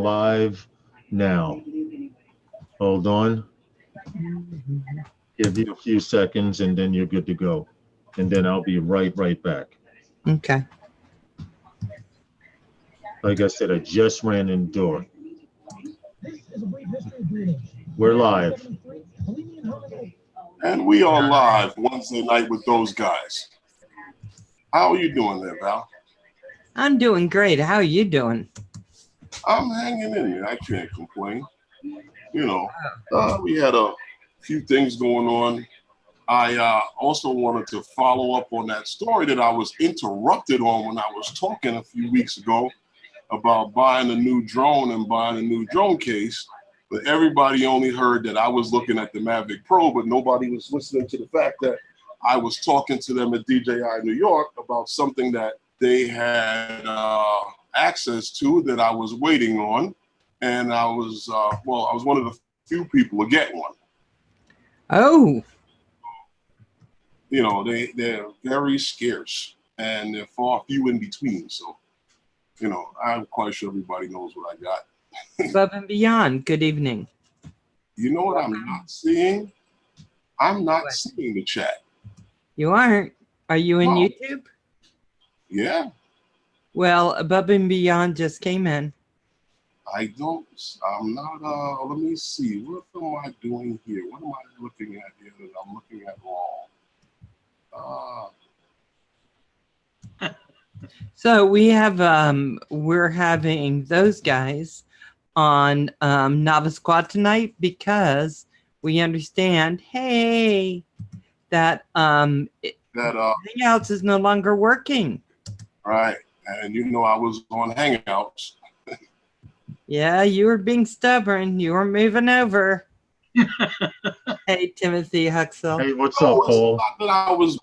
live now. Hold on. Give you a few seconds and then you're good to go. And then I'll be right back. Okay. Like I said, I just ran in the door. We're live. And we are live Wednesday night with those guys. How are you doing there, Val? I'm doing great. How are you doing? I'm hanging in there. I can't complain. You know, we had a few things going on. I also wanted to follow up on that story that I was interrupted on when I was talking a few weeks ago about buying a new drone and buying a new drone case. But everybody only heard that I was looking at the Mavic Pro, but nobody was listening to the fact that I was talking to them at DJI New York about something that they had access to that I was waiting on. And I was, I was one of the few people to get one. Oh. You know, they're very scarce and they're far few in between. So, you know, I'm quite sure everybody knows what I got. Above and beyond. Good evening. You know what I'm not seeing? I'm not seeing the chat. You aren't? Are you in No. YouTube? Yeah. Well, Above and Beyond just came in. I'm not, let me see. What am I doing here? What am I looking at here that I'm looking at wrong? So we have, we're having those guys on Novice Squad tonight because we understand, hey, that Hangouts is no longer working. Right. And you know I was on Hangouts. Yeah, you were being stubborn. You were moving over. Hey, Timothy Huxell. Hey, what's up, Paul? That I was,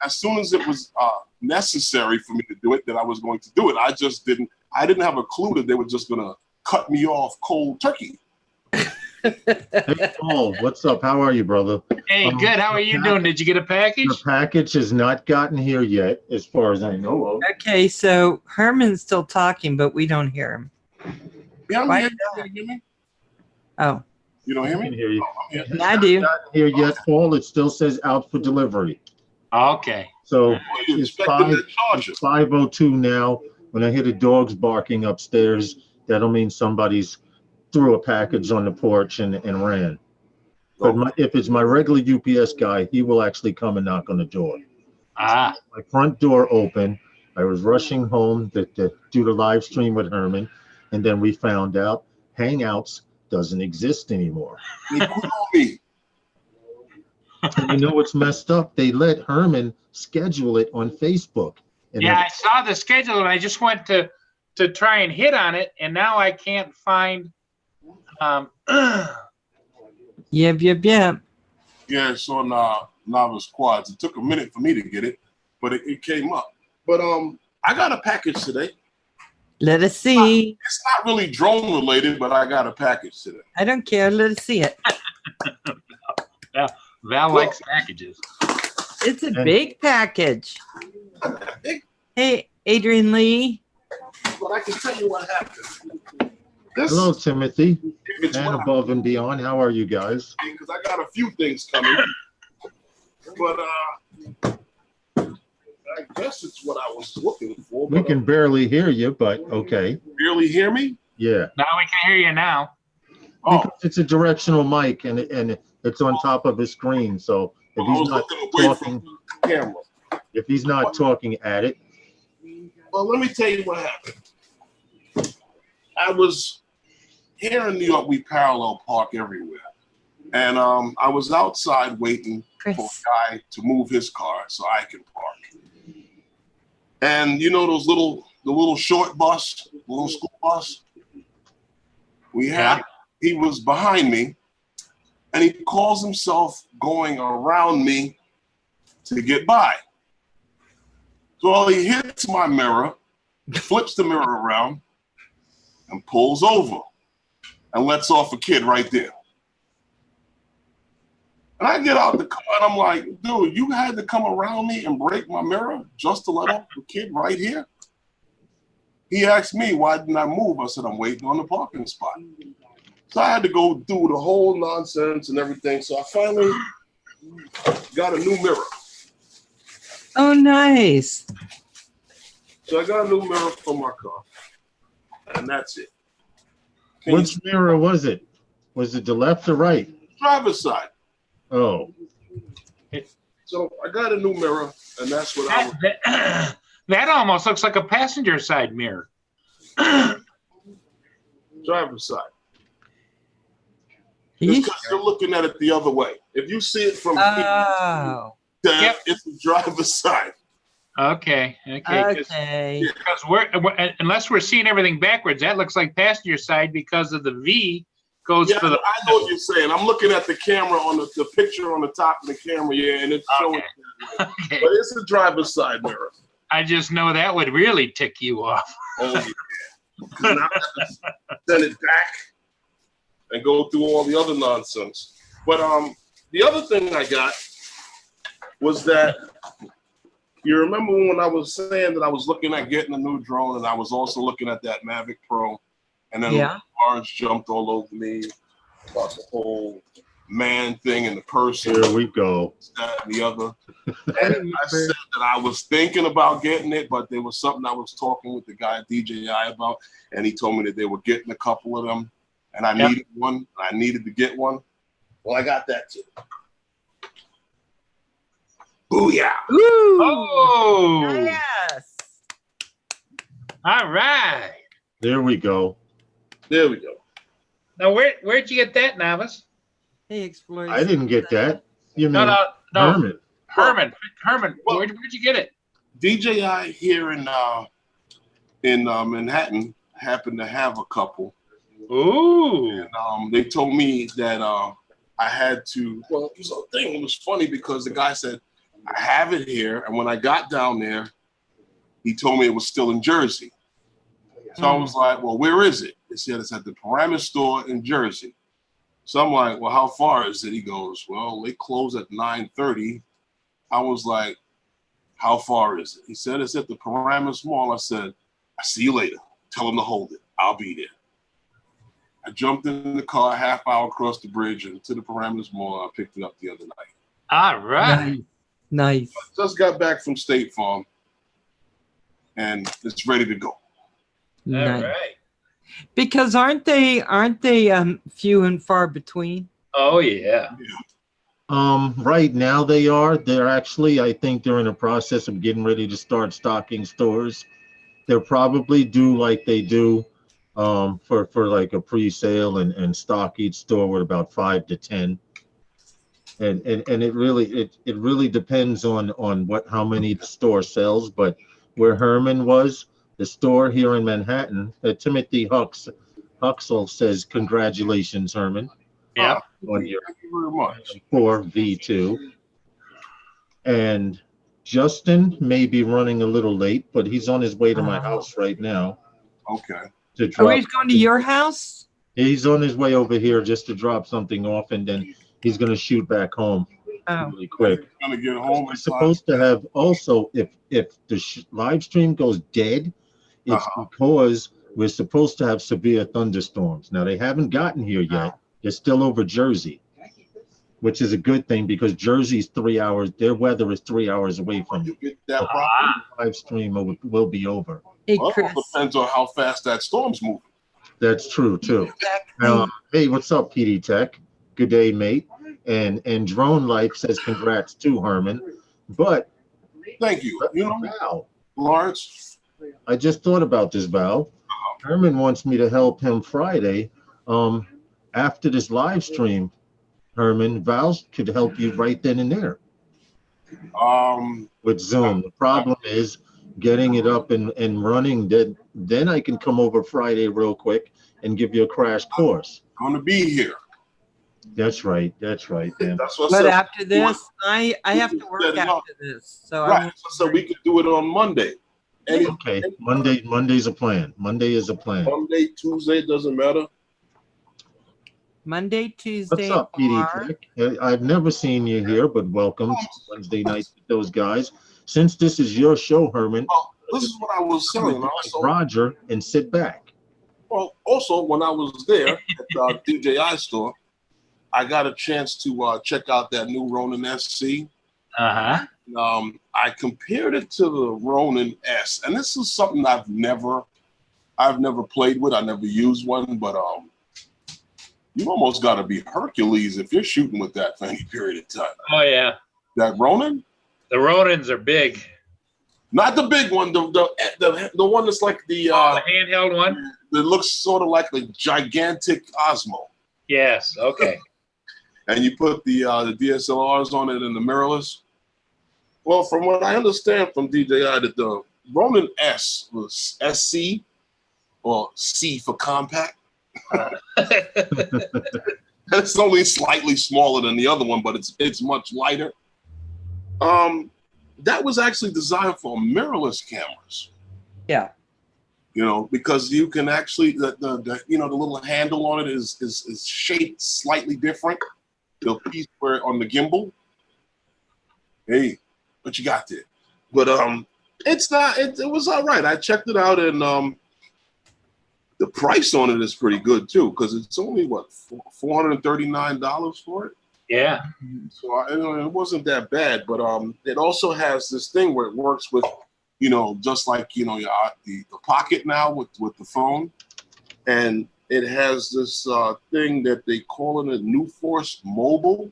as soon as it was necessary for me to do it, that I was going to do it. I didn't have a clue that they were just going to cut me off cold turkey. Hey, Paul, what's up? How are you, brother? Hey, good. How are you doing? Did you get a package? The package has not gotten here yet, as far as I know of. Okay, so Herman's still talking, but we don't hear him. Yeah, I'm Why here. not? You hear me? Oh. You don't hear me? I can hear you. Oh, I'm here. I do. Not here yet, Paul. It still says out for delivery. Okay. So You it's expecting that charger? 5:02 now. When I hear the dogs barking upstairs, that'll mean somebody's threw a package on the porch and ran. But if it's my regular UPS guy, he will actually come and knock on the door. Ah. My front door open. I was rushing home to do the live stream with Herman, and then we found out Hangouts doesn't exist anymore. They quit on me. And you know what's messed up? They let Herman schedule it on Facebook. And Yeah, I saw the schedule and I just went to try and hit on it, and now I can't find. Yep. Yeah, it's on Novice Quads. It took a minute for me to get it, but it came up. But I got a package today. Let us see. It's not really drone related, but I got a package today. I don't care. Let us see it. Yeah, Val likes packages. It's a big package. Hey, Adrian Lee. But I can tell you what happened. Hello, Timothy. And Above and Beyond. How are you guys? Because I got a few things coming. But I guess it's what I was looking for. We can barely hear you, but okay. Barely hear me? Yeah. Now we can hear you now. Because it's a directional mic and it's on top of his screen. So if he's not talking, camera. If he's not talking at it. Well, let me tell you what happened. I was here in New York. We parallel park everywhere, and I was outside waiting for a guy to move his car so I can park. And you know those the little short bus, little school bus. He was behind me, and he calls himself going around me to get by. So he hits my mirror, flips the mirror around, and pulls over and lets off a kid right there. And I get out the car and I'm like, dude, you had to come around me and break my mirror just to let off the kid right here? he asked me why didn't I move. I said I'm waiting on the parking spot. So I had to go through the whole nonsense and everything. So I finally got a new mirror. Oh, nice. So I got a new mirror for my car, and that's it. Which mirror was it? Was it the left or right? Driver's side. Oh. So I got a new mirror, and that's what I was. That almost looks like a passenger side mirror. Driver's side. Because you're looking at it the other way. If you see it from here, it's the driver's side. Okay. Because unless we're seeing everything backwards, that looks like passenger side because of the V goes for the. I know what you're saying. I'm looking at the camera on the picture on the top of the camera, and it's showing. But it's a driver's side mirror. I just know that would really tick you off. Oh yeah. Because now I have to send it back and go through all the other nonsense. But the other thing I got was that. You remember when I was saying that I was looking at getting a new drone, and I was also looking at that Mavic Pro, and then Orange jumped all over me about the whole man thing and the person. Here we go. That and the other. And I said that I was thinking about getting it, but there was something I was talking with the guy at DJI about, and he told me that they were getting a couple of them, and I needed one. I needed to get one. Well, I got that too. Booyah! Ooh. Oh! Yes. All right. There we go. There we go. Now, where'd you get that, Novice? Hey, Explorer. I didn't get that. You mean No. Herman? Herman. Where'd you get it? DJI here in Manhattan happened to have a couple. Ooh. And, they told me that I had to. Well, it was a thing. It was funny because the guy said, I have it here. And when I got down there, he told me it was still in Jersey. So I was like, well, where is it? He said, it's at the Paramus store in Jersey. So I'm like, well, how far is it? He goes, well, they close at 9:30. I was like, how far is it? He said, it's at the Paramus Mall. I said, I'll see you later. Tell him to hold it. I'll be there. I jumped in the car, half hour across the bridge and to the Paramus Mall. I picked it up the other night. All right. Nice. I just got back from State Farm, and it's ready to go. Nice. All right. Because aren't they few and far between? Oh yeah. Right now they are. They're actually, I think they're in the process of getting ready to start stocking stores. They'll probably do like they do for like a pre-sale and stock each store with about 5 to 10. And it really depends on how many the store sells. But where Herman was, the store here in Manhattan, Timothy Huxell says, congratulations, Herman. Yeah. On your Thank you very much. 4V2. And Justin may be running a little late, but he's on his way to my house right now. Okay. To drop. Oh, he's going to your house? He's on his way over here just to drop something off, and then he's going to shoot back home really quick. I'm going to get home. We're supposed to have also, if the live stream goes dead, it's because we're supposed to have severe thunderstorms. Now, they haven't gotten here yet. They're still over Jersey, which is a good thing because Jersey's 3 hours. Their weather is 3 hours away from You get that live stream will be over. Hey, Well, Chris. it depends on how fast that storm's moving. That's true too. Hey, what's up, PD Tech? Good day, mate. And Drone Life says congrats to Herman. But Thank you. You know, Val, Lawrence, I just thought about this, Val. Herman wants me to help him Friday. After this live stream, Herman, Val could help you right then and there with Zoom. The problem is getting it up and running. Then I can come over Friday real quick and give you a crash course. I'm going to be here. That's right. That's right, man. That's what I But said. after this, I have to work Set it up. after this. So Right. So we could do it on Monday. Okay. Monday's a plan. Monday is a plan. Monday, Tuesday, doesn't matter. Monday, Tuesday. What's up, PD or- Tech? I've never seen you here, but welcome to Wednesday night with those guys. Since this is your show, Herman, this is what I was saying. Roger, and sit back. Well, also when I was there at the DJI store, I got a chance to check out that new Ronin SC. Uh-huh. I compared it to the Ronin S, and this is something I've never played with. I never used one, but you almost got to be Hercules if you're shooting with that for any period of time. Oh yeah, that Ronin. The Ronins are big. Not the big one, the one that's like the handheld one. That looks sort of like the gigantic Osmo. Yes. Okay. And you put the DSLRs on it and the mirrorless. Well, from what I understand from DJI, that the Ronin S was SC, or C for compact. It's only slightly smaller than the other one, but it's much lighter. That was actually designed for mirrorless cameras. Yeah. You know, because you can actually the little handle on it is shaped slightly different. The piece where on the gimbal. Hey, what you got there? But it's not. It was all right. I checked it out, and the price on it is pretty good too, because it's only what $439 for it. Yeah. So it wasn't that bad, but it also has this thing where it works with, just like the Pocket now with the phone, and it has this thing that they call it a New Force Mobile.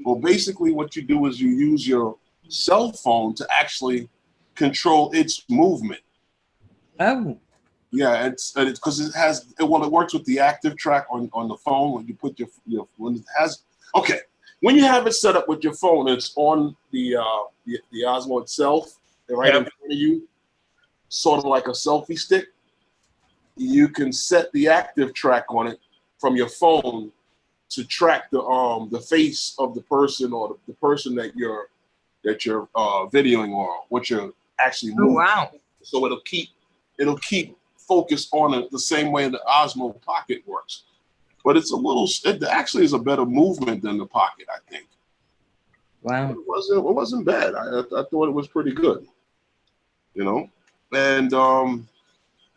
Well, basically, what you do is you use your cell phone to actually control its movement. Oh. Yeah, it's because it works with the active track on the phone when you put your when it has. Okay, when you have it set up with your phone, it's on the Osmo itself, right in front of you, sort of like a selfie stick. You can set the active track on it from your phone to track the face of the person or the person that you're videoing or what you're actually moving. Oh, wow! So it'll keep focus on it the same way the Osmo Pocket works. But it actually is a better movement than the Pocket, I think. Wow. It wasn't bad. I thought it was pretty good. And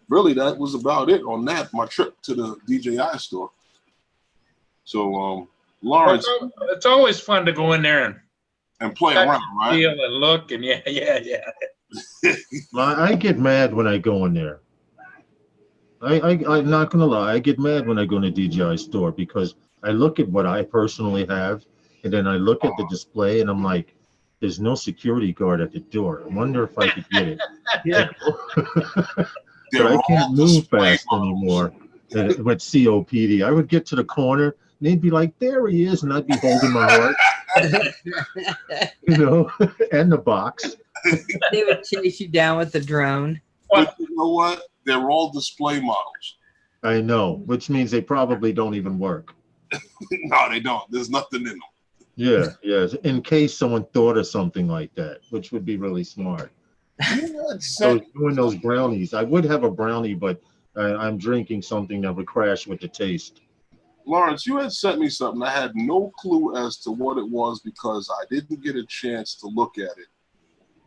really that was about it on my trip to the DJI store. So Lawrence, it's always fun to go in there and play around, right? Feel and look and yeah. I get mad when I go in there. I'm not gonna lie, I get mad when I go in a DJI store because I look at what I personally have, and then I look at the display, and I'm like, "There's no security guard at the door. I wonder if I could get it." Yeah. But I can't move fast anymore with COPD. I would get to the corner, and they'd be like, "There he is," and I'd be holding my heart, and the box. They would chase you down with the drone. But you know what? They're all display models. I know, which means they probably don't even work. No, they don't. There's nothing in them. Yeah. In case someone thought of something like that, which would be really smart. So doing those brownies, I would have a brownie, but I'm drinking something that would crash with the taste. Lawrence, you had sent me something. I had no clue as to what it was because I didn't get a chance to look at it.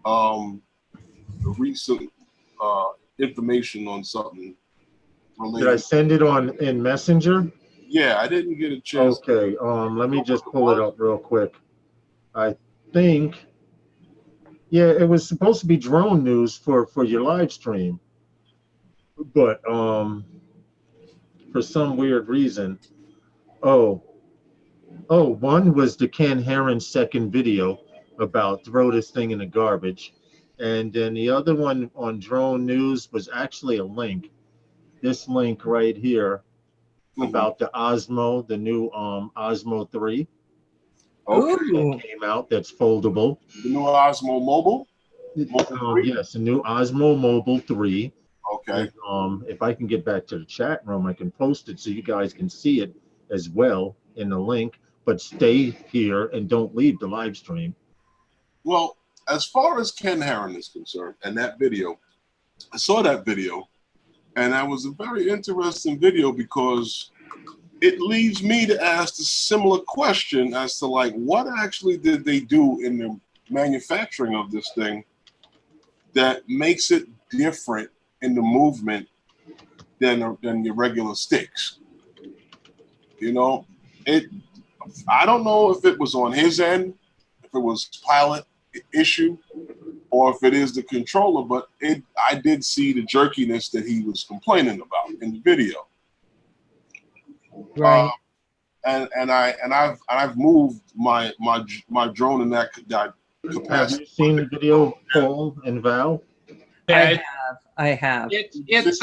The recent information on something related. Did I send it in Messenger? Yeah, I didn't get a chance. Okay, let me just pull it up real quick. I think, it was supposed to be drone news for your live stream, but for some weird reason, one was the Ken Heron's second video about throw this thing in the garbage, and then the other one on drone news was actually a link. This link right here. About the Osmo, the new Osmo 3. Okay. That came out, that's foldable. The new Osmo Mobile? Yes, the new Osmo Mobile 3. Okay. And, if I can get back to the chat room, I can post it so you guys can see it as well in the link, but stay here and don't leave the live stream. Well, as far as Ken Heron is concerned, and that video, I saw that video, and that was a very interesting video because it leaves me to ask a similar question as to what actually did they do in the manufacturing of this thing that makes it different in the movement than your regular sticks. You know, I don't know if it was on his end, if it was pilot issue, or if it is the controller, but I did see the jerkiness that he was complaining about in the video. Right. And I've moved my drone in that capacity. Have you seen the video, Paul and Val? Yeah, I have. It's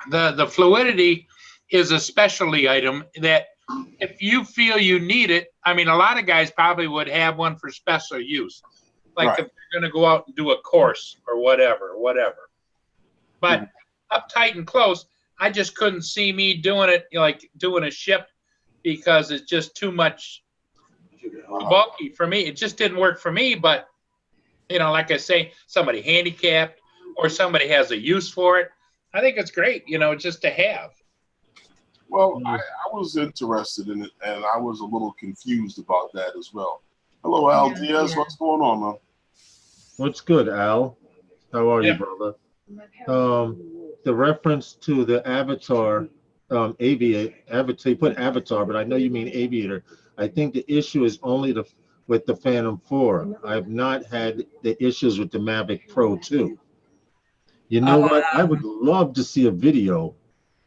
the fluidity is a specialty item that if you feel you need it, I mean, a lot of guys probably would have one for special use, like Right. if they're going to go out and do a course or whatever. But up tight and close, I just couldn't see me doing it like doing a ship because it's just too much bulky for me. It just didn't work for me. But you know, like I say, somebody handicapped or somebody has a use for it. I think it's great, you know, just to have. Well, I was interested in it, and I was a little confused about that as well. Hello, Al Diaz. What's going on, man? What's good, Al? How are you, brother? The reference to the Avatar, Avatar, you put Avatar, but I know you mean Aviator. I think the issue is only with the Phantom 4. I've not had the issues with the Mavic Pro 2. You know what? I would love to see a video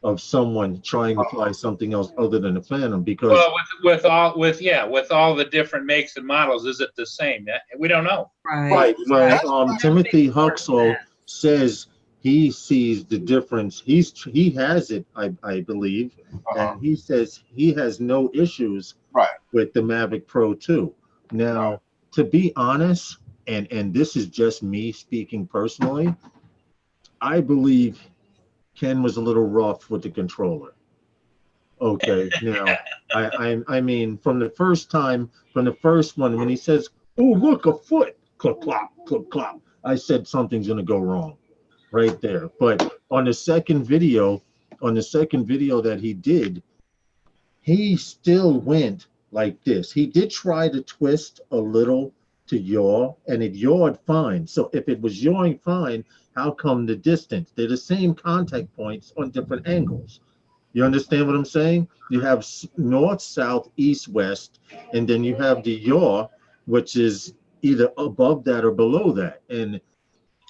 of someone trying to fly something else other than the Phantom, because with all the different makes and models, is it the same? We don't know. Right. Well, Timothy Huxell says he sees the difference. He has it, I believe, and he says he has no issues with the Mavic Pro 2. Now, to be honest, and this is just me speaking personally, I believe Ken was a little rough with the controller. Okay, now I mean, from the first one, when he says, "Oh, look, a foot," clip clop, clip clop, I said something's gonna go wrong, right there. But on the second video that he did, he still went like this. He did try to twist a little to yaw, and it yawed fine. So if it was yawing fine, how come the distance? They're the same contact points on different angles. You understand what I'm saying? You have north, south, east, west, and then you have the yaw, which is either above that or below that. And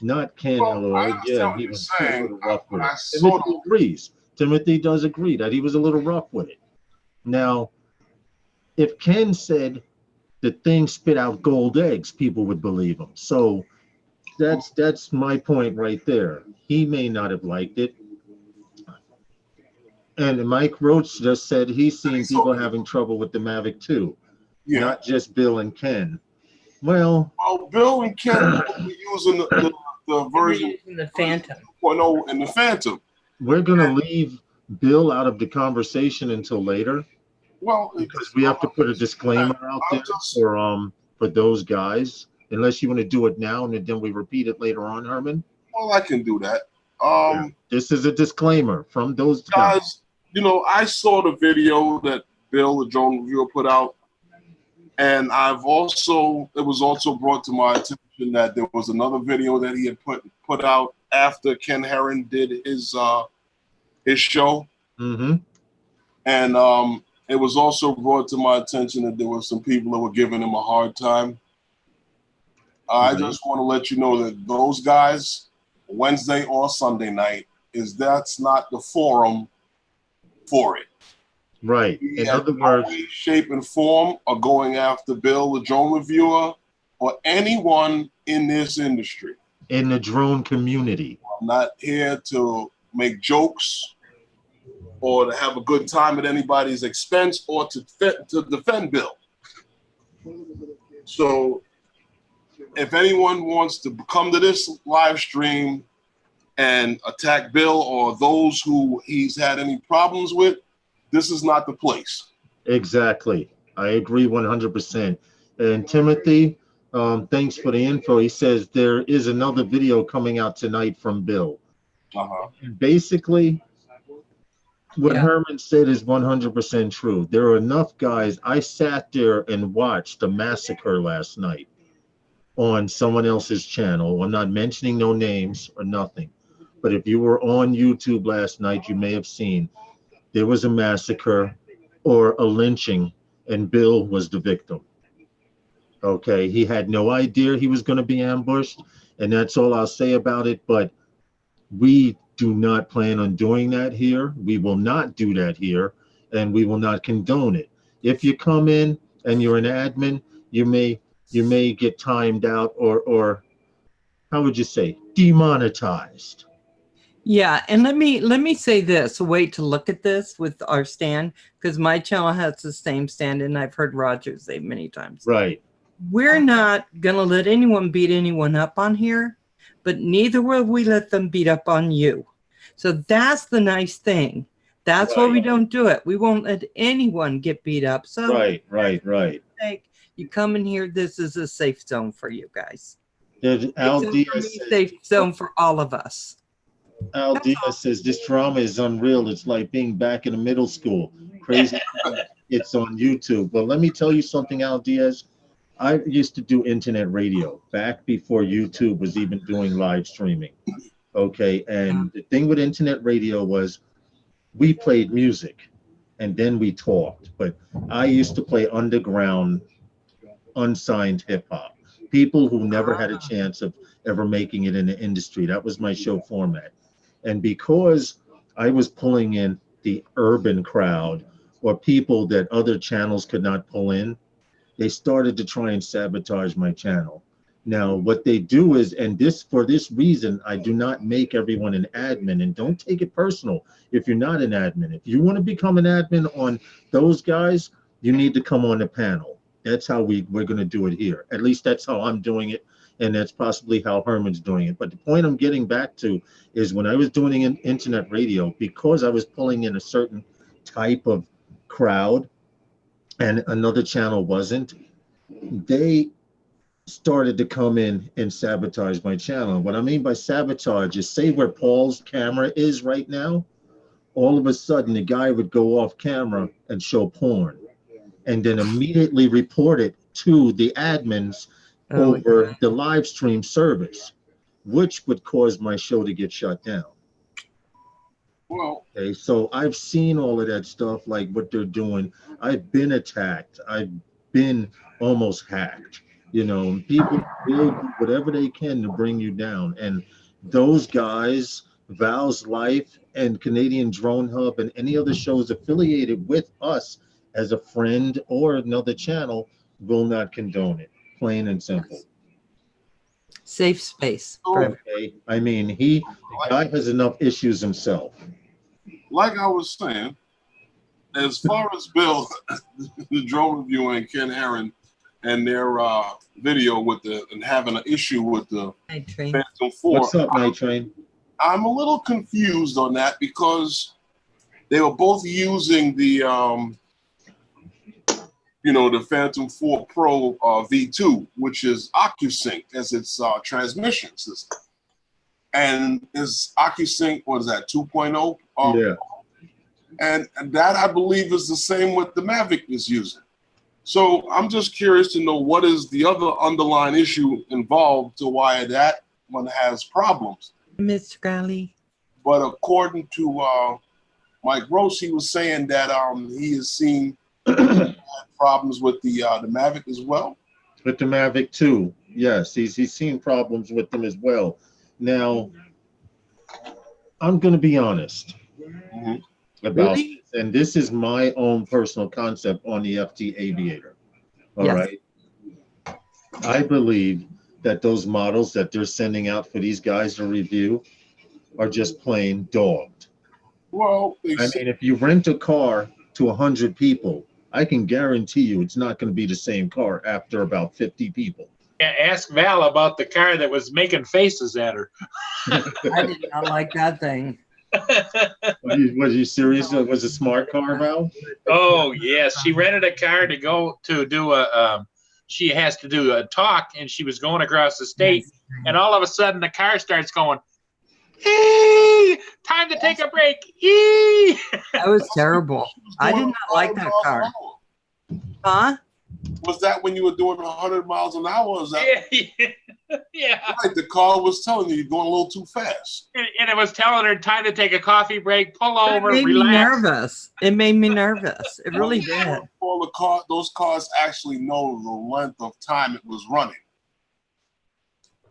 not Ken Elroy. Yeah, he was a little rough with it. Timothy agrees. Timothy does agree that he was a little rough with it. Now, if Ken said the thing spit out gold eggs, people would believe him. So that's my point right there. He may not have liked it. And Mike Roach just said he's seen people having trouble with the Mavic too, not just Bill and Ken. Well, Bill and Ken were using the version in the Phantom 2.0 and the Phantom. We're gonna leave Bill out of the conversation until later. Well, because we have to put a disclaimer out there for those guys, unless you want to do it now and then we repeat it later on, Herman. Well, I can do that. This is a disclaimer from those guys. You know, I saw the video that Bill, the drone reviewer, put out, and it was also brought to my attention that there was another video that he had put out after Ken Herron did his show, and it was also brought to my attention that there were some people that were giving him a hard time. I just want to let you know that those guys, Wednesday or Sunday night, that's not the forum for it. Right. In other words, way, shape, and form are going after Bill, the drone reviewer, or anyone in this industry. In the drone community. I'm not here to make jokes or to have a good time at anybody's expense or to defend Bill. So if anyone wants to come to this live stream and attack Bill or those who he's had any problems with, this is not the place. Exactly. I agree 100%. And Timothy, thanks for the info. He says there is another video coming out tonight from Bill. Basically, what Herman said is 100% true. There are enough guys. I sat there and watched the massacre last night. on someone else's channel, I'm not mentioning no names or nothing, but if you were on YouTube last night, you may have seen there was a massacre or a lynching, and Bill was the victim. Okay, he had no idea he was going to be ambushed, and that's all I'll say about it. But we do not plan on doing that here. We will not do that here, and we will not condone it. If you come in and you're an admin, you may get timed out, or how would you say, demonetized. Yeah, and let me say this, a way to look at this with our stand, because my channel has the same stand, and I've heard Roger say many times. Right. We're not gonna let anyone beat anyone up on here, but neither will we let them beat up on you. So that's the nice thing. That's why we don't do it. We won't let anyone get beat up. So Right. you come in here, this is a safe zone for you guys. There's Al Diaz It's a says, safe zone for all of us. Al Diaz says this drama is unreal. It's like being back in the middle school. Crazy. It's on YouTube. But let me tell you something, Al Diaz. I used to do internet radio back before YouTube was even doing live streaming. Okay. And the thing with internet radio was we played music and then we talked. But I used to play underground, unsigned hip hop. People who never had a chance of ever making it in the industry. That was my show format. And because I was pulling in the urban crowd or people that other channels could not pull in, they started to try and sabotage my channel. Now, what they do is, and this for this reason, I do not make everyone an admin, and don't take it personal if you're not an admin. If you want to become an admin on those guys, you need to come on the panel. That's how we're going to do it here. At least that's how I'm doing it, and that's possibly how Herman's doing it. But the point I'm getting back to is when I was doing internet radio, because I was pulling in a certain type of crowd, and another channel wasn't, they started to come in and sabotage my channel. What I mean by sabotage is, say where Paul's camera is right now, all of a sudden the guy would go off camera and show porn and then immediately report it to the admins over the live stream service, which would cause my show to get shut down. Well, okay, so I've seen all of that stuff, like what they're doing. I've been attacked. I've been almost hacked. You know, people will do whatever they can to bring you down. And those guys, Val's Life and Canadian Drone Hub and any other shows affiliated with us as a friend or another channel, will not condone it. Plain and simple. Safe space. Okay. I mean, the guy has enough issues himself. Like I was saying, as far as Bill, the drone reviewer, and Ken Aaron and their video with and having an issue with the Phantom 4. What's up, Night Train? I'm a little confused on that because they were both using the the Phantom 4 Pro V2, which is OcuSync as its transmission system. And is OcuSync, what is that, 2.0? Yeah. And that, I believe, is the same what the Mavic is using. So I'm just curious to know what is the other underlying issue involved to why that one has problems. Mr. Crowley. But according to Mike Gross, he was saying that he has seen problems with the Mavic as well. With the Mavic 2, yes, he's seen problems with them as well. Now, I'm going to be honest about this, and this is my own personal concept on the FT Aviator. All right. I believe that those models that they're sending out for these guys to review are just plain dogged. Well, I mean, if you rent a car to 100 people, I can guarantee you it's not going to be the same car after about 50 people. Ask Val about the car that was making faces at her. I did not like that thing. Was you serious? It was a smart car, Val? Oh, yes. She rented a car to go to do she has to do a talk, and she was going across the state, and all of a sudden the car starts going, "Hey, time to take a break." That was terrible. I did not like that car. Huh? Was that when you were doing 100 miles an hour? Or is that? Yeah. Right, the car was telling you you're going a little too fast. And it was telling her time to take a coffee break, pull over, It made relax. me nervous. It made me nervous. It really did. All those cars actually know the length of time it was running.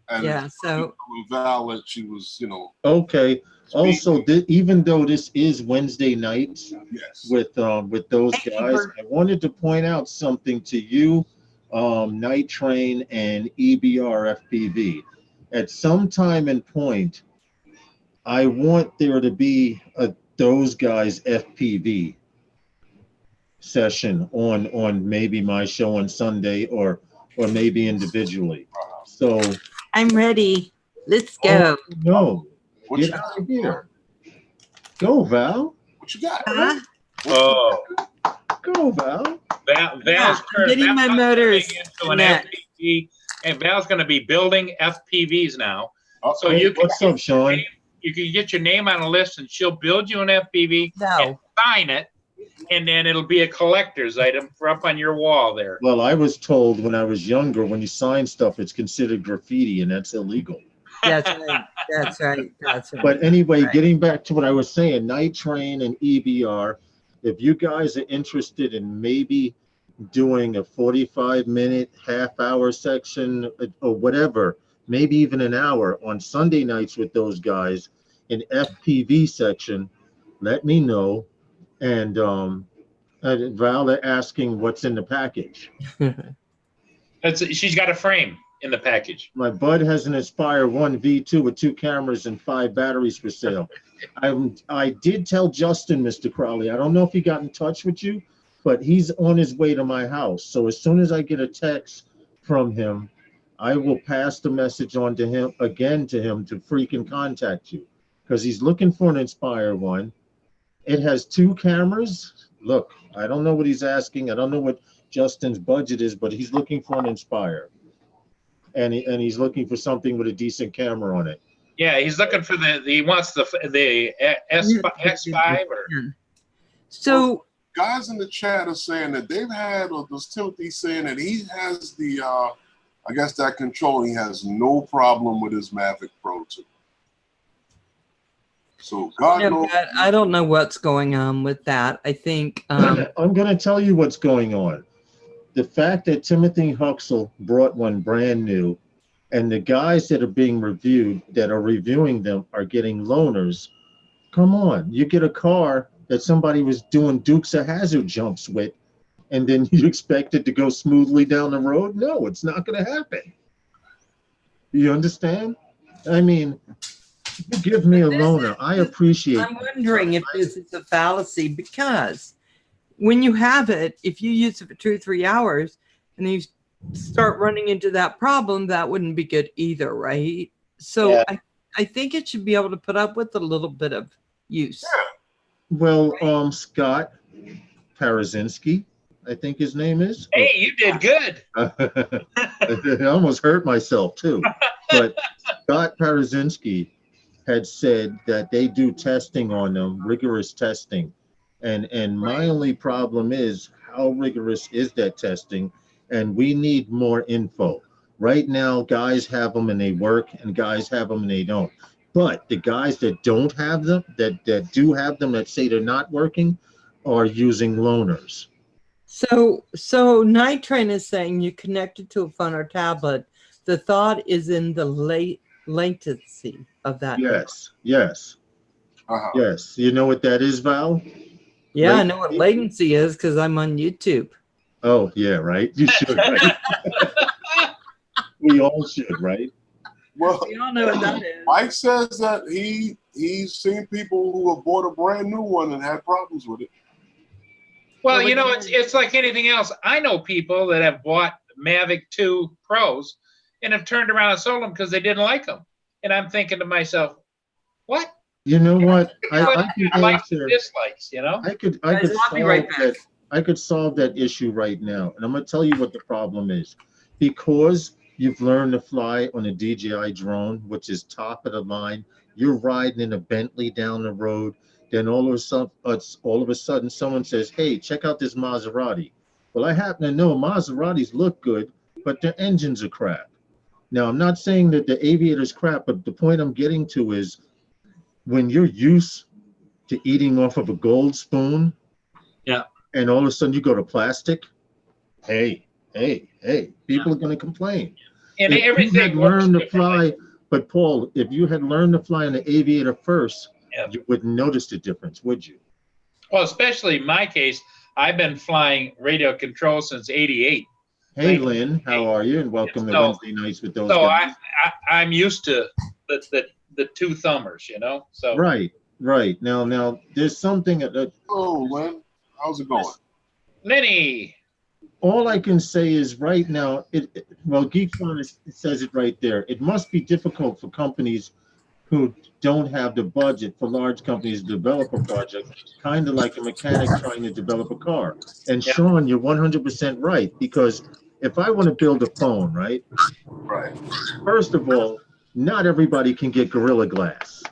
And Yeah, so Val that she was, Okay. Also, even though this is Wednesday nights yes, with those guys, I wanted to point out something to you, Night Train and EBR FPV. At some time and point, I want there to be a those guys FPV session on maybe my show on Sunday or maybe individually. So I'm ready. Let's go. no, what get you out got? of here. Go, Val. What you got? Huh? Oh, Go, Val. Val's I'm getting my motors into an next. FPV, and Val's going to be building FPVs now. So Hey, you can what's up, Sean? you can get your name on a list, and she'll build you an FPV and sign it, and then it'll be a collector's item for up on your wall there. Well, I was told when I was younger, when you sign stuff, it's considered graffiti, and that's illegal. That's right. That's right. That's right. But anyway, Right. getting back to what I was saying, Night Train and EBR, if you guys are interested in maybe doing a 45-minute, half-hour section or whatever, maybe even an hour on Sunday nights with those guys, an FPV section, let me know. And Val, they're asking what's in the package. She's got a frame in the package. My bud has an Aspire 1 V2 with 2 cameras and 5 batteries for sale. I did tell Justin, Mr. Crowley, I don't know if he got in touch with you, but he's on his way to my house. So as soon as I get a text from him, I will pass the message on to him to freaking contact you, because he's looking for an Inspire 1. It has 2 cameras. Look, I don't know what he's asking. I don't know what Justin's budget is, but he's looking for an Inspire. And he's looking for something with a decent camera on it. Yeah, he's looking for he wants the S5 or. So Guys in the chat are saying that they've had, or does Timothy saying that he has the, I guess that control, he has no problem with his Mavic Pro 2. So God knows. I don't know what's going on with that. I think I'm going to tell you what's going on. The fact that Timothy Huxell brought one brand new, and the guys that are being reviewed, that are reviewing them, are getting loaners. Come on, you get a car that somebody was doing Dukes of Hazzard jumps with, and then you expect it to go smoothly down the road? No, it's not going to happen. You understand? I mean, you give me a loaner. I appreciate it. I'm wondering if this is a fallacy, because when you have it, if you use it for 2 or 3 hours and you start running into that problem, that wouldn't be good either, right? So Yeah. I think it should be able to put up with a little bit of use. Well, Scott Parazinski, I think his name is. Hey, you did good. I almost hurt myself too. But Scott Parazinski had said that they do testing on them, rigorous testing. And my only problem is, how rigorous is that testing? And we need more info. Right now, guys have them and they work, and guys have them and they don't. But the guys that don't have them, that do have them, that say they're not working, are using loaners. So Night Train is saying you connect it to a phone or tablet. The thought is in the latency of that. Yes, yes, yes. You know what that is, Val? Yeah, I know what latency is because I'm on YouTube. Oh, yeah, right. You should, right? We all should, right? Well, We all know what that is. Mike says that he's seen people who have bought a brand new one and had problems with it. Well, you know, it's like anything else. I know people that have bought Mavic 2 Pros and have turned around and sold them because they didn't like them. And I'm thinking to myself, what? You know what? I Likes can and answer. dislikes, you know? I could Guys, I'll be right solve that. I could solve that issue right now, and I'm going to tell you what the problem is. Because you've learned to fly on a DJI drone, which is top of the line, you're riding in a Bentley down the road. Then all of a sudden, someone says, "Hey, check out this Maserati." Well, I happen to know Maseratis look good, but their engines are crap. Now, I'm not saying that the Aviator's crap, but the point I'm getting to is when you're used to eating off of a gold spoon, Yeah. and all of a sudden you go to plastic, hey, people are going to complain. And If you everything had works learned to differently. fly, but Paul, if you had learned to fly in the Aviator first, Yeah. you wouldn't notice the difference, would you? Well, especially in my case, I've been flying radio control since '88. Hey, Lynn, how are you? And welcome to Wednesday nights with those So guys. I'm used to the two thumbers, you know. So Right. Now, there's something that Oh, Lynn, how's it going? Lenny. all I can say is right now, well, GeekFun says it right there. It must be difficult for companies who don't have the budget for large companies to develop a project, kind of like a mechanic trying to develop a car. And Yeah. Sean, you're 100% right, because if I want to build a phone, right? Right. First of all, not everybody can get Gorilla Glass.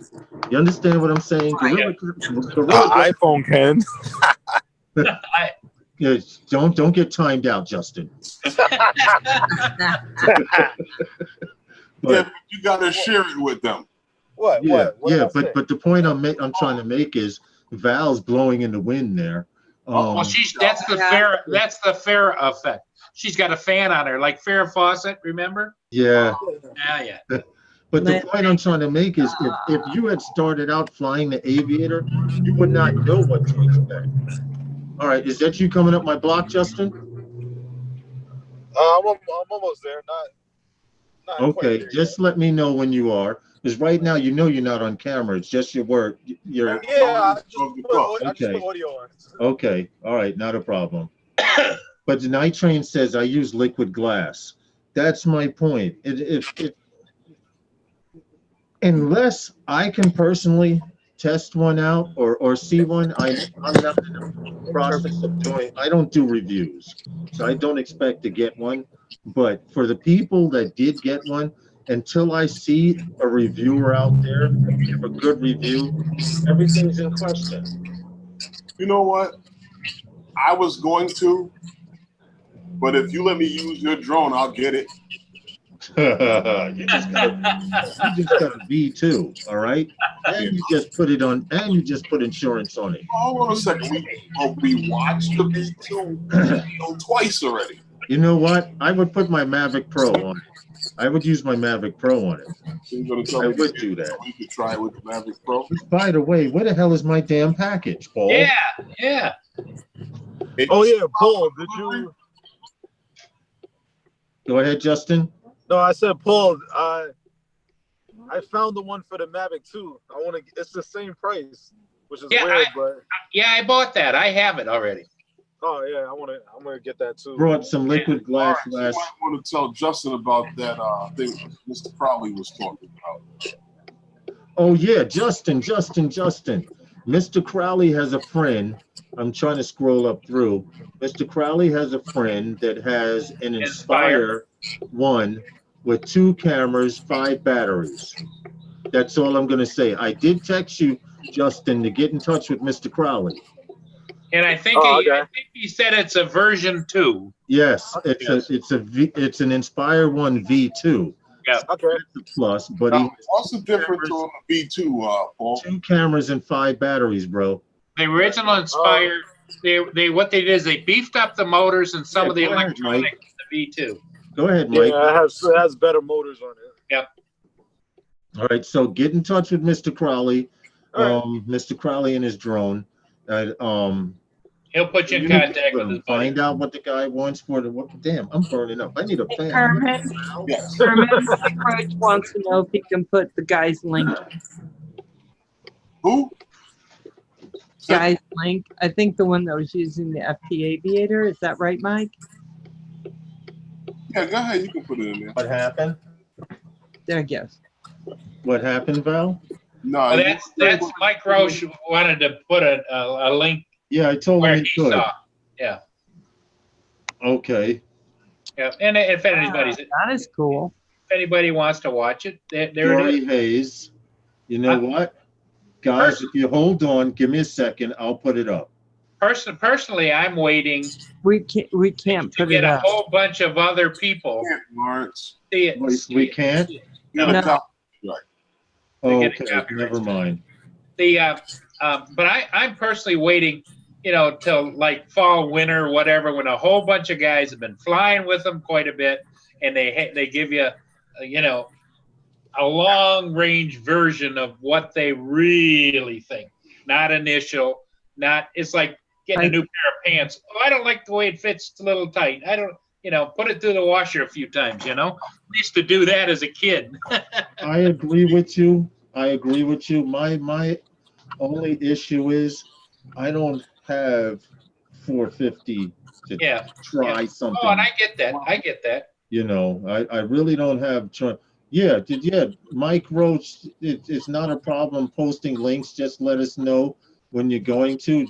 You understand what I'm saying? Gorilla Glass. iPhone can. Yes, don't get timed out, Justin. Yeah, but you got to share it with them. What? Yeah, What did I say? but the point I'm trying to make is Val's blowing in the wind there. Well, that's the Farrah effect. She's got a fan on her, like Farrah Fawcett. Remember? Yeah. Yeah. But the point I'm trying to make is if you had started out flying the Aviator, you would not know what to expect. All right, is that you coming up my block, Justin? I'm almost there. Not Okay, quite there just let me know when you are, because right now you know you're not on camera. It's just your work. yet. Yeah, I just Okay. put audio on. Okay, all right, not a problem. But the Night Train says I use liquid glass. That's my point. Unless I can personally test one out or see one, I'm not in the process of doing. I don't do reviews, so I don't expect to get one. But for the people that did get one, until I see a reviewer out there give a good review, everything's in question. You know what? I was going to, but if you let me use your drone, I'll get it. you just got a V2, all right? And you just put it on, and you just put insurance on it. Hold on a second. We watched the V2 twice already. You know what? I would put my Mavic Pro on it. I would use my Mavic Pro on it. So you're gonna tell I me would do that. We could try it with the Mavic Pro. By the way, where the hell is my damn package, Paul? Yeah. Oh yeah, Paul, did you? Go ahead, Justin. No, I said Paul. I found the one for the Mavic too. I want to. It's the same price, which is weird, but I bought that. I have it already. oh yeah, I'm gonna get that too. Brought some liquid glass All right, last. so I want to tell Justin about that thing Mr. Crowley was talking about. Oh yeah, Justin. Mr. Crowley has a friend. I'm trying to scroll up through. Mr. Crowley has a friend that has an Inspire 1 with 2 cameras, 5 batteries. That's all I'm going to say. I did text you, Justin, to get in touch with Mr. Crowley. And I think he said it's a version 2. Yes, it's an Inspire 1 V2. Yeah. Okay. Plus, but What's the difference on the V2, Paul? 2 cameras and 5 batteries, bro. The original Inspire, what they did is they beefed up the motors and some of the go ahead, electronics in the V2. Go ahead, Mike. Yeah, it has better motors on it. Yep. All right, so get in touch with Mr. Crowley, All right. Mr. Crowley and his drone. He'll put you in contact with his buddy. Find out what the guy wants for the. Damn, I'm burning up. I need a fan. Herman, Yes. Herman Roach wants to know if he can put the guy's link. Who? Guy's link. I think the one that was using the FT Aviator. Is that right, Mike? Yeah, go ahead. You can put it in there. What happened? There he goes. What happened, Val? No, Well, that's Mike Roche wanted to put a link Yeah, I told where him he he could. saw. Yeah. Okay. Yeah. And if That is cool. if anybody wants to watch it, there it Dory is. Hayes. You know what? Guys, if you hold on, give me a second. I'll put it up. personally, I'm waiting We can't to put get it a up. whole bunch of other people Lawrence. see it. We can't? Get No. a copy. Right. To get a Okay, copyright never mind. But I'm personally waiting, till like fall, winter, whatever, when a whole bunch of guys have been flying with them quite a bit, and they give you, a long range version of what they really think, not initial, it's like getting a new pair of pants. Oh, I don't like the way it fits. It's a little tight. I don't, put it through the washer a few times. I used to do that as a kid. I agree with you. My only issue is I don't have 450 to try something. Oh, and I get that. I really don't have. Mike Roach, it's not a problem posting links. Just let us know when you're going to.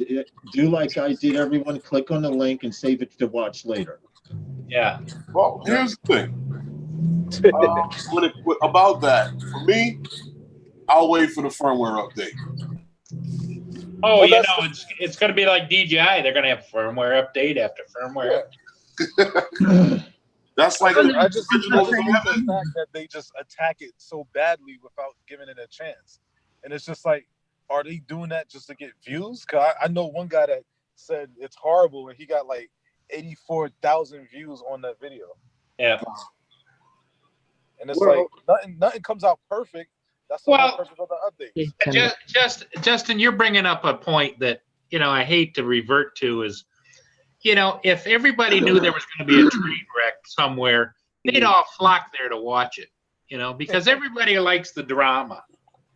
Do like I did, everyone. Click on the link and save it to watch later. Yeah. Well, here's the thing. About that, for me, I'll wait for the firmware update. Oh, it's going to be like DJI. They're going to have firmware update after firmware. Yeah. That's like I just love the fact that they just attack it so badly without giving it a chance. And it's just like, are they doing that just to get views? Because I know one guy that said it's horrible and he got like 84,000 views on that video. Yeah. And it's like nothing comes out perfect. That's the whole purpose of the updates. Justin, you're bringing up a point that I hate to revert to is, if everybody knew there was going to be a train wreck somewhere, they'd all flock there to watch it. Because everybody likes the drama,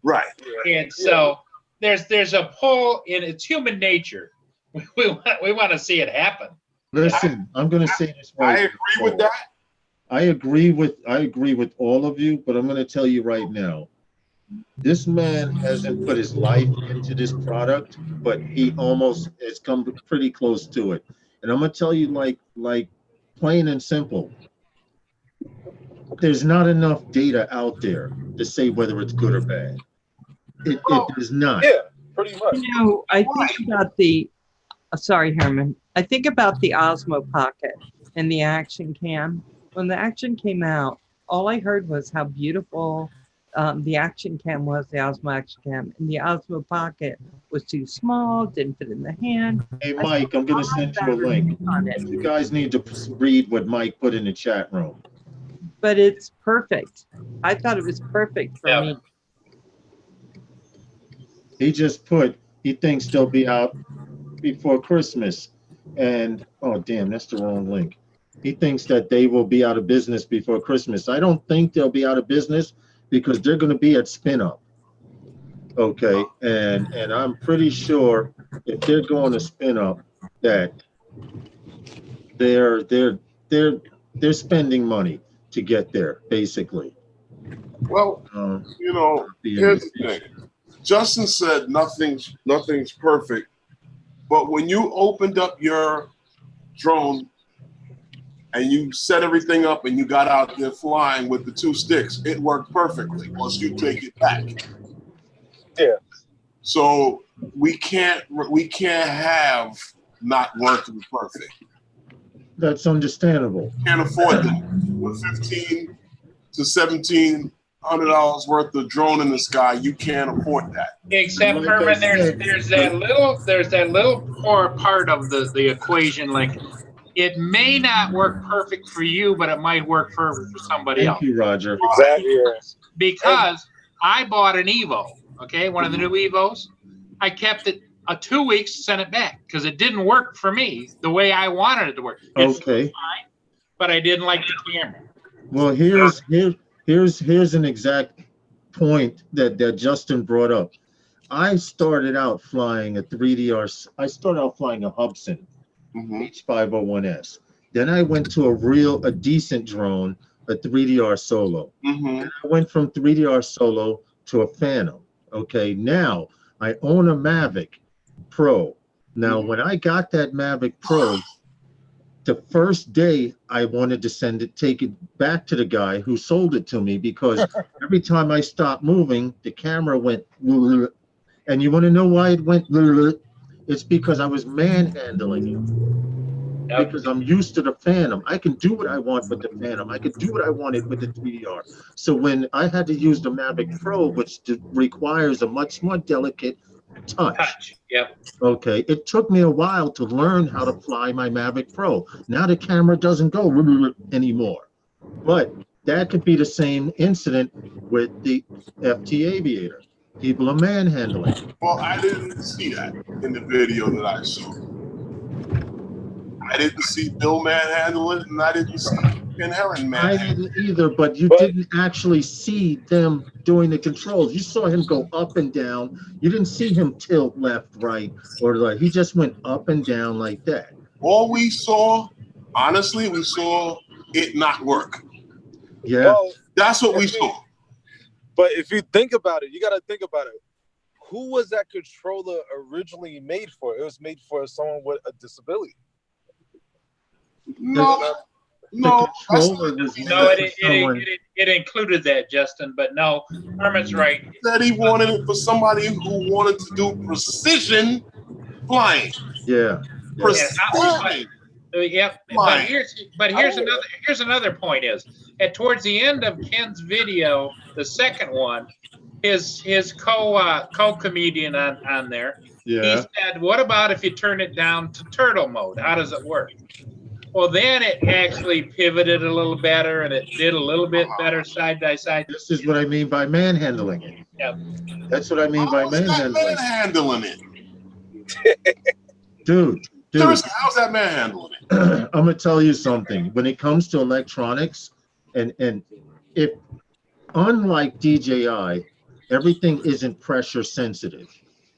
right? And so there's a pull in it's human nature. We want to see it happen. Listen, I'm going to say this right. I agree with that. I agree with all of you, but I'm going to tell you right now, this man hasn't put his life into this product, but he almost has come pretty close to it. And I'm going to tell you like plain and simple, there's not enough data out there to say whether it's good or bad. It is not. Yeah, pretty much. I think about sorry, Herman. I think about the Osmo Pocket and the Action Cam. When the Action came out, all I heard was how beautiful the Action Cam was, the Osmo Action Cam, and the Osmo Pocket was too small, didn't fit in the hand. Hey, Mike, I'm going to send you a link. You guys need to read what Mike put in the chat room. But it's perfect. I thought it was perfect for me. He just he thinks they'll be out before Christmas. And, oh, damn, that's the wrong link. He thinks that they will be out of business before Christmas. I don't think they'll be out of business because they're going to be at Spin Up. Okay. And I'm pretty sure if they're going to Spin Up that they're spending money to get there, basically. Well, here's the thing. Justin said nothing's perfect, but when you opened up your drone and you set everything up and you got out there flying with the 2 sticks, it worked perfectly once you take it back. Yeah. So we can't have not working perfect. That's understandable. Can't afford that. With $1,500 to $1,700 worth of drone in the sky, you can't afford that. Except Herman, there's that little core part of the equation. Like, it may not work perfect for you, but it might work for somebody else. Thank you, Roger. Exactly. Because I bought an Evo, one of the new Evos. I kept it 2 weeks, sent it back because it didn't work for me the way I wanted it to work. It's fine, but I didn't like the camera. Well, here's an exact point that Justin brought up. I started out flying a 3DR. I started out flying a Hubsan H501S. Then I went to a decent drone, a 3DR Solo. Then I went from 3DR Solo to a Phantom. Okay, now I own a Mavic Pro. Now, when I got that Mavic Pro, the first day I wanted to take it back to the guy who sold it to me because every time I stopped moving, the camera went, and you want to know why it went? It's because I was manhandling him. Yep. Because I'm used to the Phantom. I can do what I want with the Phantom. I could do what I wanted with the 3DR. So when I had to use the Mavic Pro, which requires a much more delicate touch, Yep. okay, it took me a while to learn how to fly my Mavic Pro. Now the camera doesn't go anymore. But that could be the same incident with the FT Aviator. People are manhandling. Well, I didn't see that in the video that I saw. I didn't see Bill manhandle it, and I didn't see Ken Herron I manhandle didn't either, but you didn't actually see them doing the controls. You saw him go up and down. You didn't see him tilt left, right, or like he just went up and down like that. All we saw, honestly, we saw it not work. Yeah, Well, That's what we saw. but if you think about it, you got to think about it. Who was that controller originally made for? It was made for someone with a disability. No, the controller was No, made for someone. it included that, Justin. But no, Herman's right. That he wanted it for somebody who wanted to do precision flying. Yeah, Precision. Yep. Why? But here's another point is towards the end of Ken's video, the second one, his co-comedian on there, he said, "What about if you turn it down to turtle mode? How does it work?" Well, then it actually pivoted a little better, and it did a little bit better side by side. This is what I mean by manhandling it. Yep. That's what I mean by manhandling. Manhandling it, Dude. Seriously, how's that manhandling it? I'm gonna tell you something. When it comes to electronics, and if unlike DJI, everything isn't pressure sensitive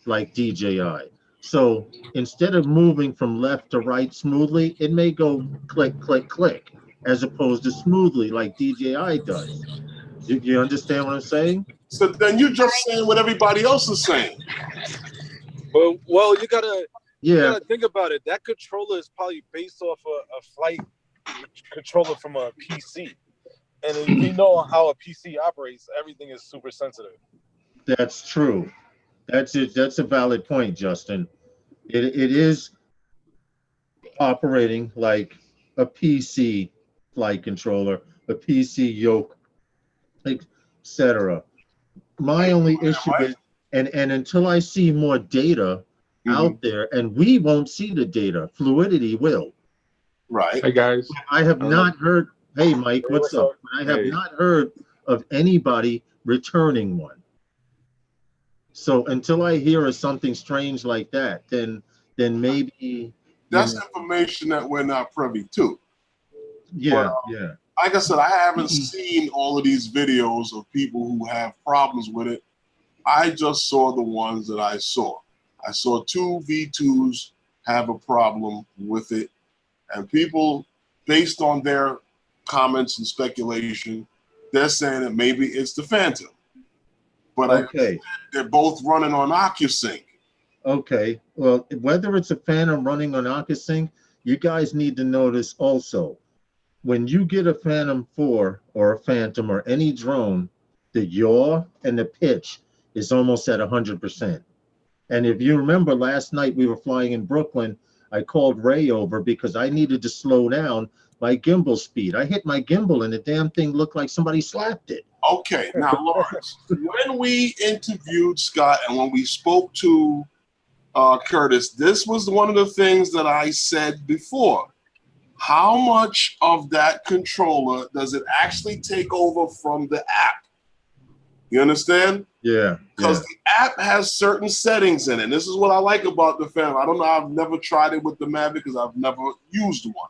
like DJI. So instead of moving from left to right smoothly, it may go click, click, click, as opposed to smoothly like DJI does. You understand what I'm saying? So then you're just saying what everybody else is saying. Well, you gotta think about it. That controller is probably based off a flight controller from a PC. And if you know how a PC operates, everything is super sensitive. That's true. That's it. That's a valid point, Justin. It is operating like a PC flight controller, a PC yoke, etc. My only issue is, and until I see more data out there, and we won't see the data, Fluidity will. Right. Hey guys. I have not heard. Hey, Mike, what's up? I have not heard of anybody returning one. So until I hear of something strange like that, then maybe that's information that we're not privy to. Yeah, but, like I said, I haven't seen all of these videos of people who have problems with it. I just saw the ones that I saw. I saw 2 V2s have a problem with it, and people, based on their comments and speculation, they're saying that maybe it's the Phantom. But they're both running on OcuSync. Okay, well, whether it's a Phantom running on OcuSync, you guys need to notice also, when you get a Phantom 4 or a Phantom or any drone, the yaw and the pitch is almost at 100%. And if you remember last night we were flying in Brooklyn, I called Ray over because I needed to slow down my gimbal speed. I hit my gimbal and the damn thing looked like somebody slapped it. Okay, now Lawrence, when we interviewed Scott and when we spoke to Curtis, this was one of the things that I said before. How much of that controller does it actually take over from the app? You understand? Yeah. Because the app has certain settings in it. This is what I like about the Phantom. I don't know. I've never tried it with the Mavic because I've never used one.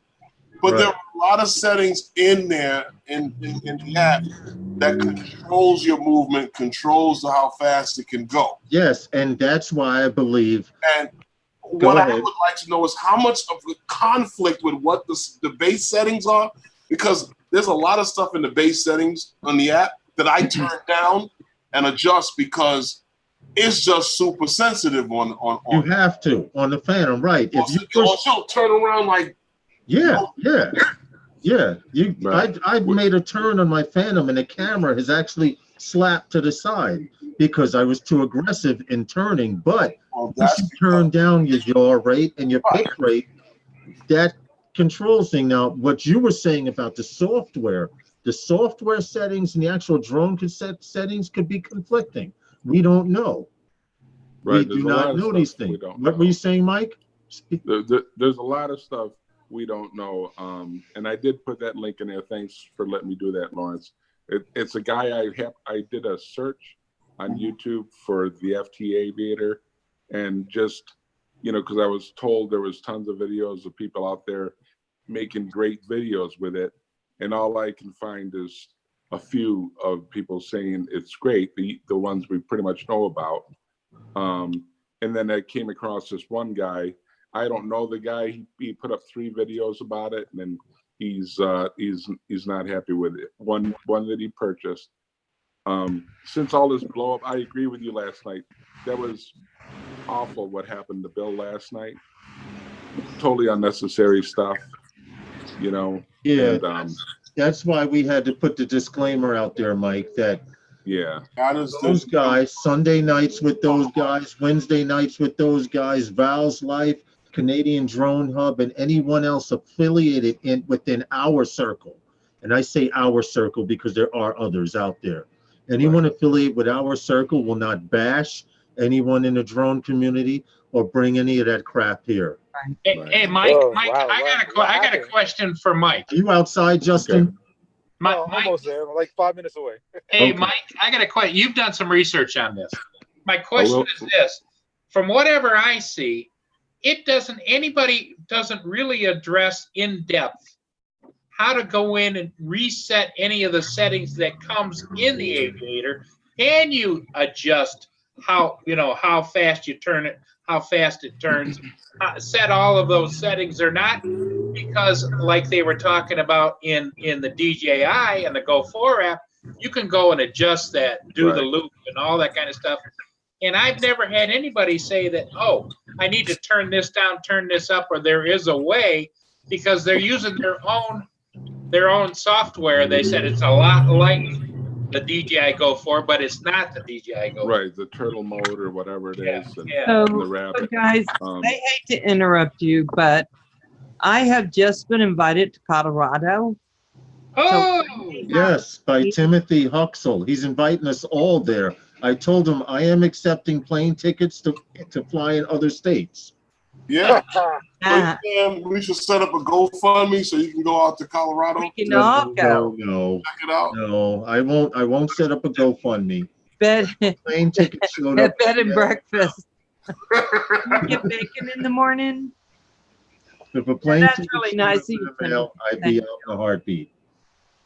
But there are a lot of settings in there in the app that controls your movement, controls how fast it can go. Yes, and that's why I believe. And what I would like to know is how much of the conflict with what the base settings are, because there's a lot of stuff in the base settings on the app that I turn down and adjust because it's just super sensitive on you have to on the Phantom, right? If you push, turn around like I've made a turn on my Phantom and the camera has actually slapped to the side. because I was too aggressive in turning. But Well, once that's you turn down your yaw rate and your Right. pitch rate, that controls thing. Now, what you were saying about the software settings and the actual drone cassette settings could be conflicting. We don't know. We Right. do not know these things. What were you saying, Mike? There's a lot of stuff we don't know. And I did put that link in there. Thanks for letting me do that, Lawrence. It's a guy I did a search on YouTube for the FT Aviator, and just, you know, because I was told there was tons of videos of people out there making great videos with it, and all I can find is a few of people saying it's great, the ones we pretty much know about. And then I came across this one guy. I don't know the guy. He put up 3 videos about it, and then he's not happy with it. One that he purchased. Since all this blow up, I agree with you last night. That was awful what happened to Bill last night. Totally unnecessary stuff, you know. Yeah, and, that's why we had to put the disclaimer out there, Mike, that yeah, those guys, Sunday nights with those guys, Wednesday nights with those guys, Val's Life, Canadian Drone Hub, and anyone else affiliated within our circle. And I say our circle because there are others out there. Anyone affiliated with our circle will not bash anyone in the drone community or bring any of that crap here. Hey, Mike, Whoa, Mike, wow, I got a question for Mike. Are you outside, Justin? Okay. Mike, almost there. I'm like 5 minutes away. Hey, Okay. Mike, I got a question. You've done some research on this. My question is this: from whatever I see, anybody doesn't really address in depth how to go in and reset any of the settings that comes in the Aviator. Can you adjust how fast you turn it, how fast it turns, set all of those settings or not? Because like they were talking about in the DJI and the Go 4 app, you can go and adjust that, do the loop and all that kind of stuff. And I've never had anybody say that, oh, I need to turn this down, turn this up, or there is a way, because they're using their own software. They said it's a lot like the DJI Go 4, but it's not the DJI Go 4. Right, the turtle mode or whatever it is. And So, the rabbit. guys, I hate to interrupt you, but I have just been invited to Colorado. Oh, Yes, by Timothy Huxell. He's inviting us all there. I told him I am accepting plane tickets to fly in other states. Yeah. Ah, We should set up a GoFundMe so you can go out to Colorado. we can all go. No, Check it out. no, I won't set up a GoFundMe. Bed, Plane ticket showed up. bed and breakfast. You get bacon in the morning. If a plane That's ticket really showed nice up of in you, the mail, I'd be out in a heartbeat.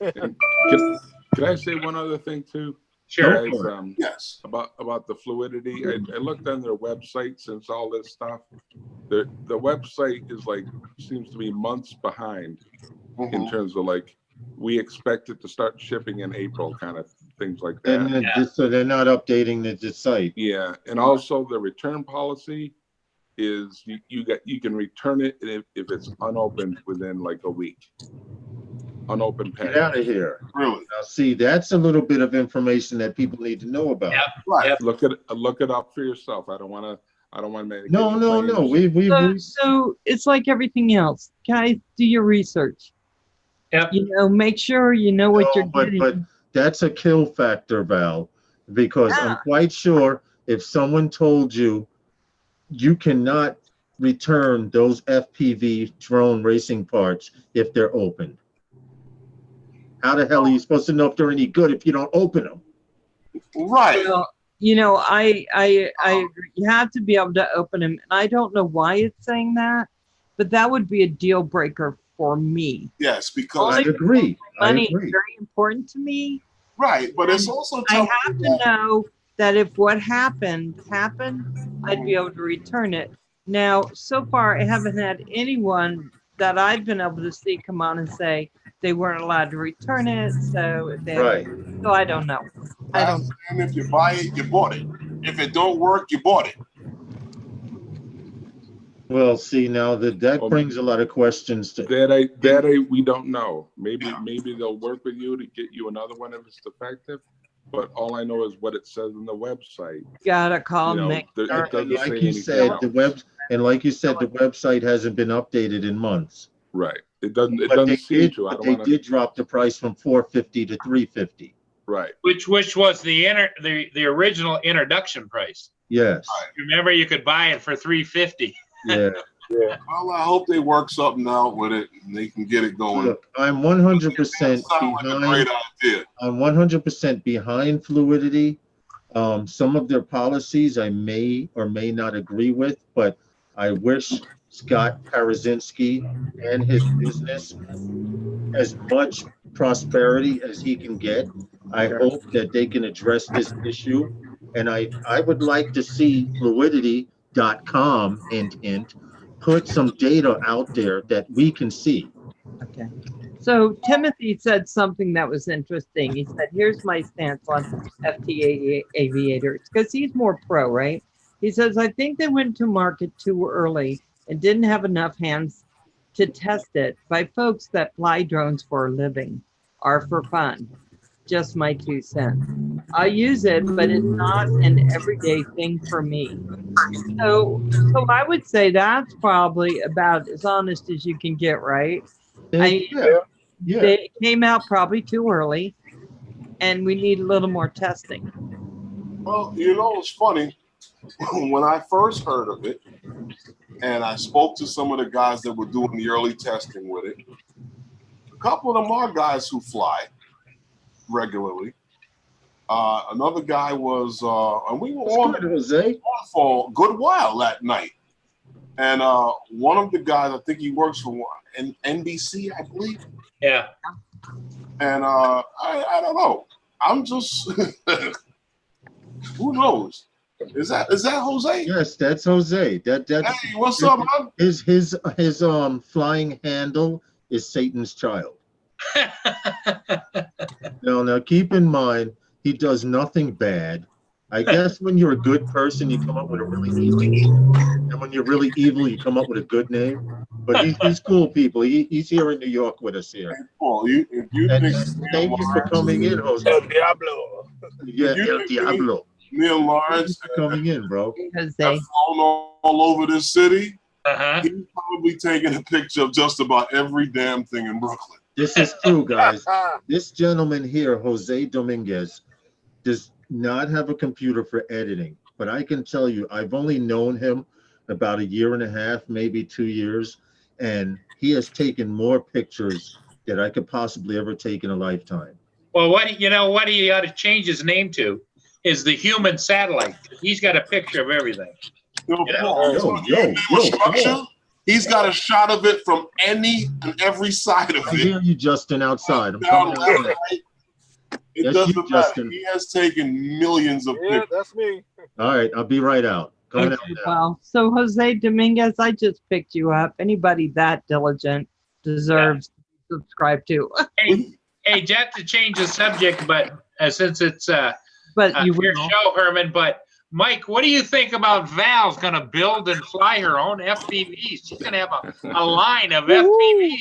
Can I say one other thing too? sure. Guys, Yes. about the fluidity. I looked on their website since all this stuff. The website is seems to be months behind in terms of we expect it to start shipping in April, kind of things like that. And then so they're not updating the site. Yeah, and also the return policy is you can return it if it's unopened within a week. Unopened Get package. out of here. Really? Now, see, that's a little bit of information that people need to know about. Yeah. Right. Look it up for yourself. I don't want to make No. claims. So it's like everything else. Guys, do your research. Yep. Make sure you know what you're but getting. that's a kill factor, Val, because I'm quite sure if someone told you you cannot return those FPV drone racing parts if they're opened. How the hell are you supposed to know if they're any good if you don't open them? Right. I agree. You have to be able to open them. And I don't know why it's saying that, but that would be a deal breaker for me. Yes, because I agree. Money is very important to me. right, but it's also I have to know that if what happened, I'd be able to return it. Now, so far, I haven't had anyone that I've been able to see come on and say they weren't allowed to return it. So if they so I don't know. And if you buy it, you bought it. If it don't work, you bought it. Well, see, now that brings a lot of questions to That we don't know. Maybe they'll work with you to get you another one if it's defective. but all I know is what it says on the website. Gotta call You know, Nick. it doesn't say Like you anything said, else. like you said, the website hasn't been updated in months. Right. It doesn't But they seem did, to. I but don't they want to. did drop the price from $450 to $350. Right. Which was the original introduction price. Yes. Remember, you could buy it for $350. Yeah. Yeah. Well, I hope they work something out with it and they can get it going. Look, I'm 100% Sound like a behind. great idea. I'm 100% behind Fluidity. Some of their policies I may or may not agree with, but I wish Scott Parazinski and his business as much prosperity as he can get. I hope that they can address this issue. And I would like to see fluidity.com, hint, hint, put some data out there that we can see. Okay. So Timothy said something that was interesting. He said, here's my stance on FTA aviators, because he's more pro, right? He says, I think they went to market too early and didn't have enough hands to test it by folks that fly drones for a living or for fun. Just my 2 cents. I use it, but it's not an everyday thing for me. So I would say that's probably about as honest as you can get, right? Yeah. They came out probably too early, and we need a little more testing. Well, you know, it's funny. When I first heard of it, and I spoke to some of the guys that were doing the early testing with it, a couple of them are guys who fly regularly. Another guy was, and we were on for a good while that night. And one of the guys, I think he works for NBC, I believe. Yeah. And I don't know. I'm just, who knows? Is that Jose? Yes, that's Jose. That's Hey, what's up, man? His flying handle is Satan's child. Now keep in mind, he does nothing bad. I guess when you're a good person, you come up with a really evil name. And when you're really evil, you come up with a good name. But he's cool, people. He's here in New York with us here. Hey, Paul, if you And think thank you for coming in, Jose. El Diablo. Yeah, El Diablo. me and Lawrence Thank you for coming in, bro. Because have flown all over this city, Uh-huh. he's probably taking a picture of just about every damn thing in Brooklyn. This is true, guys. This gentleman here, Jose Dominguez, does not have a computer for editing. But I can tell you, I've only known him about 1.5 years, maybe 2 years, and he has taken more pictures than I could possibly ever take in a lifetime. Well, what he ought to change his name to is the human satellite. He's got a picture of everything. Yo, Yeah. Paul, Yo, he's got a shot of it from any and every side of I it. hear you, Justin, outside. I'm Down, coming left, outside. right. It That's doesn't you, matter. Justin. He has taken millions of Yeah, pictures. that's me. All right, I'll be right out. Coming out Okay, now. well, so Jose Dominguez, I just picked you up. Anybody that diligent deserves to be subscribed to. Hey, just to change the subject, but since it's But you your will. show, Herman, but Mike, what do you think about Val's going to build and fly her own FPVs? She's going to have a line of FPVs.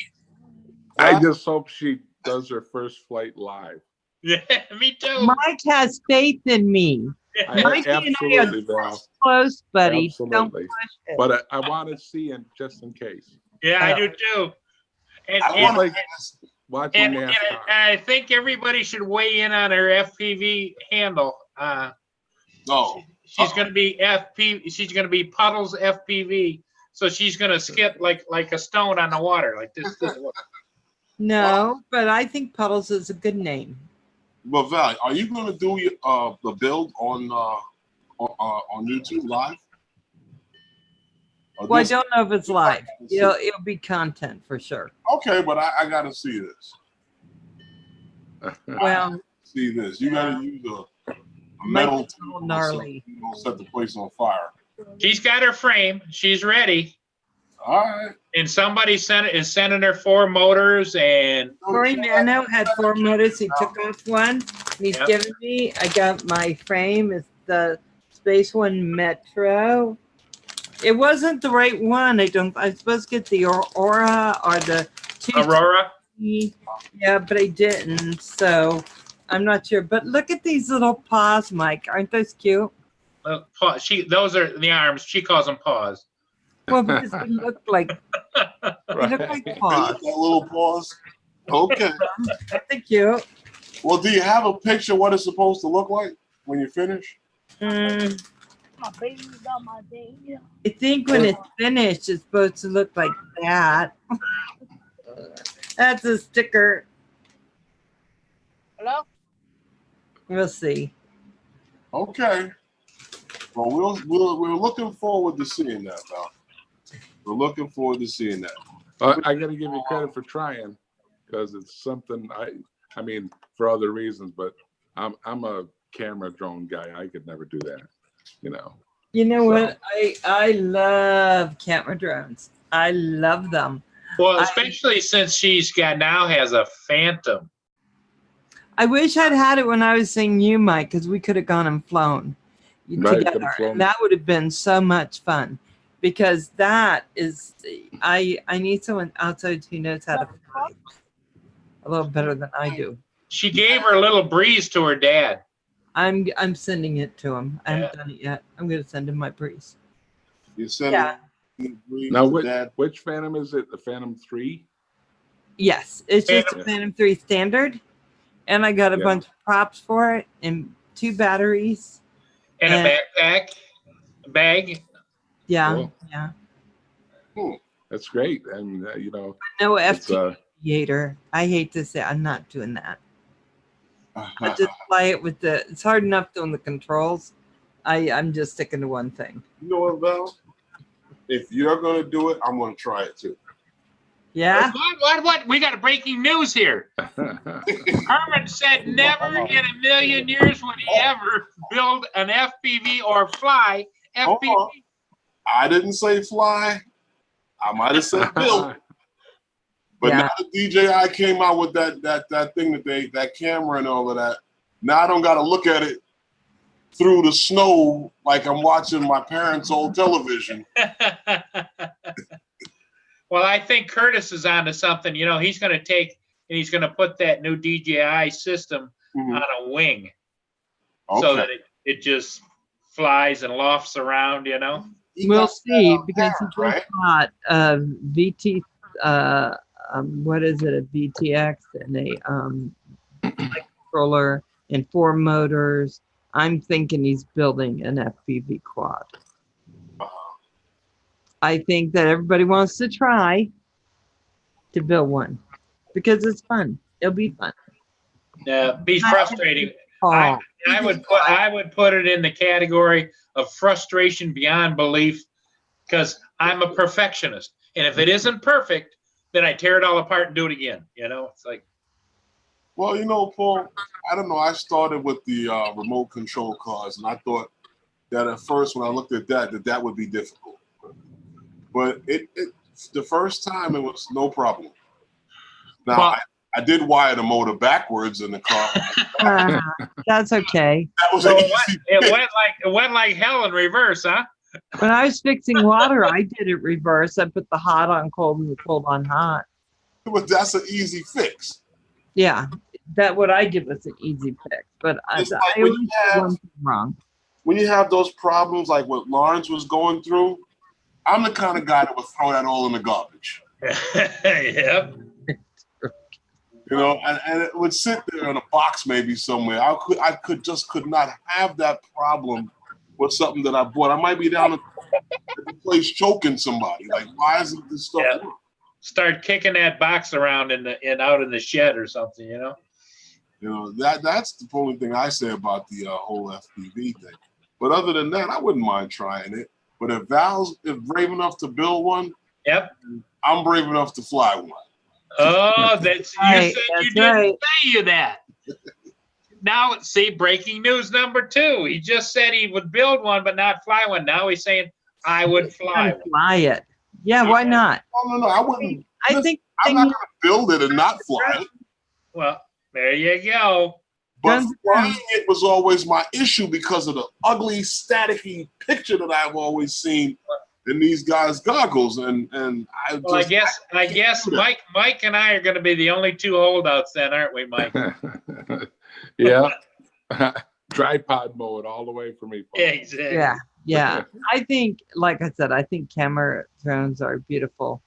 I just hope she does her first flight live. Yeah, me too. Mike has faith in me. Mikey and I are Absolutely, Val. close, buddy. Don't Absolutely. push it. But I want to see him just in case. Yeah, I do too. And, I and, want like to watching and, NASCAR. I think everybody should weigh in on her FPV handle. no. She's going to be She's going to be Puddles FPV. So she's going to skip like a stone on the water, like this. No, but I think Puddles is a good name. But Val, are you going to do the build on YouTube live? Or Well, I this- don't know if it's live. It'll be content for sure. Okay, but I got to see this. Well, See this. You got to use a Mike metal is a little gnarly. You don't set the place on fire. She's got her frame. She's ready. All right. And somebody is sending her 4 motors and Corey Mano had 4 motors. He took off one. And he's Yep. given me. I got my frame. It's the Space One Metro. It wasn't the right one. I'm supposed to get the Aura or the 2. Aurora. Yeah, but I didn't. So I'm not sure, but look at these little paws, Mike. Aren't those cute? Those are the arms. She calls them paws. Well, because they look like paws. That little paws. Okay. Aren't they cute? Well, do you have a picture what it's supposed to look like when you finish? My baby got my baby. I think when it's finished, it's supposed to look like that. That's a sticker. Hello? We'll see. Okay. Well, we're looking forward to seeing that, Val. We're looking forward to seeing that. I got to give you credit for trying, because it's something I mean, for other reasons, but I'm a camera drone guy. I could never do that, you know. You know what? I love camera drones. I love them. Well, especially since she's now has a Phantom. I wish I'd had it when I was seeing you, Mike, because we could have gone and flown together. And that would have been so much fun, because that is, I need someone outside who knows how to fly a little better than I do. She gave her little breeze to her dad. I'm sending it to him. I haven't done it yet. I'm going to send him my breeze. You send now, which Phantom is it? The Phantom 3? Yes, it's just a Phantom 3 standard. And I got a bunch of props for it and 2 batteries. And a backpack, a bag. Yeah, cool. Yeah. That's great. And, you know. No FT creator. I hate to say I'm not doing that. I just fly it with it's hard enough doing the controls. I'm just sticking to one thing. You know what, Val? If you're going to do it, I'm going to try it too. Yeah. What? We got a breaking news here. Herman said never in a million years would he ever build an FPV or fly FPV. I didn't say fly. I might have said build. But now the DJI came out with that thing that camera and all of that. Now I don't got to look at it through the snow like I'm watching my parents' old television. Well, I think Curtis is onto something. You know, he's going to take and he's going to put that new DJI system on a wing, so that it just flies and lofts around. You know, we'll see, because he just got VT. What is it? A VTX and a controller and 4 motors. I'm thinking he's building an FPV quad. I think that everybody wants to try to build one because it's fun. It'll be fun. Yeah, be frustrating. I would put it in the category of frustration beyond belief, because I'm a perfectionist, and if it isn't perfect, then I tear it all apart and do it again. You know, it's like. Well, you know, Paul, I don't know. I started with the remote control cars, and I thought that at first when I looked at that would be difficult. But the first time it was no problem. Now, I did wire the motor backwards in the car. That's okay. That was it went like hell in reverse, huh? When I was fixing water, I did it reverse. I put the hot on cold and the cold on hot. But that's an easy fix. Yeah, what I did was an easy fix. But I always did one thing wrong. When you have those problems like what Lawrence was going through, I'm the kind of guy that would throw that all in the garbage. Yep. You know, and it would sit there in a box maybe somewhere. I could not have that problem with something that I bought. I might be down at the place choking somebody. Like, why isn't this stuff? Yeah. Start kicking that box around out in the shed or something. You know. You know, that's the only thing I say about the whole FPV thing. But other than that, I wouldn't mind trying it. But if Val's brave enough to build one, I'm brave enough to fly one. Oh, that's right, you said you didn't say that. Now, see, breaking news number 2. He just said he would build one, but not fly one. Now he's saying, I would fly one. Fly it. Yeah, why not? No, I wouldn't. I think I'm not going to build it and not fly it. Well, there you go. But flying it was always my issue because of the ugly, staticky picture that I've always seen in these guys' goggles, and I guess Mike and I are going to be the only 2 holdouts then, aren't we, Mike? Yeah. Tripod mode all the way for me, Paul. Exactly. Yeah. I think, like I said, I think camera drones are beautiful.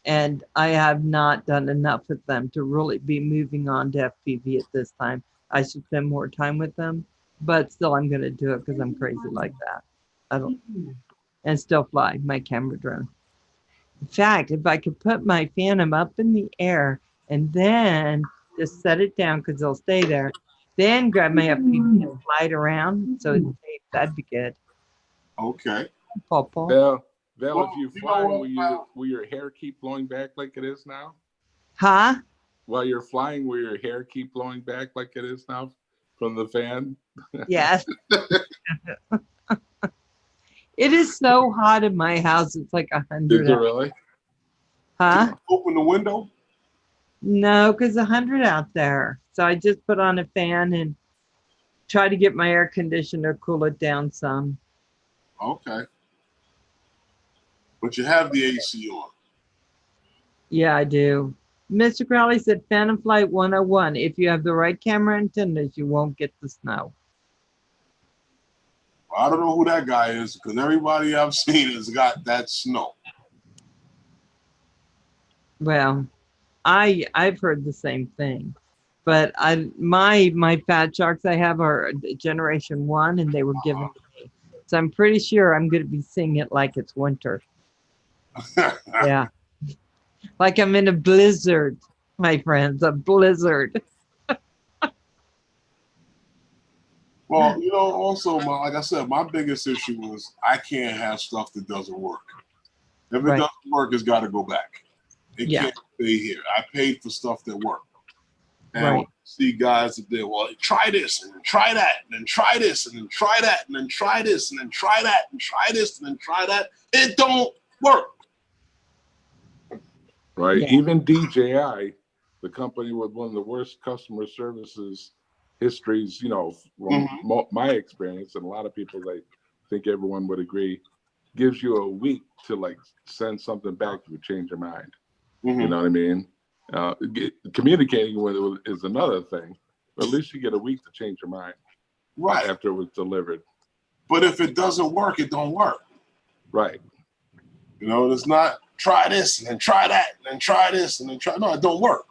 And I have not done enough with them to really be moving on to FPV at this time. I should spend more time with them, but still I'm going to do it because I'm crazy like that. I don't, and still fly my camera drone. In fact, if I could put my Phantom up in the air and then just set it down because they'll stay there, then grab my FPV and fly it around so it's safe, that'd be good. Okay. Paul. Val, Well, if you you fly, know what, will your hair keep blowing back like it is now? Huh? While you're flying, will your hair keep blowing back like it is now from the fan? Yes. It is so hot in my house. It's like 100 Is it out. really? Huh? open the window? No, because 100 out there. So I just put on a fan and try to get my air conditioner, cool it down some. Okay. But you have the AC on. Yeah, I do. Mr. Crowley said Phantom Flight 101. If you have the right camera antennas, you won't get the snow. I don't know who that guy is because everybody I've seen has got that snow. Well, I've heard the same thing. But my Fat Sharks I have are Generation 1 and they were given to me. So I'm pretty sure I'm gonna be seeing it like it's winter. Yeah. Like I'm in a blizzard, my friends, a blizzard. Well, you know, also, like I said, my biggest issue is I can't have stuff that doesn't work. If it Right. doesn't work, it's got to go back. It Yeah. can't stay here. I paid for stuff that worked. And Right. when I see guys that do, well, try this and then try that and then try this and then try that and then try this and then try that and try this and then try that. It don't work. Right. Yeah. Even DJI, the company with one of the worst customer services histories, you know, from my experience, and a lot of people, I think everyone would agree, gives you a week to like send something back if you change your mind. You know what I mean? Communicating with it is another thing, but at least you get a week to change your mind Right. after it was delivered. But if it doesn't work, it don't work. Right. You know, it's not try this and then try that and then try this and then try. No, it don't work.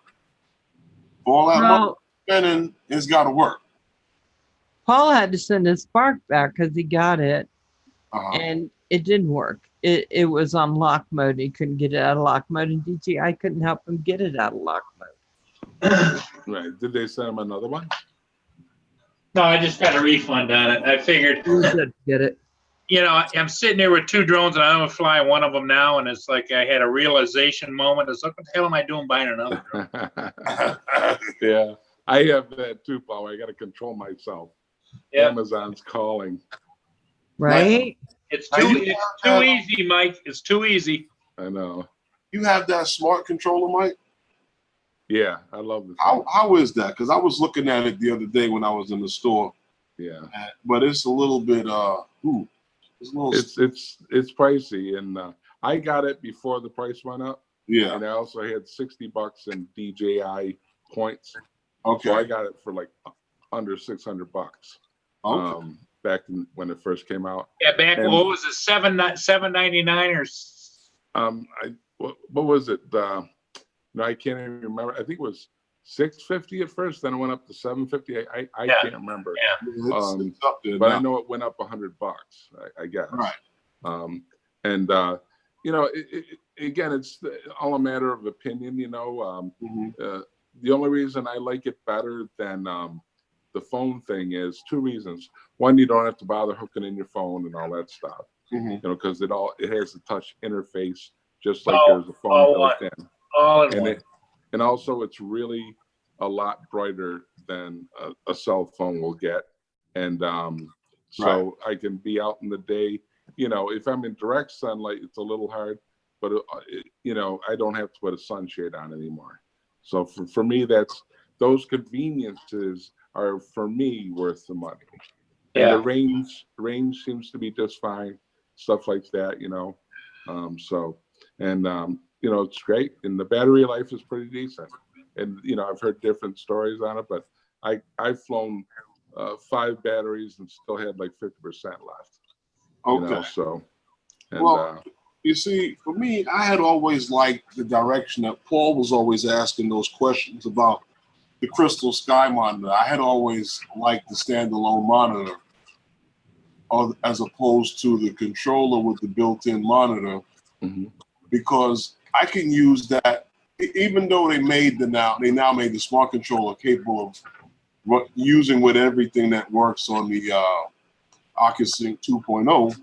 All that money Well, spending, it's got to work. Paul had to send his Spark back because he got it and it didn't work. It was on lock mode. He couldn't get it out of lock mode, and DJI couldn't help him get it out of lock mode. Right. Did they send him another one? No, I just got a refund on it. I figured, He said, get it. you know, I'm sitting there with two drones and I'm gonna fly one of them now, and it's like I had a realization moment. It's like, what the hell am I doing buying another drone? Yeah, I have that too, Paul. I got to control myself. Yeah, Amazon's calling. Right? it's Now, too you easy, Mike. It's too easy. I know. You have that smart controller, Mike? Yeah, I love the How is that? Because I was looking at it the other day when I was in the store. Yeah, But it's a little bit it's a little it's pricey, and I got it before the price went up. yeah. And I also had $60 in DJI points. Okay. So I got it for like under $600. Okay. Back when it first came out. Yeah, back And- what was it, $7.99 or? What was it? No, I can't even remember. I think it was $650 at first, then it went up to $750. I Yeah. can't remember. Yeah. It's up there But now. I know it went up $100, I guess. Right. And you know, again, it's all a matter of opinion. You know, the only reason I like it better than the phone thing is two reasons. One, you don't have to bother hooking in your phone and all that stuff. You know, because it has a touch interface, just like there's a phone built in. All in one. And also, it's really a lot brighter than a cell phone will get. And so I can be out in the day. You know, if I'm in direct sunlight, it's a little hard, but you know, I don't have to put a sunshade on anymore. So for me, those conveniences are for me worth the money. And the range seems to be just fine, stuff like that, you know. You know, it's great, and the battery life is pretty decent. And you know, I've heard different stories on it, but I've flown 5 batteries and still had like 50% left. Okay. So, and, well, you see, for me, I had always liked the direction that Paul was always asking those questions about the Crystal Sky monitor. I had always liked the standalone monitor as opposed to the controller with the built-in monitor, because I can use that, even though they now made the smart controller capable of using with everything that works on the OcuSync 2.0.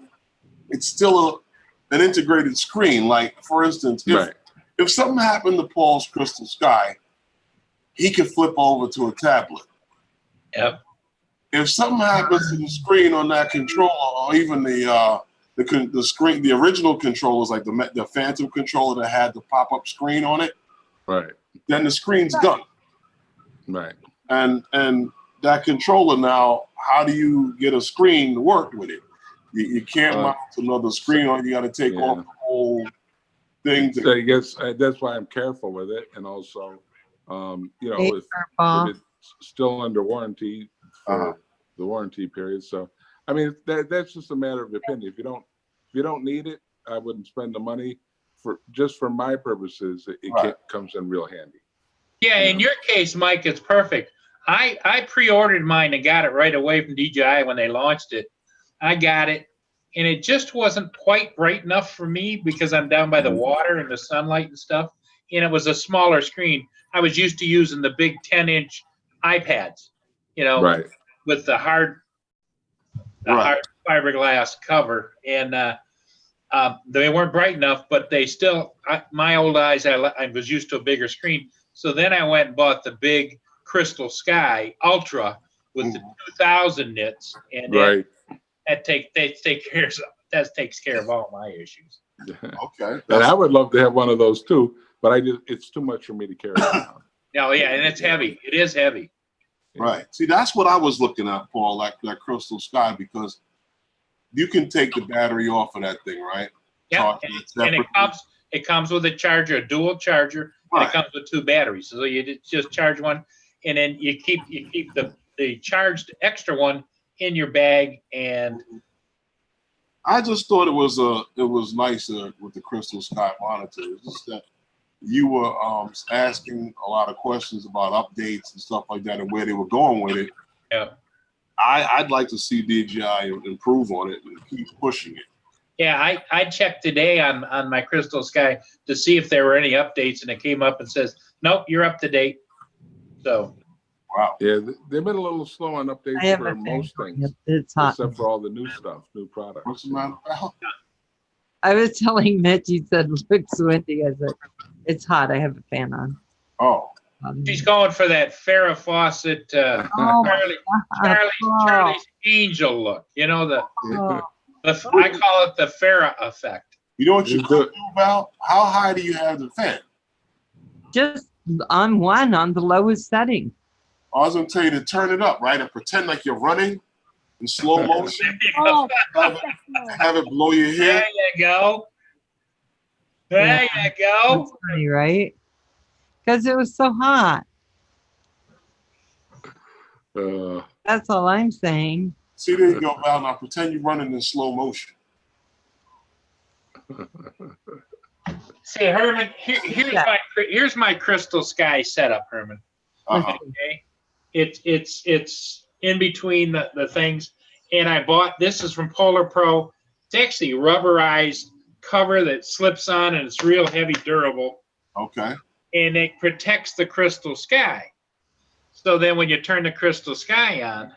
It's still an integrated screen. Like, for instance, if something happened to Paul's Crystal Sky, he could flip over to a tablet. Yep. If something happens to the screen on that controller, or even the screen, the original controllers, like the Phantom controller that had the pop-up screen on it, then the screen's gone. Right. And that controller now, how do you get a screen to work with it? You can't mount another screen, or you got to take off the whole thing. So I guess that's why I'm careful with it, and also, if it's still under warranty for the warranty period. So, I mean, that's just a matter of opinion. If you don't need it, I wouldn't spend the money. For my purposes, it comes in real handy. Yeah, in your case, Mike, it's perfect. I pre-ordered mine and got it right away from DJI when they launched it. I got it, and it just wasn't quite bright enough for me because I'm down by the water and the sunlight and stuff, and it was a smaller screen. I was used to using the big 10-inch iPads, with the hard fiberglass cover, and they weren't bright enough, but they still, my old eyes, I was used to a bigger screen. So then I went and bought the big Crystal Sky Ultra with the 2000 nits, and that takes care of all my issues. Okay. And I would love to have one of those too, but it's too much for me to carry around. No, yeah, and it's heavy. It is heavy. Right. See, that's what I was looking at, Paul, like that Crystal Sky, because you can take the battery off of that thing, right? Yeah, and it comes with a charger, a dual charger, and it comes with 2 batteries. So you just charge one, and then you keep the charged extra one in your bag. And I just thought it was nicer with the Crystal Sky monitor. It's just that you were asking a lot of questions about updates and stuff like that and where they were going with it. Yeah, I'd like to see DJI improve on it and keep pushing it. Yeah, I checked today on my Crystal Sky to see if there were any updates, and it came up and says, nope, you're up to date. So. Wow. Yeah, they've been a little slow on updates for most things. It's hot. Except for all the new stuff, new products. What's the matter? I was telling Mitch, he said, looks windy. I said, it's hot. I have a fan on. Oh. She's going for that Farrah Fawcett, Charlie's Angel look. I call it the Farrah effect. You know what you could do about? How high do you have the fan? Just on the lowest setting. I was going to tell you to turn it up, right? And pretend like you're running in slow motion. Have it blow your hair. There you go. There you go. That's funny, right? Because it was so hot. That's all I'm saying. See, there you go, Val. Now pretend you're running in slow motion. See, Herman, here's my Crystal Sky setup, Herman. Okay, it's in between the things, and I bought this is from Polar Pro. It's actually rubberized cover that slips on, and it's real heavy, durable. Okay. And it protects the Crystal Sky. So then, when you turn the Crystal Sky on,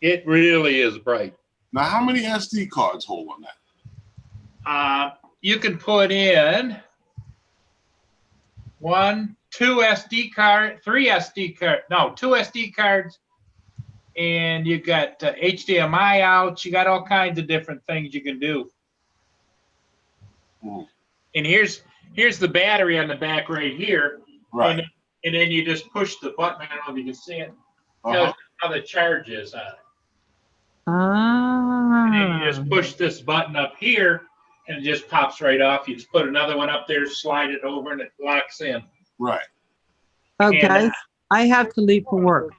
it really is bright. Now, how many SD cards hold on that? You can put in 2 SD cards, and you got HDMI outs. You got all kinds of different things you can do. And here's the battery on the back right here. Right. And then you just push the button. I don't know if you can see it. Tells you how the charge is on it. And then you just push this button up here, and it just pops right off. You just put another one up there, slide it over, and it locks in. Right. Oh, guys, I have to leave for work.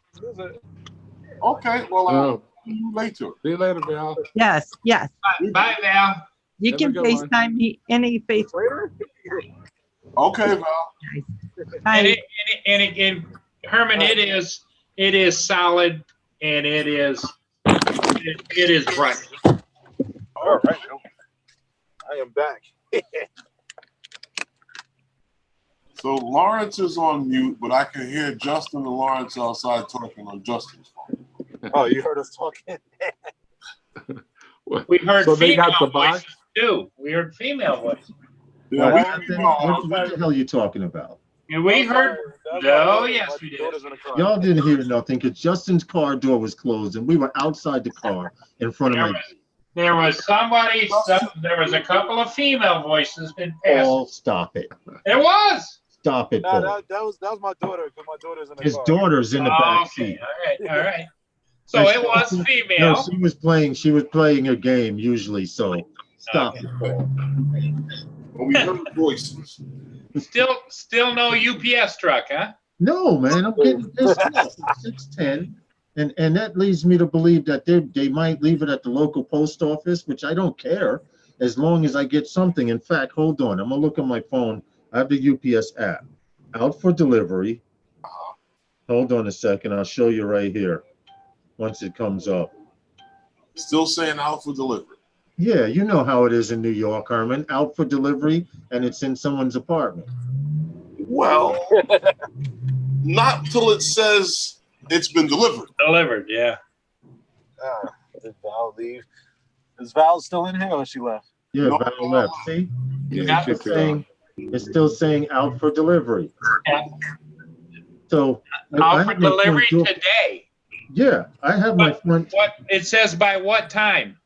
Okay, well, Oh. I'll see you later. See you later, Val. Yes, yes. Bye, Val. You Have can a good one. FaceTime me any FaceTime. Okay, Val. Bye. And Herman, it is solid, and it is bright. All right. I am back. So Lawrence is on mute, but I can hear Justin and Lawrence outside talking on Justin's phone. Oh, you heard us talking? We heard So they got female the box? voices too. We heard female voices. Yeah, What the hell are you talking about? And we heard. Oh, yes, we did. Y'all didn't hear nothing because Justin's car door was closed and we were outside the car in front of my. There was somebody. There was a couple of female voices in passing. Paul, stop it. There was. Stop it, No, Paul. that was my daughter, because my daughter's in the His car. daughter's in the back Okay, seat. all right. So it was female. No, she was playing a game usually, so stop it, Paul. Well, we heard voices. Still no UPS truck, huh? No, man, I'm getting pissed off. It's 6:10, and that leads me to believe that they might leave it at the local post office, which I don't care as long as I get something. In fact, hold on, I'm gonna look on my phone. I have the UPS app. Out for delivery. Hold on a second, I'll show you right here once it comes up. Still saying out for delivery. Yeah, you know how it is in New York, Herman. Out for delivery, and it's in someone's apartment. Well, not till it says it's been delivered. Delivered, yeah. Did Val leave? Is Val still in here or she left? Yeah, No. Val left. See? Yeah, It's still saying out for delivery. Yeah. So Out for delivery today. Yeah, I have my front What it says by what time?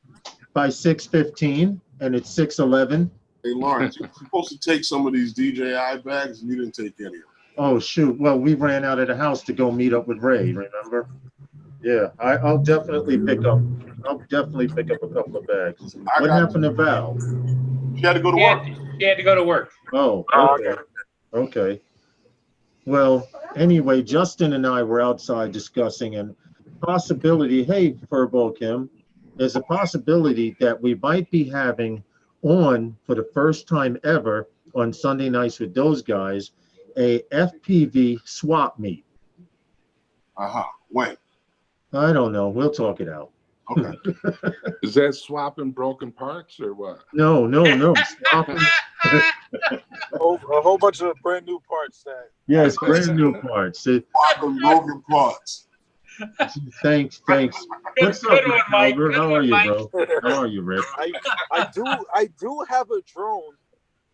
by 6:15, and it's 6:11. Hey, Lawrence, you're supposed to take some of these DJI bags, and you didn't take any of them. Oh shoot! Well, we ran out of the house to go meet up with Ray. Remember? Yeah, I'll definitely pick up. I'll definitely pick up a couple of bags. What happened to Val? She had to go to work. She had to go to work. Oh, okay. Okay. Well, anyway, Justin and I were outside discussing and possibility. Hey, Furbo Kim, there's a possibility that we might be having on for the first time ever on Sunday nights with those guys a FPV swap meet. When? I don't know. We'll talk it out. Okay. Is that swapping broken parts or what? No. Swapping. A whole bunch of brand new parts that. Yes, brand new parts. Swapping broken parts. Thanks. What's up, Good one, Mike. Albert? How are you, bro? How are you, Rick? I do have a drone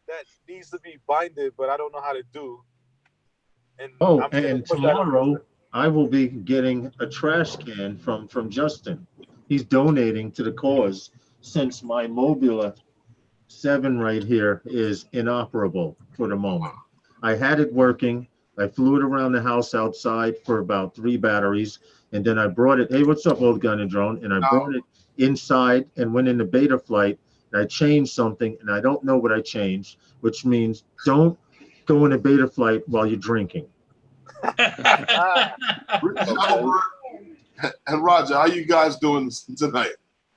that needs to be binded, but I don't know how to do. And tomorrow I will be getting a trash can from Justin. He's donating to the cause since my Mobula 7 right here is inoperable for the moment. I had it working. I flew it around the house outside for about 3 batteries, and then I brought it. Hey, what's up, old gun and drone? And I brought it inside and went into beta flight. And I changed something, and I don't know what I changed, which means don't go into beta flight while you're drinking. And Roger, how you guys doing tonight?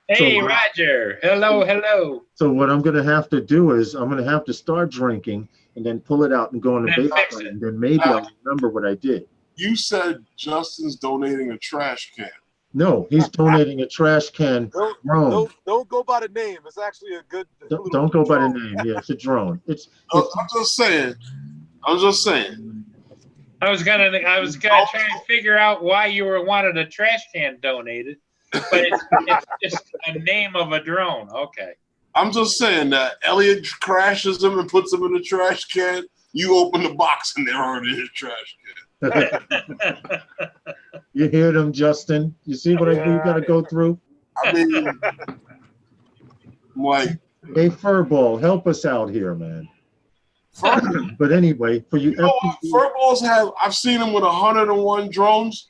Hey, Roger. Hello. So what I'm going to have to do is I'm going to have to start drinking and then pull it out and go into beta flight, and then maybe I'll remember what I did. You said Justin's donating a trash can. No, he's donating a trash can drone. Don't go by the name. It's actually a good. Don't go by the name. Yeah, it's a drone. I'm just saying. I was gonna try and figure out why you were wanting a trash can donated, but it's just a name of a drone. Okay. I'm just saying that Elliot crashes them and puts them in the trash can. You open the box and they're already in the trash can. You hear them, Justin? You see what you got to go through? I mean, like, hey, Furball, help us out here, man. But anyway, for you, Furballs I've seen him with 101 drones,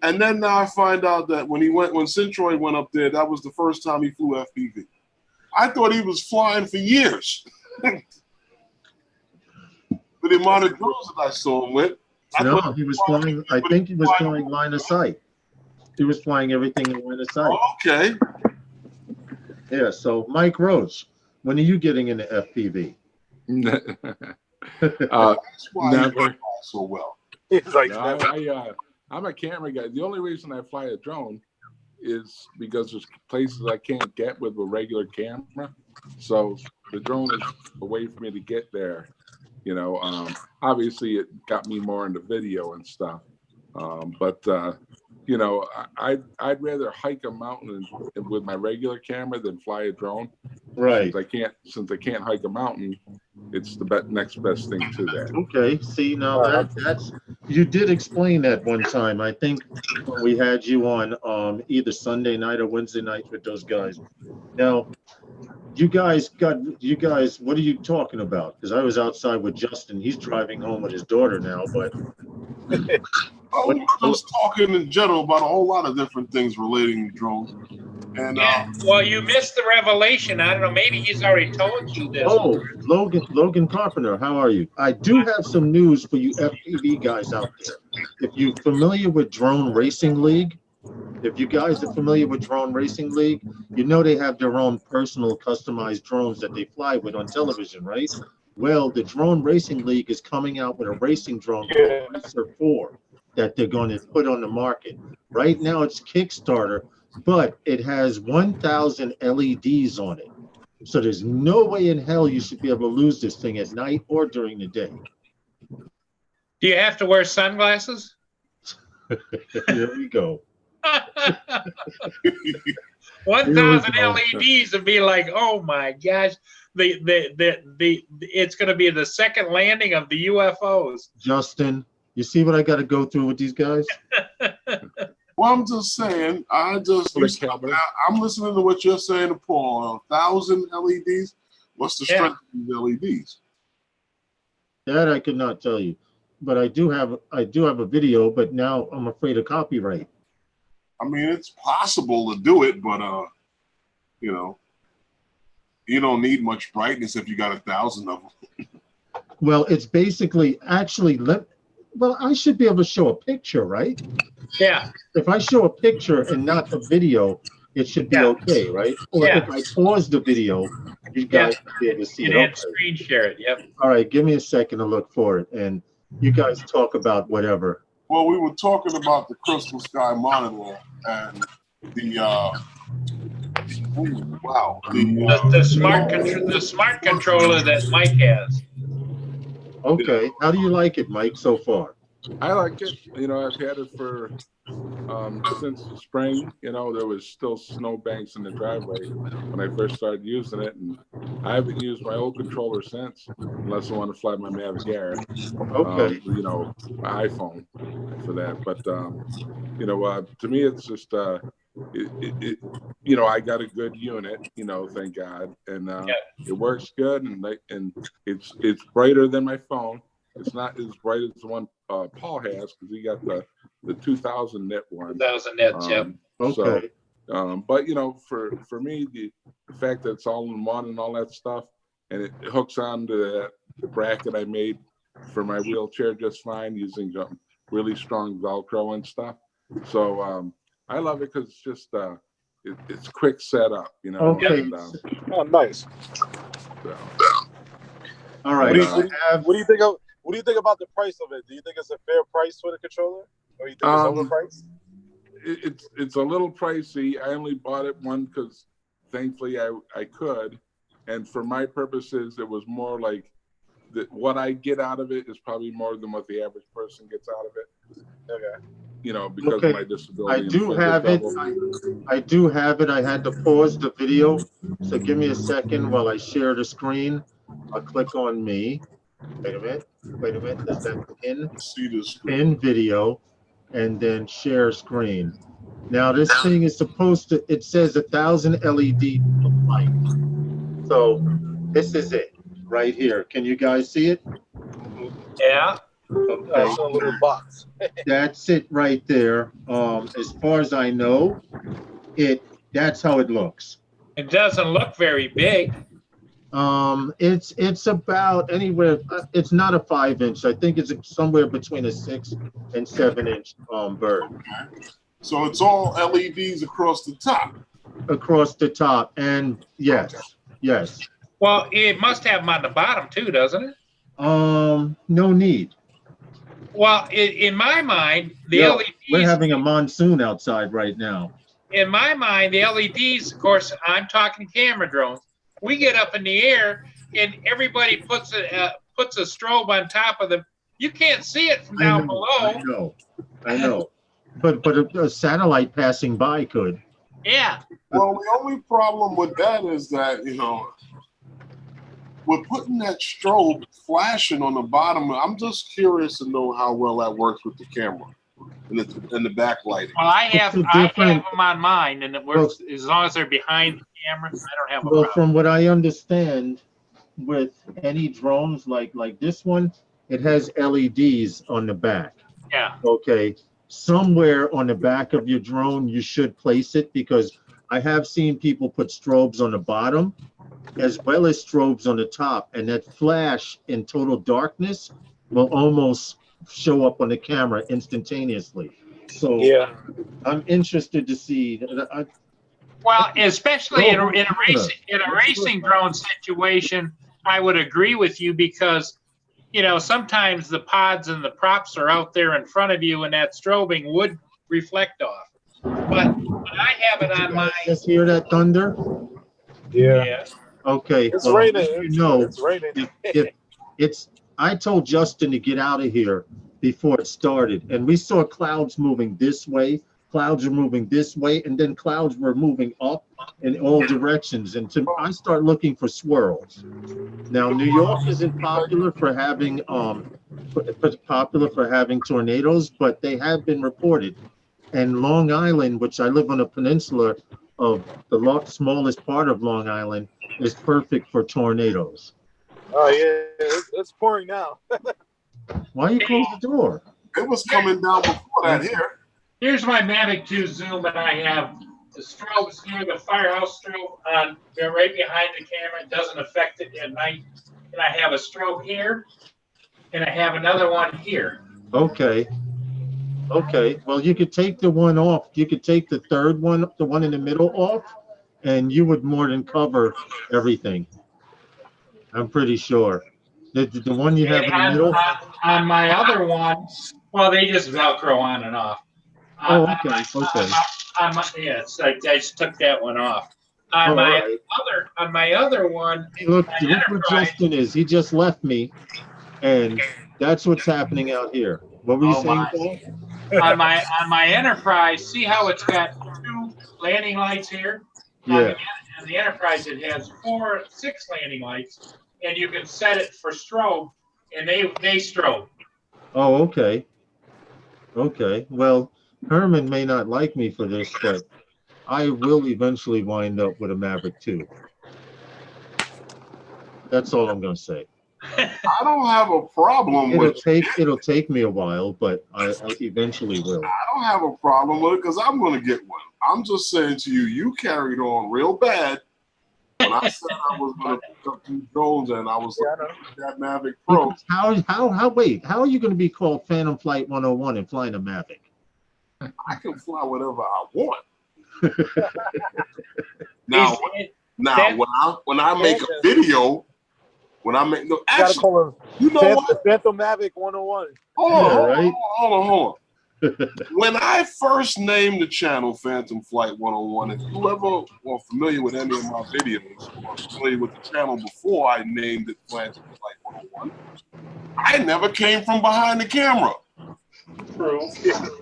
and then now I find out that when Centroid went up there, that was the first time he flew FPV. I thought he was flying for years. With the amount of drones that I saw him with. No, he was flying. I think he was flying line of sight. He was flying everything in line of sight. Okay. Yeah. So, Mike Roach, when are you getting into FPV? That's why Never. you fly so well. He's like, No, I'm a camera guy. The only reason I fly a drone is because there's places I can't get with a regular camera. So the drone is a way for me to get there. You know, obviously it got me more into video and stuff. But you know, I'd rather hike a mountain with my regular camera than fly a drone. Right. Since I can't hike a mountain, it's the next best thing to that. Okay. See, now that's you did explain that one time. I think when we had you on either Sunday night or Wednesday night with those guys. Now, you guys, what are you talking about? Because I was outside with Justin. He's driving home with his daughter now, but We're just talking in general about a whole lot of different things relating to drones. And well, you missed the revelation. I don't know. Maybe he's already told you this. oh, Logan Carpenter, how are you? I do have some news for you FPV guys out there. If you're familiar with Drone Racing League, if you guys are familiar with Drone Racing League, you know they have their own personal customized drones that they fly with on television, right? Well, the Drone Racing League is coming out with a racing drone called Racer 4 that they're going to put on the market. Right now it's Kickstarter, but it has 1,000 LEDs on it. So there's no way in hell you should be able to lose this thing at night or during the day. Do you have to wear sunglasses? There we go. 1,000 LEDs would be like, oh my gosh, it's going to be the second landing of the UFOs. Justin, you see what I got to go through with these guys? well, I'm just saying, I'm listening to what you're saying, Paul. 1,000 LEDs. What's the strength of these LEDs? That I could not tell you, but I do have a video, but now I'm afraid of copyright. I mean, it's possible to do it, but you know, you don't need much brightness if you got 1,000 of them. Well, it's basically actually well, I should be able to show a picture, right? Yeah. If I show a picture and not a video, it should be okay, right? Or if I pause the video, you guys will be able to see it. And screen share it. Yep. All right, give me a second to look for it, and you guys talk about whatever. Well, we were talking about the Crystal Sky monitor and the the smart controller that Mike has. Okay, how do you like it, Mike, so far? I like it. You know, I've had it for since the spring. You know, there was still snow banks in the driveway when I first started using it, and I haven't used my old controller since, unless I want to fly my Mavic Air. Okay. You know, my iPhone for that. But you know, to me, it's just you know, I got a good unit. You know, thank God, and it works good, and it's brighter than my phone. It's not as bright as the one Paul has, because he got the 2,000 nit one. 2,000 nits, Okay. So, but you know, for me, the fact that it's all in one and all that stuff, and it hooks onto the bracket I made for my wheelchair just fine, using really strong Velcro and stuff. So I love it because it's just it's quick setup, you know. Okay. And, oh, nice. So. All right. What do you think of? What do you think about the price of it? Do you think it's a fair price for the controller, or you think it's overpriced? It's a little pricey. I only bought it one because thankfully I could, and for my purposes, it was more like what I get out of it is probably more than what the average person gets out of it. Okay. You know, because of my disability. I do have it. I do have it. I had to pause the video, so give me a second while I share the screen. I'll click on me. Wait a minute. Does that pin video and then share screen? Now this thing is supposed to, it says 1,000 LED light. So this is it right here. Can you guys see it? Yeah. Okay. That's a little box. That's it right there. As far as I know, that's how it looks. It doesn't look very big. It's about anywhere. It's not a 5 inch. I think it's somewhere between a 6 and 7 inch bird So it's all LEDs across the top. across the top. And yes, yes. Well, it must have them on the bottom too, doesn't it? No need. Well, in my mind, the Yo, LEDs. we're having a monsoon outside right now. In my mind, the LEDs. Of course, I'm talking camera drones. We get up in the air, and everybody puts a strobe on top of them. You can't see it from down below. I know. But a satellite passing by could. Yeah. Well, the only problem with that is that, you know, we're putting that strobe flashing on the bottom. I'm just curious to know how well that works with the camera and the backlighting. Well, I have them on mine, and it works as long as they're behind the camera. I don't have a problem. From what I understand, with any drones like this one, it has LEDs on the back. Yeah. Okay. Somewhere on the back of your drone, you should place it, because I have seen people put strobes on the bottom as well as strobes on the top, and that flash in total darkness will almost show up on the camera instantaneously. So yeah, I'm interested to see. Well, especially in a racing drone situation, I would agree with you, because you know, sometimes the pods and the props are out there in front of you, and that strobing would reflect off. But I have it on my. Just hear that thunder? Yeah. Okay. It's raining. You know, it's raining. I told Justin to get out of here before it started, and we saw clouds moving this way. Clouds are moving this way, and then clouds were moving up in all directions. And I start looking for swirls. Now, New York isn't popular for having tornadoes, but they have been reported. And Long Island, which I live on a peninsula of the smallest part of Long Island, is perfect for tornadoes. Oh yeah, it's pouring now. Why you close the door? It was coming down before that here. Here's my Mavic 2 Zoom, and I have the strobes here, the firehouse strobe on right behind the camera. It doesn't affect it at night. And I have a strobe here, and I have another one here. Okay. Well, you could take the one off. You could take the third one, the one in the middle, off, and you would more than cover everything. I'm pretty sure. The one you have in the middle? On my other one, well, they just Velcro on and off. Okay. Yes, I just took that one off. On my other one, hey, look where Justin is. He just left me, and that's what's happening out here. What were you saying, Paul? On my Enterprise, see how it's got 2 landing lights here? Yeah. On the Enterprise, it has 6 landing lights, and you can set it for strobe, and they strobe. Oh, okay. Okay. Well, Herman may not like me for this, but I will eventually wind up with a Mavic 2. That's all I'm going to say. I don't have a problem with it. It'll take me a while, but I eventually will. I don't have a problem with it because I'm going to get one. I'm just saying to you, you carried on real bad when I said I was going to pick up 2 drones and I was looking at that Mavic Pro. How are you going to be called Phantom Flight 101 and flying a Mavic? I can fly whatever I want. now when I make a video, you know what? Phantom Mavic 101. Hold on. When I first named the channel Phantom Flight 101, if you ever were familiar with any of my videos or familiar with the channel before I named it Phantom Flight 101, I never came from behind the camera. True.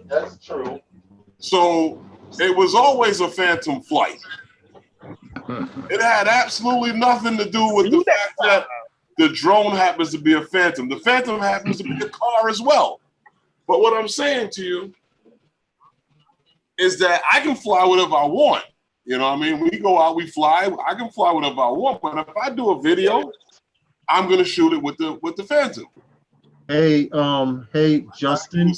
That's true. So it was always a phantom flight. It had absolutely nothing to do with the fact that the drone happens to be a phantom. The phantom happens to be a car as well. But what I'm saying to you is that I can fly whatever I want. You know what I mean? We go out, we fly. I can fly whatever I want. But if I do a video, I'm going to shoot it with the phantom. Hey, Justin.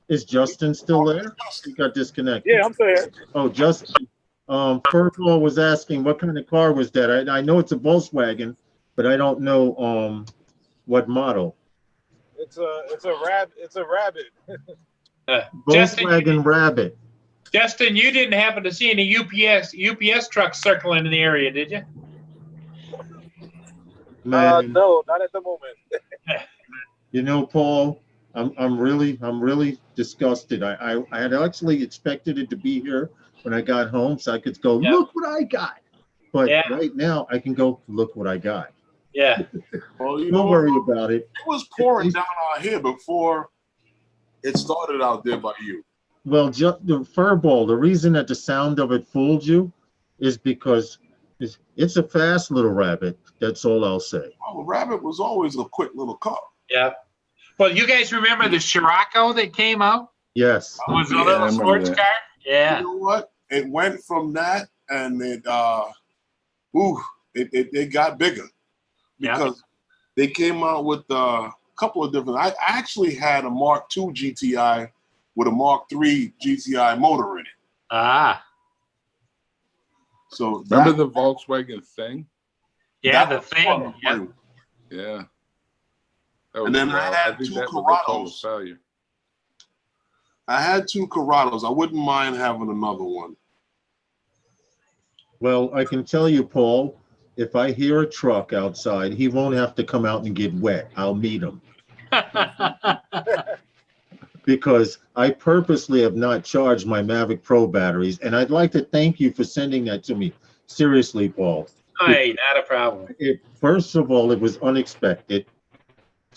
Is Justin still there? He got disconnected. Yeah, I'm still here. Oh, Justin. Furball was asking what kind of car was that. I know it's a Volkswagen, but I don't know what model. It's a rabbit. It's a rabbit. Volkswagen Rabbit. Justin, you didn't happen to see any UPS trucks circling in the area, did you? Man, No, not at the moment. you know, Paul, I'm really disgusted. I had actually expected it to be here when I got home, so I could go, Yeah. look what I got. But Yeah. right now, I can go, look what I got. Yeah. Well, you Don't know, worry about it. it was pouring down out here before it started out there by you. Well, the furball, the reason that the sound of it fooled you is because it's a fast little rabbit. That's all I'll say. Oh, Rabbit was always a quick little car. Yeah. Well, you guys remember the Scirocco that came out? Yes. It was a Yeah, I little remember sports that. car. Yeah. You know what? It went from that and it got bigger because they came out with a couple of different. I actually had a Mark II GTI with a Mark III GTI motor in it. Ah. So Remember the Volkswagen thing? Yeah, that the was thing. fun, Yeah. too. Yeah. That And then I wild. had think two that was a total Corrados. failure. I had two Corrados. I wouldn't mind having another one. Well, I can tell you, Paul, if I hear a truck outside, he won't have to come out and get wet. I'll meet him. Because I purposely have not charged my Mavic Pro batteries, and I'd like to thank you for sending that to me. Seriously, Paul. Hey, not a problem. First of all, it was unexpected,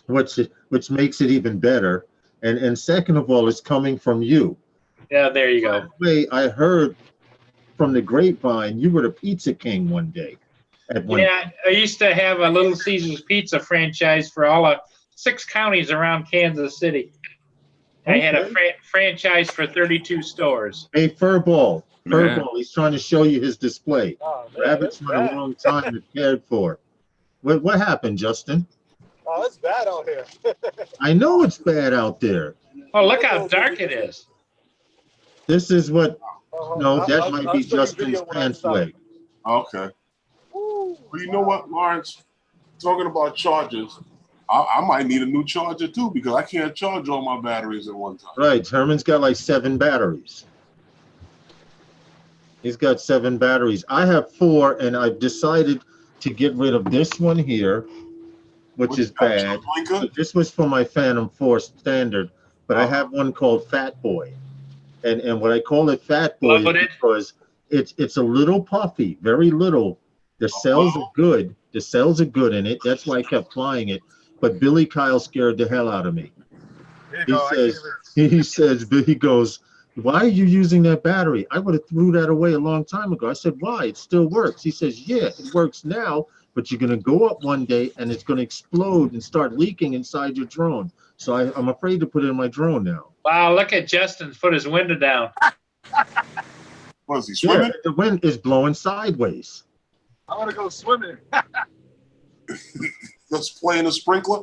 which makes it even better. And second of all, it's coming from you. Yeah, there you go. By the way, I heard from the grapevine you were the Pizza King one day. Yeah, I used to have a Little Caesars Pizza franchise for all 6 counties around Kansas City. I had a franchise for 32 stores. Hey, Furball, Man. he's trying to show you his display. Oh, man, Rabbit's that's been a bad. long time and cared for. What happened, Justin? Oh, it's bad out here. I know it's bad out there. Oh, look how dark it is. This is what, no, that I'll might show be you Justin's video when I pants stop. leg. Okay. Woo. Well, you know what, Lawrence? Talking about chargers, I might need a new charger too because I can't charge all my batteries at one time. Right, Herman's got like 7 batteries. He's got 7 batteries. I have 4, and I've decided to get rid of this one here, which is bad. Blinker? This was for my Phantom 4 standard, but I have one called Fat Boy. And what I call it Fat Boy is because it's a little puffy, very little. The cells are good. The cells are good in it. That's why I kept flying it. But Billy Kyle scared the hell out of me. He goes, why are you using that battery? I would have threw that away a long time ago. I said, why? It still works. He says, yeah, it works now, but you're going to go up one day and it's going to explode and start leaking inside your drone. So I'm afraid to put it in my drone now. Wow, look at Justin's put his window down. Was he swimming? Yeah, the wind is blowing sideways. I want to go swimming. Just playing a sprinkler?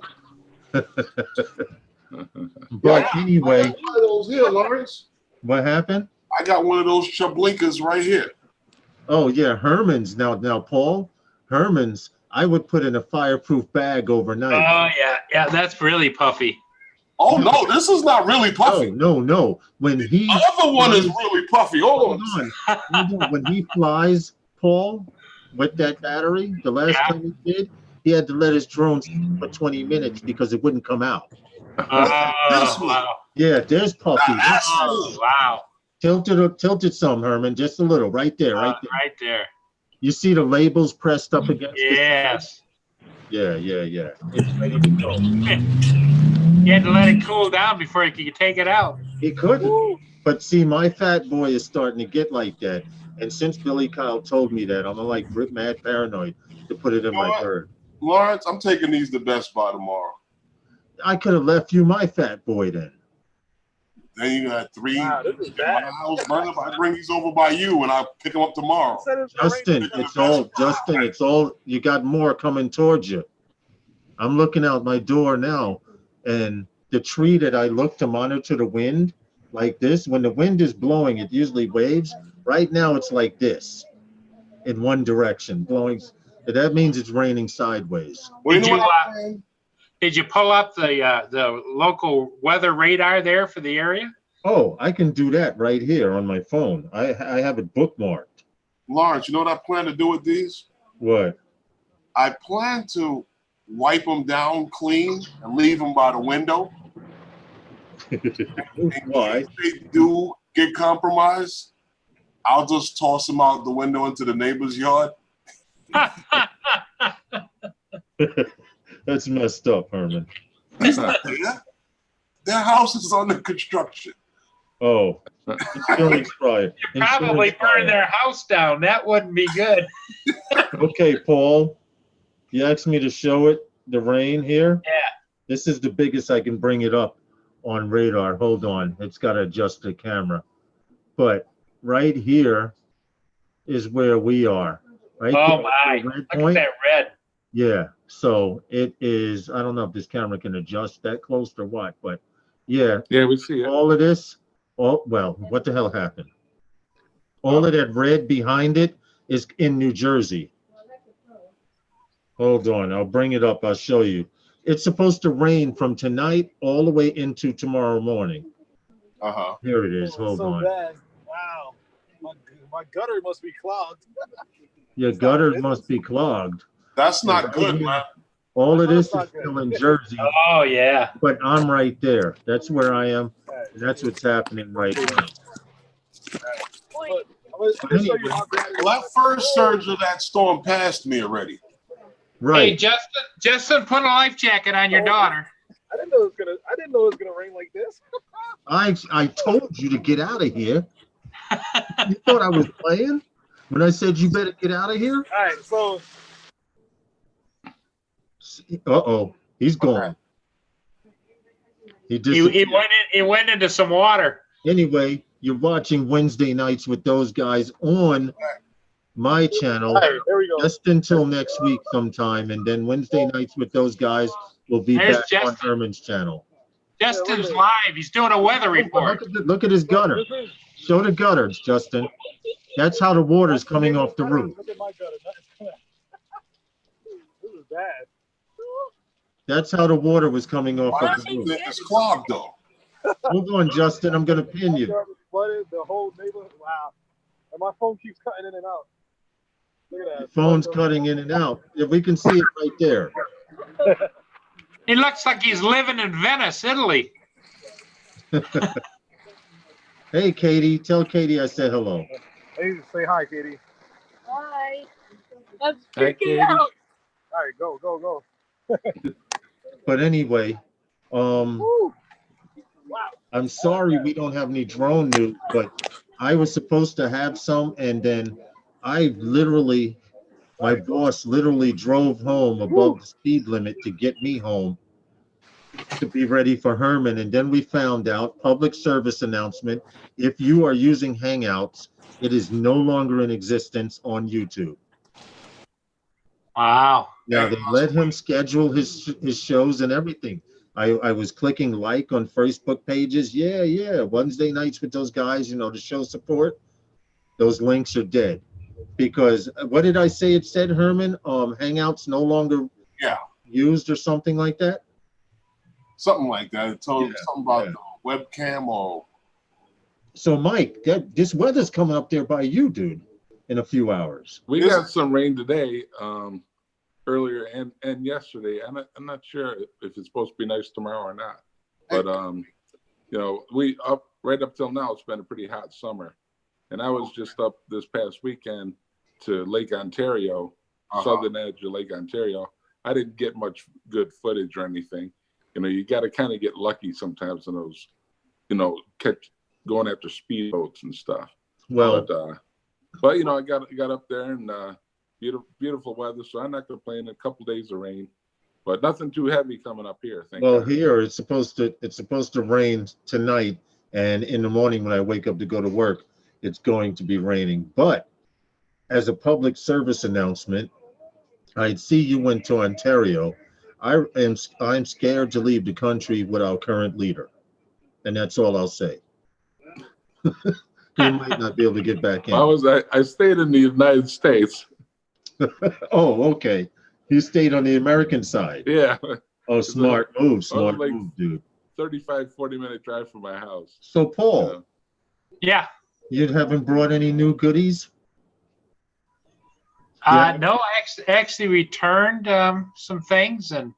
But anyway, I got one of those here, Lawrence. what happened? I got one of those Chablinkas right here. Oh yeah, Herman's. Now, Paul, Herman's, I would put in a fireproof bag overnight. Oh, yeah, that's really puffy. Oh no, this is not really puffy. No. When he The other one is really puffy. hold on. When he flies, Paul, with that battery, the last time he did, he had to let his drone sleep for 20 minutes because it wouldn't come out. This one. Wow. Yeah, there's Puffy. Oh, wow. Tilt it some, Herman, just a little, right there, right there. Right there. You see the labels pressed up against Yes. Yeah. It's ready to go. You had to let it cool down before you could take it out. He couldn't. But see, my Fat Boy is starting to get like that. And since Billy Kyle told me that, I'm like mad paranoid to put it in my bird. Lawrence, I'm taking these to Best Buy tomorrow. I could have left you my Fat Boy then. Then you got 3 Wow, this is in my bad. house. Brother, I bring these over by you and I'll pick them up tomorrow. Justin, it's all, you got more coming towards you. I'm looking out my door now, and the tree that I look to monitor the wind like this. When the wind is blowing, it usually waves. Right now, it's like this in one direction, blowing. That means it's raining sideways. Well, you Did know you what I'm saying? did you pull up the local weather radar there for the area? Oh, I can do that right here on my phone. I have it bookmarked. Lawrence, you know what I plan to do with these? What? I plan to wipe them down clean and leave them by the window. In Why? case they do get compromised, I'll just toss them out the window into the neighbor's yard. That's messed up, Herman. Yeah. Their house is under construction. Oh, insurance fire. Probably Insurance burn fire. their house down. That wouldn't be good. Okay, Paul, you asked me to show it, the rain here. Yeah. This is the biggest I can bring it up on radar. Hold on. It's got to adjust the camera. But right here is where we are. Right Oh there, my! the red Look at point. that red. Yeah. So it is, I don't know if this camera can adjust that close or what, but yeah, Yeah, we see it. all of this, well, what the hell happened? All of that red behind it is in New Jersey. Hold on, I'll bring it up. I'll show you. It's supposed to rain from tonight all the way into tomorrow morning. Uh-huh. Here it is. Oh, Hold so on. bad. Wow. My gutter must be clogged. Your gutter must be clogged. That's not good, man. All of this is That's not still good. in Jersey, Oh yeah. but I'm right there. That's where I am. And that's what's happening right now. But I'm gonna show you how bad it is. Well, that first surge of that storm passed me already. Hey, Right. Justin, put a life jacket on your daughter. I didn't know it was gonna rain like this. I told you to get out of here. You thought I was playing when I said you better get out of here? All right, so Uh-oh, he's gone. He He disappeared. went into some water. Anyway, you're watching Wednesday nights with those guys on my channel. all right, there we go. Just until next week sometime, and then Wednesday nights with those guys will be There's back on Justin. Herman's channel. Justin's live. He's doing a weather report. Look at his gutter. This is Show the gutters, Justin. That's how the water's coming off the roof. Look at my gutter. This is bad. That's how the water was coming off Why of is the roof. it's clogged though? Hold on, Justin. I'm gonna pin My you. gutter was flooded, the whole neighborhood. Wow. And my phone keeps cutting in and out. Look at that. Phone's cutting in and out. If we can see it right there. He looks like he's living in Venice, Italy. Hey, Katie. Tell Katie I said hello. Hey, say hi, Katie. Hi. I'm Hi, Katie. freaking out. All right, go. But anyway, Woo. Wow. I'm sorry we don't have any drone news, but I was supposed to have some, and then my boss literally drove home above the speed limit to get me home to be ready for Herman. And then we found out, public service announcement, if you are using Hangouts, it is no longer in existence on YouTube. Wow. Now they let him schedule his shows and everything. I was clicking like on Facebook pages. Yeah. Wednesday nights with those guys, to show support. Those links are dead. Because what did I say it said, Herman? Hangouts no longer used or something like that? Something like that. It told something about the webcam or. So Mike, this weather's coming up there by you, dude, in a few hours. We got some rain today, earlier and yesterday. I'm not sure if it's supposed to be nice tomorrow or not. But right up till now, it's been a pretty hot summer. And I was just up this past weekend to Lake Ontario, southern edge of Lake Ontario. I didn't get much good footage or anything. You got to kind of get lucky sometimes in those, going after speedboats and stuff. Well, but I got up there and beautiful weather, so I'm not complaining. A couple days of rain, but nothing too heavy coming up here. Here it's supposed to rain tonight, and in the morning when I wake up to go to work, it's going to be raining. But as a public service announcement, I see you went to Ontario. I'm scared to leave the country with our current leader, and that's all I'll say. You might not be able to get back in. I stayed in the United States. Oh, okay. You stayed on the American side. Yeah. Oh, smart move, smart like move, dude. 35, 40-minute drive from my house. So, Paul, Yeah. you haven't brought any new goodies? Yeah. No, I actually returned some things and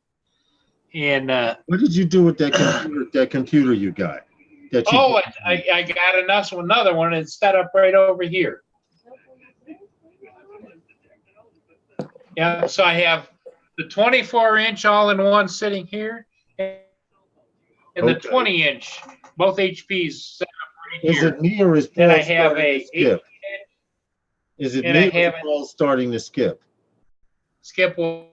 What did you do with that computer you got? That you oh, I got another one. It's set up right over here. Yeah, so I have the 24-inch all-in-one sitting here, and the 20-inch, both HPs set up right Is here. it me or is Paul And I have starting to skip? Is it and me I or is have Paul starting to skip? Skip will.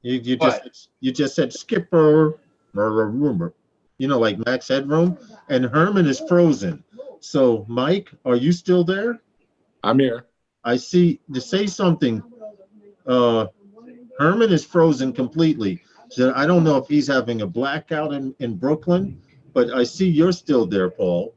You What? just said skipper. You know, like Max Headroom, and Herman is frozen. So, Mike, are you still there? I'm here. I see. To say something, Herman is frozen completely. So I don't know if he's having a blackout in Brooklyn, but I see you're still there, Paul.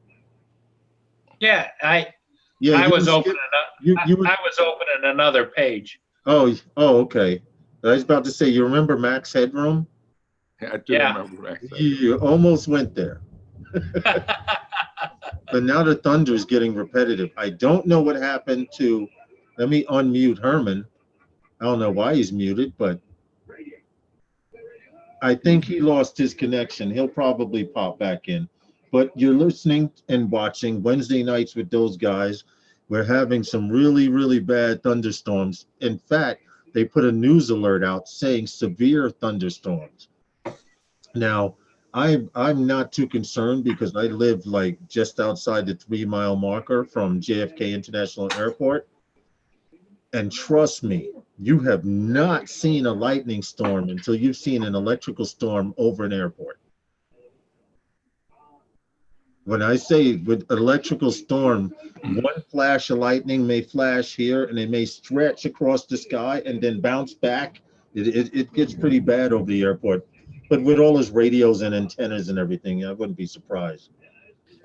Yeah, I Yeah, was opening up. you were, I was opening another page. oh, okay. I was about to say, you remember Max Headroom? I do remember back then. You almost went there. But now the thunder is getting repetitive. I don't know what happened to, let me unmute Herman. I don't know why he's muted, but I think he lost his connection. He'll probably pop back in. But you're listening and watching Wednesday nights with those guys. We're having some really, really bad thunderstorms. In fact, they put a news alert out saying severe thunderstorms. Now, I'm not too concerned because I live like just outside the 3-mile marker from JFK International Airport. And trust me, you have not seen a lightning storm until you've seen an electrical storm over an airport. When I say with electrical storm, one flash of lightning may flash here and it may stretch across the sky and then bounce back. It gets pretty bad over the airport. But with all his radios and antennas and everything, I wouldn't be surprised.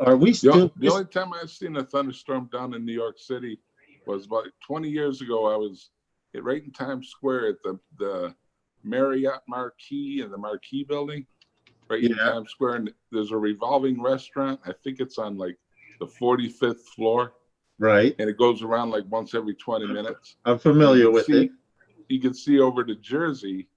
Are we still? The only time I've seen a thunderstorm down in New York City was about 20 years ago. I was right in Times Square at the Marriott Marquis in the Marquis building, right in Times Square. And there's a revolving restaurant. I think it's on like the 45th floor. Right. And it goes around like once every 20 minutes. I'm familiar with it. You can see over to Jersey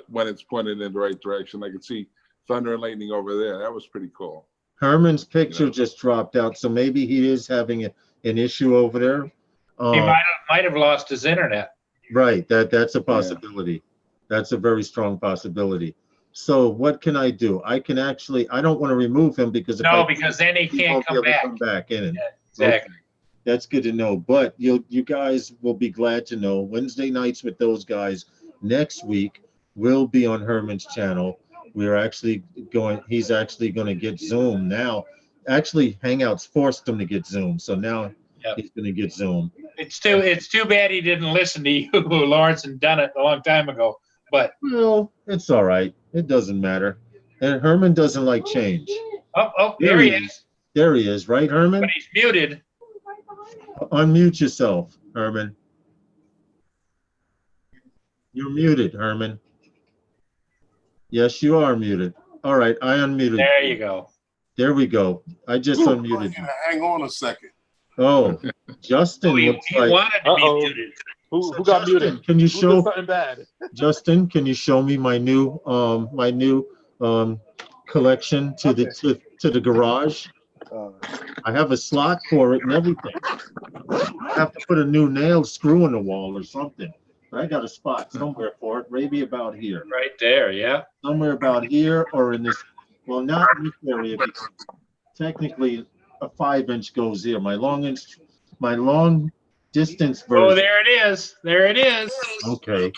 when it's pointed in the right direction. I could see thunder and lightning over there. That was pretty cool. Herman's picture just dropped out, so maybe he is having an issue over there. He might have lost his internet. Right, that's a possibility. That's a very strong possibility. So what can I do? I can actually, I don't want to remove him because because then he can't come back. Come back in. Yeah, exactly. Okay. That's good to know. But you guys will be glad to know Wednesday nights with those guys next week will be on Herman's channel. We're actually he's actually going to get Zoom now. Actually, Hangouts forced him to get Zoom. So now he's going to get Zoom. It's too bad he didn't listen to you, Lawrence, and done it a long time ago. But well, it's all right. It doesn't matter. And Herman doesn't like change. Oh, there he is. There he is, right, Herman? But he's muted. Unmute yourself, Herman. You're muted, Herman. Yes, you are muted. All right, I unmuted. There you go. There we go. I just unmuted. Hang on a second. Oh, Justin looks like. Wanted to be muted. Who got muted? Can you Who show did something bad? Justin? Can you show me my new collection to the garage? I have a slot for it and everything. I have to put a new nail screw in the wall or something. But I got a spot somewhere for it, maybe about here. Right there, yeah. Somewhere about here or in this. Well, not in this area because technically a 5-inch goes here. My long distance version. Oh, there it is. There it is. Okay.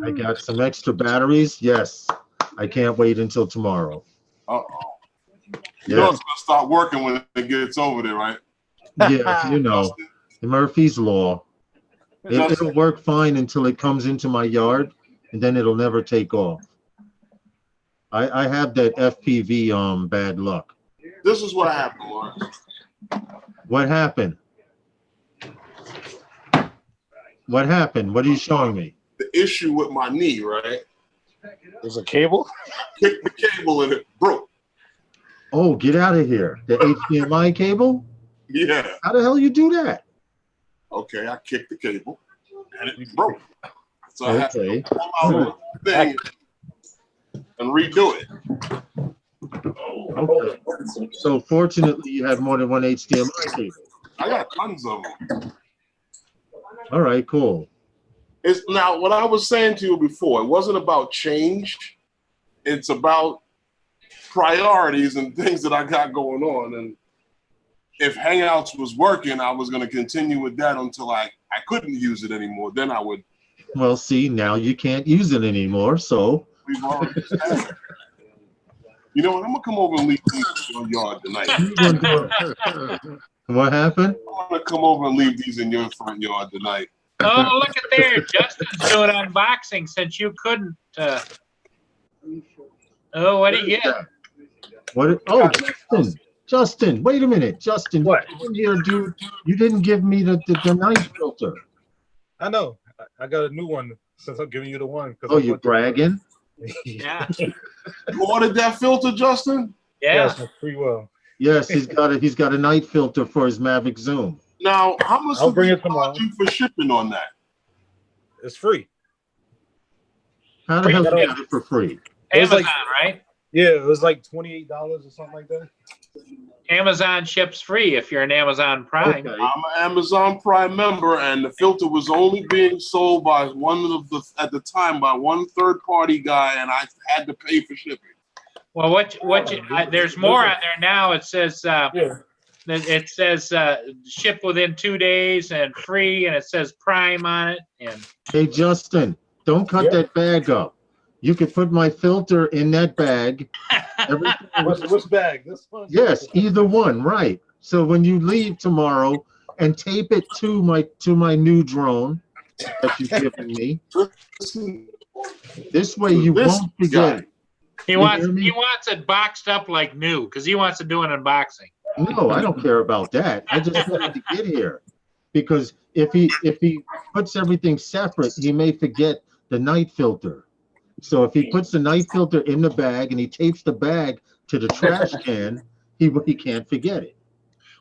I got some extra batteries. Yes. I can't wait until tomorrow. Uh-oh. You know it's gonna start working when it gets over there, right? Yeah, you know. Murphy's Law. It'll work fine until it comes into my yard, and then it'll never take off. I have that FPV bad luck. This is what happened, Lawrence. What happened? What happened? What are you showing me? The issue with my knee, right? There's a cable? Kicked the cable and it broke. Oh, get out of here. The HDMI cable? Yeah. How the hell you do that? Okay, I kicked the cable and it broke. So I had Okay. to pull out the thing and redo it. Okay. So fortunately, you had more than one HDMI cable. I got tons of them. All right, cool. It's now what I was saying to you before. It wasn't about change. It's about priorities and things that I got going on. And if Hangouts was working, I was going to continue with that until I couldn't use it anymore. Then I would. Well, see, now you can't use it anymore, so. We've already established. You know what? I'm gonna come over and leave these in your yard tonight. What happened? I'm gonna come over and leave these in your front yard tonight. Oh, look at there. Justin's doing unboxing since you couldn't. Oh, what do you get? What? Oh, Justin, wait a minute. Justin, What? Here, dude, you didn't give me the night filter. I know. I got a new one since I'm giving you the one. Oh, you're bragging? Yeah. You ordered that filter, Justin? Yeah. Yes, free will. Yes, he's got a night filter for his Mavic Zoom. Now, how much I'll bring did it they tomorrow. charge you for shipping on that? It's free. How the hell you get it for free? It was Amazon, like- right? Yeah, it was like $28 or something like that. Amazon ships free if you're an Amazon Prime. Okay. I'm an Amazon Prime member, and the filter was only being sold by at the time by one third-party guy, and I had to pay for shipping. Well, there's more out there now. It says it says ship within 2 days and free, and it says Prime on it. And Hey, Justin, don't cut that bag up. You could put my filter in that bag. Which bag? This one? Yes, either one, right. So when you leave tomorrow and tape it to my new drone that you've given me, this way you won't forget. he wants it boxed up like new because he wants to do an unboxing. No, I don't care about that. I just wanted to get here because if he puts everything separate, he may forget the night filter. So if he puts the night filter in the bag and he tapes the bag to the trash can, he can't forget it.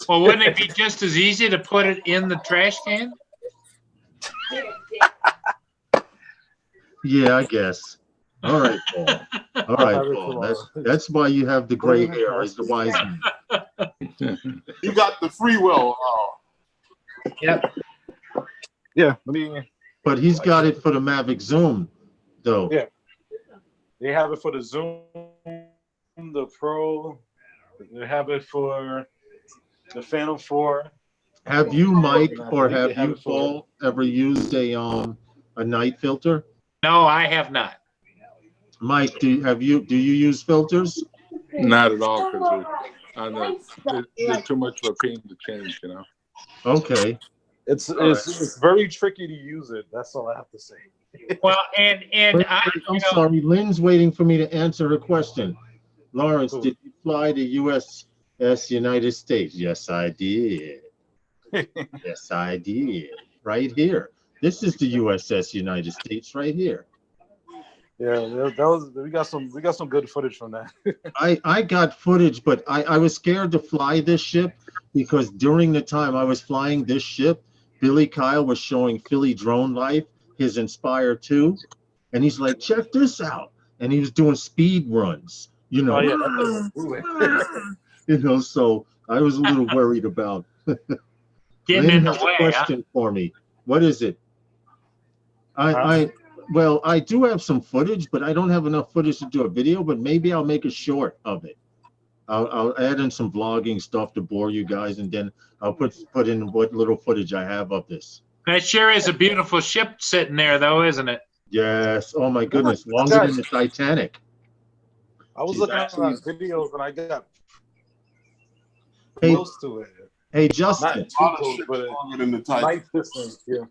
Well, wouldn't it be just as easy to put it in the trash can? Yeah, I guess. All right, Paul. All right, Paul. That's why you have the gray hair as the wise man. You got the free will. Yep. Yeah. But he's got it for the Mavic Zoom, though. Yeah. They have it for the Zoom, the Pro. They have it for the Phantom 4. Have you, Mike, or have you, Paul, ever used a night filter? No, I have not. Mike, do you use filters? Not at all, because they're too much of a pain to change, you know. Okay. It's very tricky to use it. That's all I have to say. Well, and I'm sorry, Lynn's waiting for me to answer her question. Lawrence, did you fly to USS United States? Yes, I did. Yes, I did. Right here. This is the USS United States right here. Yeah, we got some good footage from that. I got footage, but I was scared to fly this ship because during the time I was flying this ship, Billy Kyle was showing Philly Drone Life, his Inspire 2, and he's like, check this out. And he was doing speed runs, you know. You know, so I was a little worried about. getting in the has a way. question for me. What is it? Well, I do have some footage, but I don't have enough footage to do a video, but maybe I'll make a short of it. I'll add in some vlogging stuff to bore you guys, and then I'll put in what little footage I have of this. That sure is a beautiful ship sitting there, though, isn't it? Yes. Oh my goodness, longer than the Titanic. I was looking at videos and I got Hey, close to it. Hey, Justin. Not too close, but Longer than the Titan. nice distance. Yeah.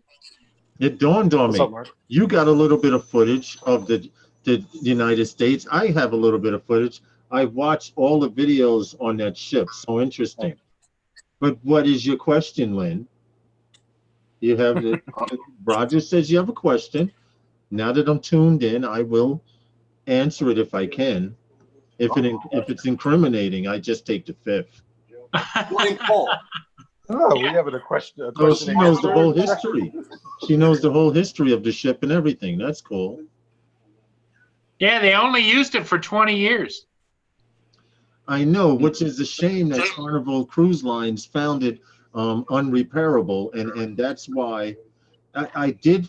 It dawned on What's me. up, Mark? You got a little bit of footage of the United States. I have a little bit of footage. I've watched all the videos on that ship. So interesting. But what is your question, Lynn? You have the Roger says you have a question. Now that I'm tuned in, I will answer it if I can. If it's incriminating, I just take the fifth. Blame Paul. Oh, we have a question. A Oh, question she and knows the answer whole session. history. She knows the whole history of the ship and everything. That's cool. Yeah, they only used it for 20 years. I know, which is a shame that Carnival Cruise Lines found it unrepairable, and that's why I did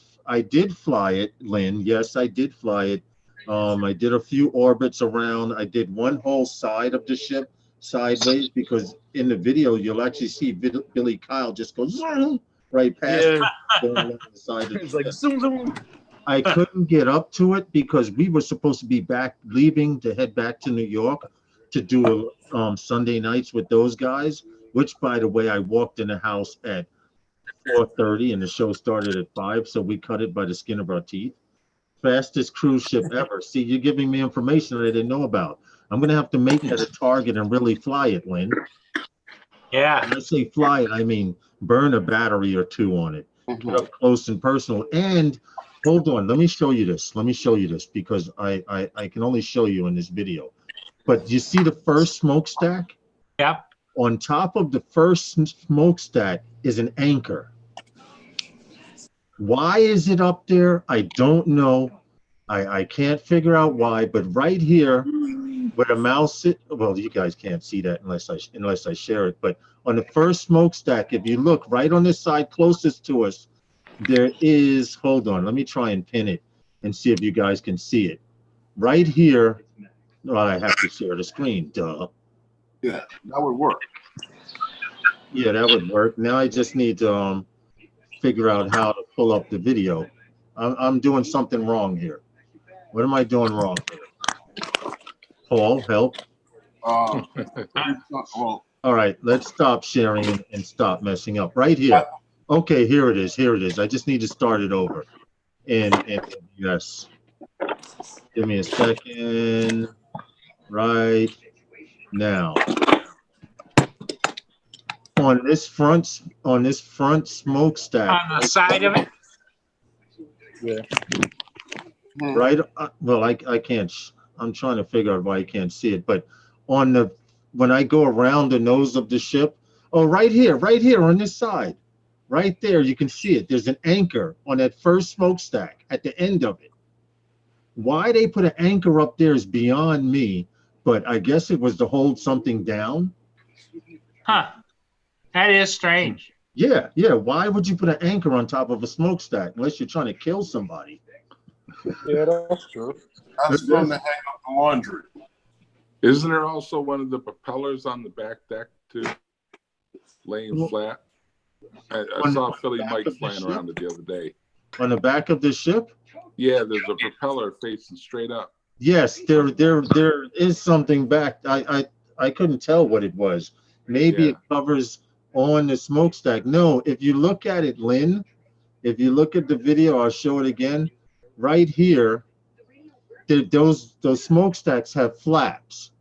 fly it, Lynn. Yes, I did fly it. I did a few orbits around. I did one whole side of the ship sideways because in the video you'll actually see Billy Kyle just go zoom right past Yeah, going along the side of the it's like ship. zoom zoom. I couldn't get up to it because we were supposed to be leaving to head back to New York to do Sunday nights with those guys, which, by the way, I walked in the house at 4:30 and the show started at 5, so we cut it by the skin of our teeth. Fastest cruise ship ever. See, you're giving me information that I didn't know about. I'm going to have to make that a target and really fly it, Lynn. Yeah. When I say fly it, I mean burn a battery or two on it. Get up close and personal. And hold on, let me show you this. Let me show you this because I can only show you in this video. But you see the first smokestack? Yep. On top of the first smokestack is an anchor. Why is it up there? I don't know. I can't figure out why, but right here where the mouse sit, well, you guys can't see that unless I share it, but on the first smokestack, if you look right on this side closest to us, there is, hold on, let me try and pin it and see if you guys can see it. Right here, well, I have to share the screen, duh. Yeah, that would work. Yeah, that would work. Now I just need to figure out how to pull up the video. I'm doing something wrong here. What am I doing wrong here? Paul, help. Well, All right, let's stop sharing and stop messing up. Right here. Okay, here it is. Here it is. I just need to start it over. And yes. Give me a second. Right now. On this front smokestack. On the side of it? Yeah. Right. Well, I can't. I'm trying to figure out why I can't see it. But on the when I go around the nose of the ship, oh, right here on this side, right there, you can see it. There's an anchor on that first smokestack at the end of it. Why they put an anchor up there is beyond me. But I guess it was to hold something down. Huh. That is strange. Yeah, yeah. Why would you put an anchor on top of a smokestack unless you're trying to kill somebody? Yeah, that's true. that's from the hang up the laundry. Isn't there also one of the propellers on the back deck too, laying flat? I saw Philly Mike flying around it the other day. On the back of the ship? Yeah, there's a propeller facing straight up. Yes, there is something back. I couldn't tell what it was. Maybe it covers on the smokestack. No, if you look at it, Lynn, if you look at the video, I'll show it again. Right here, those smokestacks have flaps.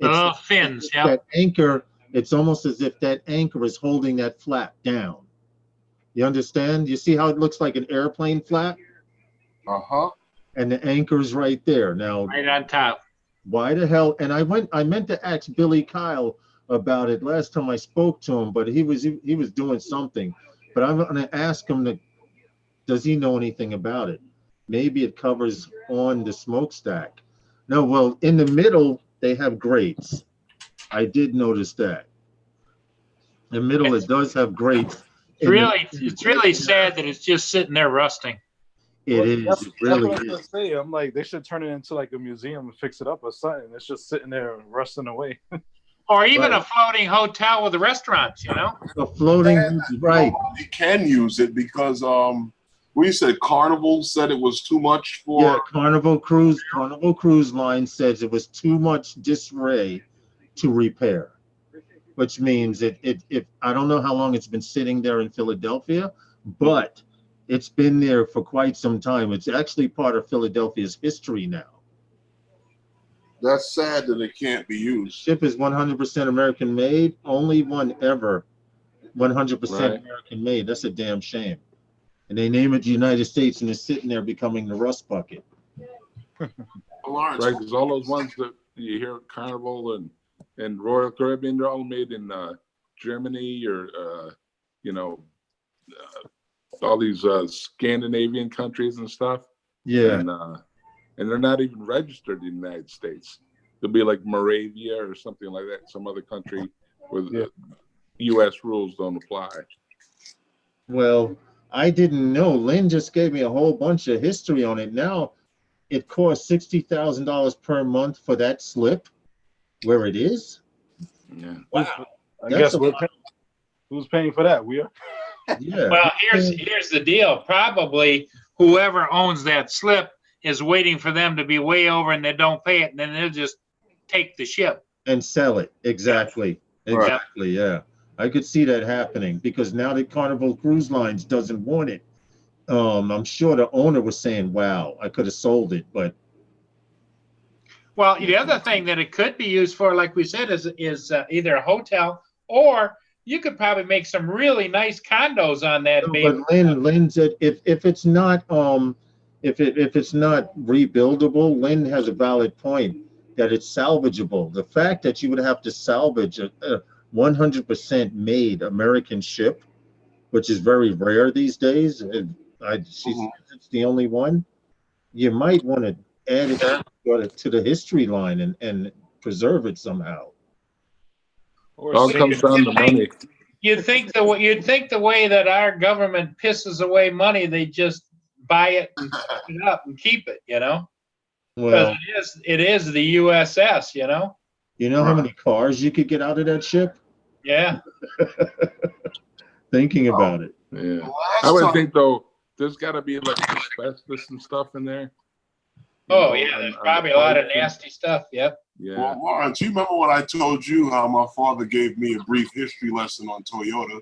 Oh, fins, yeah. That anchor, it's almost as if that anchor is holding that flap down. You understand? You see how it looks like an airplane flap? Uh-huh. And the anchor's right there. Now, Right on top. why the hell? And I meant to ask Billy Kyle about it last time I spoke to him, but he was doing something. But I'm going to ask him does he know anything about it? Maybe it covers on the smokestack. No, well, in the middle they have grates. I did notice that. In the middle it does have grates. It's really sad that it's just sitting there rusting. It is. That's, It really that's what I was is. gonna say. I'm like, they should turn it into like a museum and fix it up or something. It's just sitting there rusting away. Or even Right. a floating hotel with the restaurants, you know? A floating, right? You can use it because we said Carnival said it was too much for. Yeah, Carnival Cruise Line says it was too much disarray to repair, which means it I don't know how long it's been sitting there in Philadelphia, but it's been there for quite some time. It's actually part of Philadelphia's history now. That's sad that it can't be The used. ship is 100% American made. Only one ever 100% Right. American made. That's a damn shame. And they name it the United States, and it's sitting there becoming the rust bucket. Lawrence, Right, because all those ones that you hear at Carnival and Royal Caribbean, they're all made in Germany or you know, all these Scandinavian countries and stuff. Yeah. And they're not even registered in the United States. They'll be like Moravia or something like that, some other country where the U.S. rules don't apply. Well, I didn't know. Lynn just gave me a whole bunch of history on it. Now it costs $60,000 per month for that slip where it is. Yeah. Wow. I That's guess who's paying for that? We are. Yeah. Well, here's the deal. Probably whoever owns that slip is waiting for them to be way over and they don't pay it, and then they'll just take the ship. And sell it. Exactly. Right. Exactly. Yeah. I could see that happening because now that Carnival Cruise Lines doesn't want it, I'm sure the owner was saying, wow, I could have sold it, but Well, the other thing that it could be used for, like we said, is either a hotel, or you could probably make some really nice condos on that baby. but Lynn said if it's not if it's not rebuildable, Lynn has a valid point that it's salvageable. The fact that you would have to salvage a 100% made American ship, which is very rare these days, it's the only one. You might want to add it to the history line and preserve it somehow. Or All save comes it. down to money. You'd think the way that our government pisses away money, they just buy it and put it up and keep it, you know? Well, Because it is the USS, you know? you know how many cars you could get out of that ship? Yeah. Thinking about it. Yeah. Last I would time- think though, there's got to be like asbestos and stuff in there. Oh yeah, there's probably a lot of nasty stuff. Yep. Yeah. Well, Lawrence, you remember what I told you, how my father gave me a brief history lesson on Toyota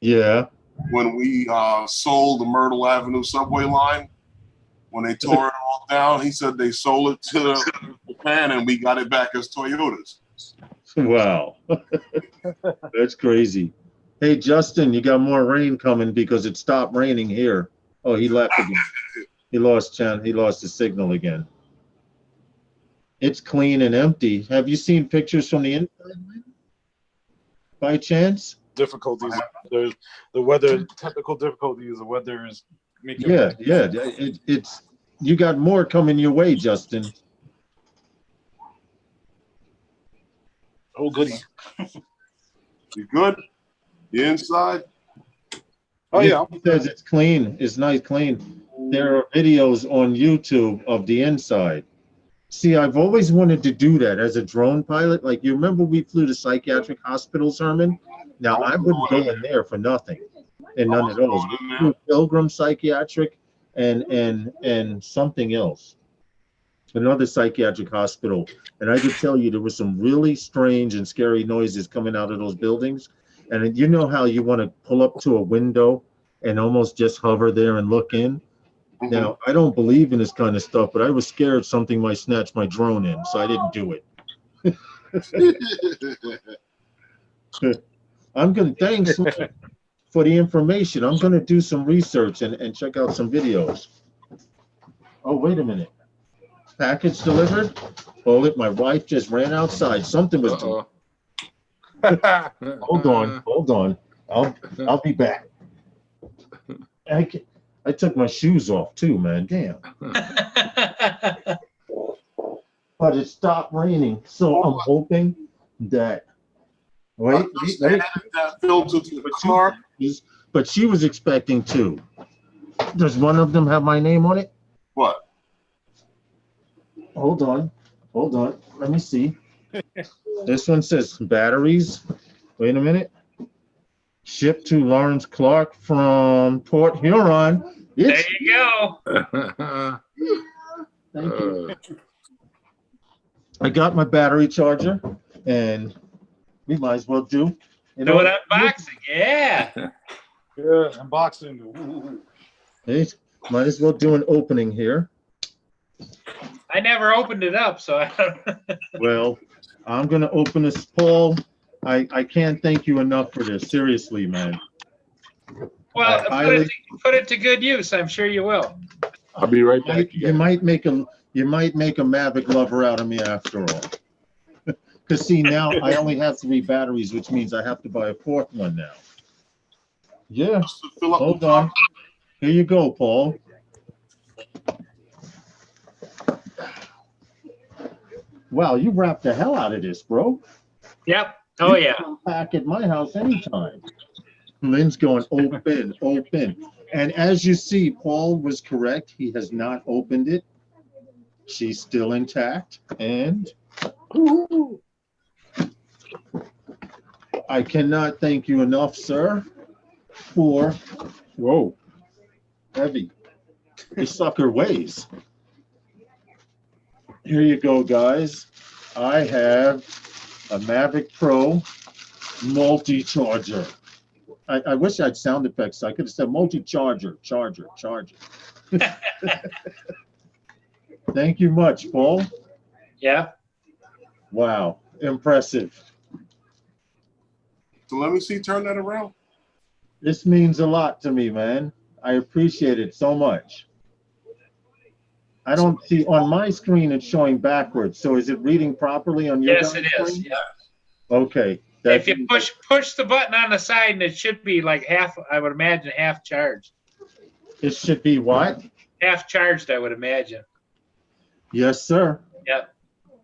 Yeah. when we sold the Myrtle Avenue subway line? When they tore it all down, he said they sold it to Japan and we got it back as Toyotas. Wow. That's crazy. Hey, Justin, you got more rain coming because it stopped raining here. Oh, he left again. He lost his signal again. It's clean and empty. Have you seen pictures from the inside by chance? Difficulties. The weather, technical difficulties. The weather is making. Yeah. It's you got more coming your way, Justin. Oh goody. You good? The inside? Oh yeah. He says it's clean. It's nice, clean. There are videos on YouTube of the inside. See, I've always wanted to do that as a drone pilot. Like, you remember we flew to psychiatric hospitals, Herman? Now, I wouldn't go in there for nothing, and none of those. We flew Pilgrim Psychiatric and something else, another psychiatric hospital. And I could tell you there were some really strange and scary noises coming out of those buildings. And you know how you want to pull up to a window and almost just hover there and look in? Now, I don't believe in this kind of stuff, but I was scared something might snatch my drone in, so I didn't do it. Thanks for the information. I'm going to do some research and check out some videos. Oh, wait a minute. Package delivered? Hold it. My wife just ran outside. Something was doing. Hold on. I'll be back. I took my shoes off too, man. Damn. But it stopped raining, so I'm hoping that. Wait. That filter to the car. But she was expecting two. Does one of them have my name on it? What? Hold on. Let me see. This one says batteries. Wait a minute. Shipped to Lawrence Clark from Port Huron. There you go. Thank you. I got my battery charger, and we might as well do an unboxing. Yeah. Yeah, unboxing. Ooh. Hey, might as well do an opening here. I never opened it up, so I don't. Well, I'm going to open this, Paul. I can't thank you enough for this. Seriously, man. Well, highly- put it to good use. I'm sure you will. I'll be right back. You might make a Mavic lover out of me after all. Because see, now I only have 3 batteries, which means I have to buy a 4th one now. Yeah. Just to fill up Hold the on. top. Here you go, Paul. Wow, you wrapped the hell out of this, bro. Yep. Oh You yeah. can come back at my house anytime. Lynn's going open, open. And as you see, Paul was correct. He has not opened it. She's still intact. And I cannot thank you enough, sir, for, whoa, heavy. This sucker weighs. Here you go, guys. I have a Mavic Pro multi-charger. I wish I had sound effects. So I could have said multi-charger, charger. Thank you much, Paul. Yeah. Wow, impressive. So let me see, turn that around. This means a lot to me, man. I appreciate it so much. I don't see, on my screen, it's showing backwards. So is it reading properly on your Yes, guys' it is. screen? Yeah. Okay. If you push the button on the side, and it should be like half. I would imagine half charged. It should be what? Half charged, I would imagine. Yes, sir. Yep.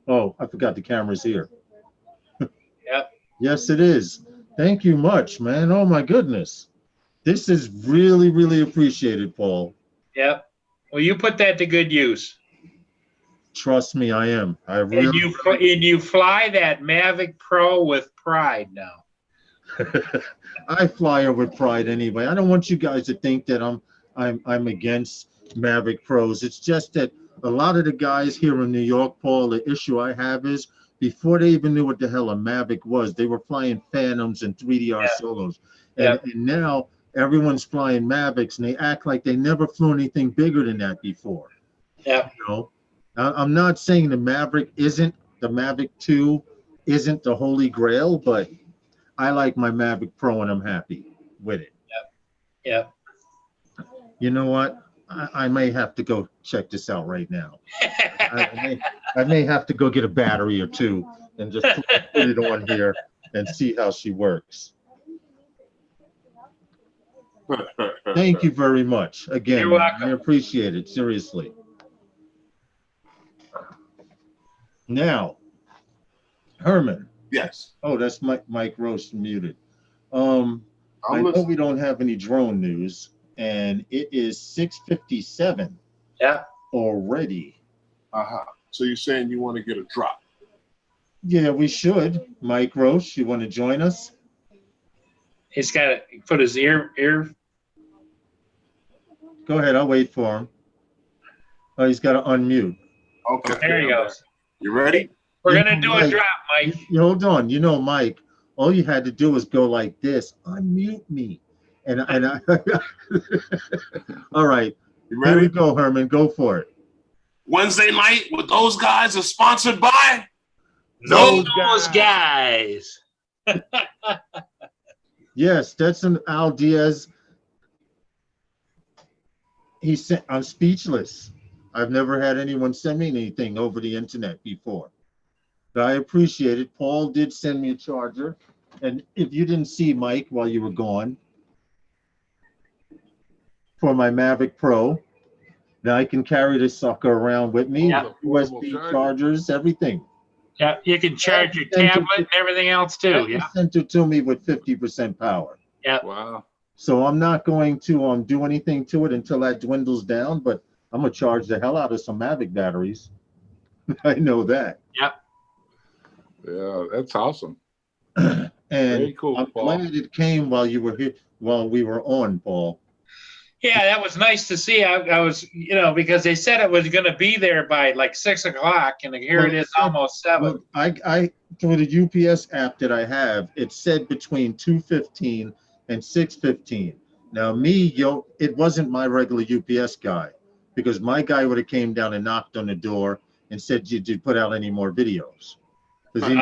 Oh, I forgot the camera's here. Yep. Yes, it is. Thank you much, man. Oh my goodness. This is really, really appreciated, Paul. Yep. Well, you put that to good use. Trust me, I am. And you fly that Mavic Pro with pride now. I fly her with pride anyway. I don't want you guys to think that I'm against Mavic Pros. It's just that a lot of the guys here in New York, Paul, the issue I have is before they even knew what the hell a Mavic was, they were flying Phantoms and 3DR solos. And now everyone's flying Mavics and they act like they never flew anything bigger than that before. Yeah. You know? I'm not saying the Mavic 2 isn't the holy grail, but I like my Mavic Pro and I'm happy with it. Yep. You know what? I may have to go check this out right now. I may have to go get a battery or 2 and just put it on here and see how she works. Thank you very much. Again, You're welcome. I appreciate it, seriously. Now, Herman. Yes. Oh, that's Mike Roast muted. I know we don't have any drone news, and it is 6:57. Yeah. Already. So you're saying you want to get a drop? Yeah, we should. Mike Roast, you want to join us? He's got to put his ear. Go ahead, I'll wait for him. Oh, he's got to unmute. Okay. There he goes. You ready? We're going to do a drop, Mike. Hold on. You know, Mike, all you had to do was go like this. Unmute me. And I all right. You ready? Here we go, Herman. Go for it. Wednesday night with those guys are sponsored by Those guys. Yes, that's an Al Diaz. He sent, I'm speechless. I've never had anyone send me anything over the internet before. But I appreciate it. Paul did send me a charger. And if you didn't see Mike while you were gone, for my Mavic Pro, now I can carry this sucker around with me. Yeah. USB chargers, everything. Yeah, you can charge your tablet and everything else too. Yeah. Sent it to me with 50% power. Yeah. Wow. So I'm not going to do anything to it until that dwindles down, but I'm gonna charge the hell out of some Mavic batteries. I know that. Yep. Yeah, that's awesome. And Very cool, I'm Paul. glad it came while you were here, while we were on, Paul. Yeah, that was nice to see. I was, because they said it was going to be there by like 6 o'clock, and here it is almost 7. Well, I through the UPS app that I have, it said between 2:15 and 6:15. Now it wasn't my regular UPS guy, because my guy would have came down and knocked on the door and said, did you put out any more videos? Because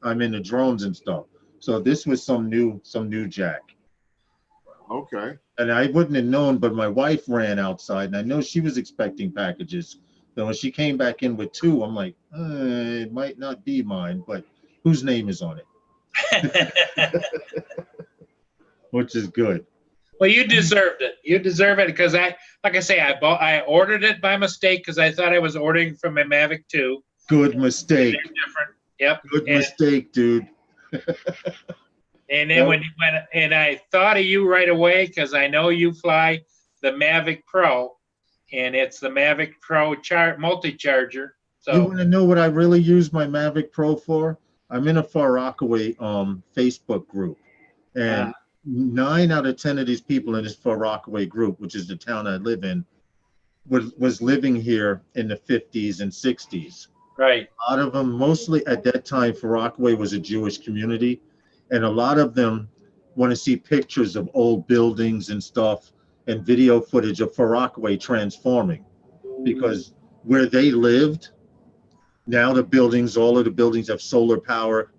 I'm into drones and stuff. So this was some new jack. Okay. And I wouldn't have known, but my wife ran outside, and I know she was expecting packages. So when she came back in with 2, I'm like, it might not be mine, but whose name is on it? Which is good. Well, you deserved it. You deserve it because like I say, I ordered it by mistake because I thought I was ordering from a Mavic 2. Good mistake. They're different. Yep. Good mistake, dude. And then and I thought of you right away because I know you fly the Mavic Pro, and it's the Mavic Pro multi-charger. So you want to know what I really use my Mavic Pro for? I'm in a Far Rockaway Facebook group, and 9 out of 10 of these people in this Far Rockaway group, which is the town I live in, was living here in the 50s and 60s. Right. A lot of them, mostly at that time, Far Rockaway was a Jewish community. And a lot of them want to see pictures of old buildings and stuff and video footage of Far Rockaway transforming, because where they lived, now all of the buildings have solar power,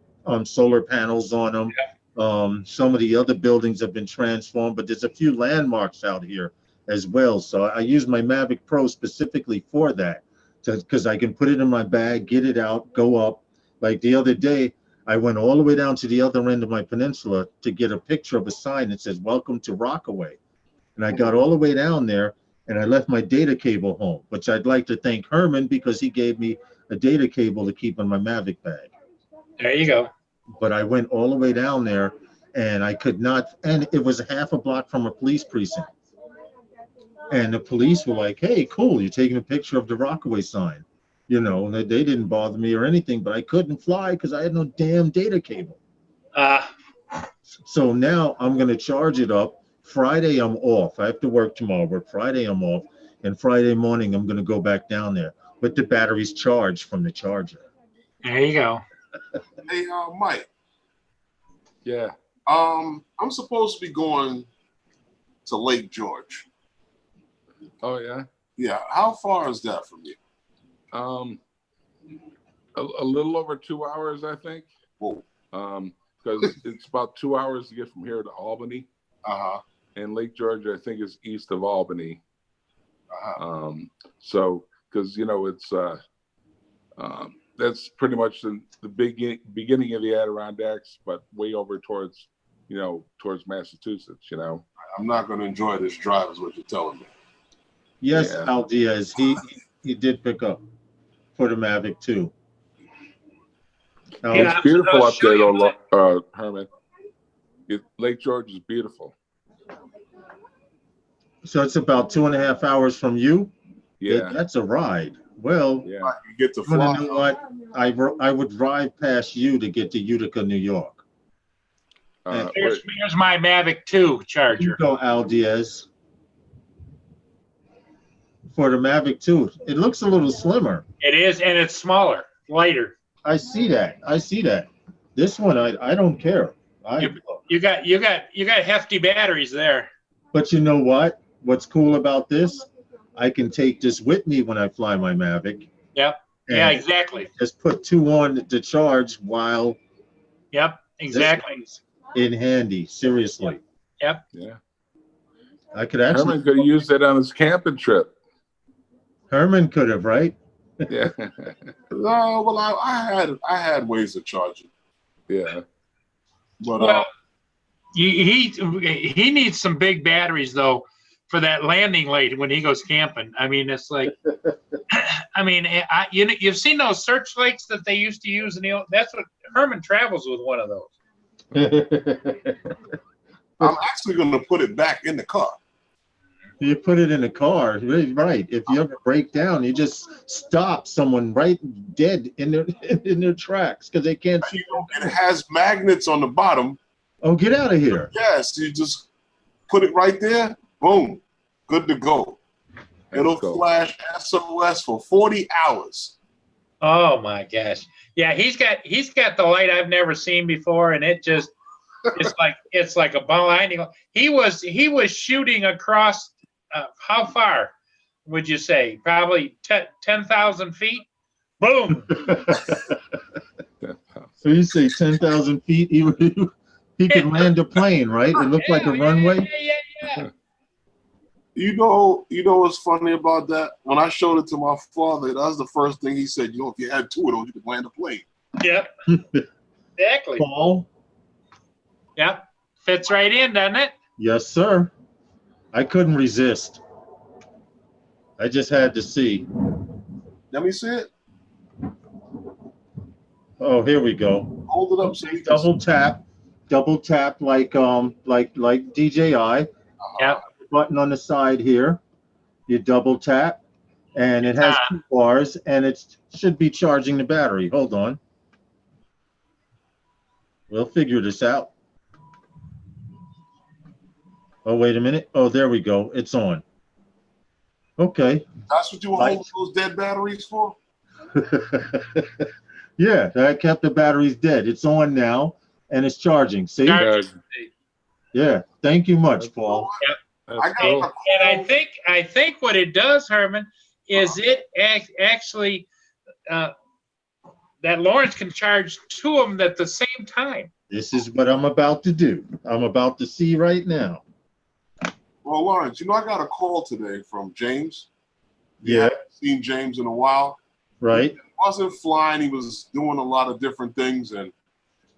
solar panels on them. Yeah. Some of the other buildings have been transformed, but there's a few landmarks out here as well. So I use my Mavic Pro specifically for that, because I can put it in my bag, get it out, go up. Like the other day, I went all the way down to the other end of my peninsula to get a picture of a sign that says, "Welcome to Rockaway." And I got all the way down there, and I left my data cable home, which I'd like to thank Herman, because he gave me a data cable to keep in my Mavic bag. There you go. But I went all the way down there, and I could not, and it was half a block from a police precinct. And the police were like, "Hey, cool, you're taking a picture of the Rockaway sign." You know, they didn't bother me or anything, but I couldn't fly because I had no damn data cable. So now I'm going to charge it up. Friday, I'm off. I have to work tomorrow, but Friday, I'm off. And Friday morning, I'm going to go back down there with the batteries charged from the charger. There you go. Hey, Mike. Yeah. I'm supposed to be going to Lake George. Oh, yeah? Yeah. How far is that from you? A little over 2 hours, I think. Whoa. Because it's about 2 hours to get from here to Albany. And Lake George, I think, is east of Albany. So, because it's that's pretty much the beginning of the Adirondacks, but way over towards Massachusetts. I'm not going to enjoy this drive, is what you're telling me. Yes, yeah. Al Diaz, he did pick up for the Mavic too. It's beautiful up there, though, Herman. Lake George is beautiful. So it's about 2.5 hours from you? Yeah. That's a ride. Well, yeah. You get to fly. You know what? I would drive past you to get to Utica, New York. Here's my Mavic 2 charger. You go, Al Diaz. For the Mavic 2, it looks a little slimmer. It is, and it's smaller, lighter. I see that. This one, I don't care. You got hefty batteries there. But you know what? What's cool about this? I can take this with me when I fly my Mavic. Yep. Yeah, exactly. Just put 2 on to charge while. Yep, exactly. In handy, seriously. Yep. Yeah. I could actually. Herman could have used that on his camping trip. Herman could have, right? Yeah. No, well, I had ways of charging. Yeah. But he needs some big batteries though for that landing light when he goes camping. I mean, it's like, you've seen those searchlights that they used to use that's what Herman travels with, one of those. I'm actually going to put it back in the car. You put it in the car, right? If you ever break down, you just stop someone right dead in their tracks because they can't see. It has magnets on the bottom. Oh, get out of here! Yes, you just put it right there. Boom, good to go. It'll flash SOS for 40 hours. Oh my gosh! Yeah, he's got the light I've never seen before, and it's like a blinding. He was shooting across. How far would you say? Probably 10,000 feet Boom. So you say 10,000 feet, he could land a plane, right? It looked like a runway. Yeah. You know what's funny about that? When I showed it to my father, that was the first thing he said. If you had two of those, you could land a plane. Yep. Exactly. Paul? Yep. Fits right in, doesn't it? Yes, sir. I couldn't resist. I just had to see. Let me see it. Oh, here we go. Hold it up so we can Double tap like DJI. Yep. Button on the side here. You double tap, and it has 2 bars, and it should be charging the battery. Hold on. We'll figure this out. Oh, wait a minute. Oh, there we go. It's on. Okay. That's what you were holding those dead batteries for? Yeah, I kept the batteries dead. It's on now, and it's charging. See? Yeah. Thank you much, Paul. Yep. Cool. And I think what it does, Herman, is it actually that Lawrence can charge 2 of them at the same time. This is what I'm about to do. I'm about to see right now. Well, Lawrence, I got a call today from James. Yeah. I haven't seen James in a while. Right. He wasn't flying. He was doing a lot of different things, and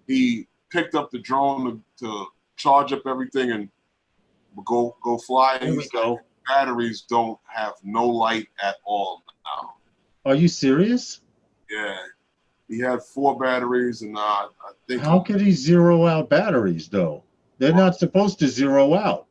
he picked up the drone to charge up everything and go fly. Here we go. Batteries don't have no light at all now. Are you serious? Yeah. He had 4 batteries, and I think. How could he zero out batteries, though? They're not supposed to zero out.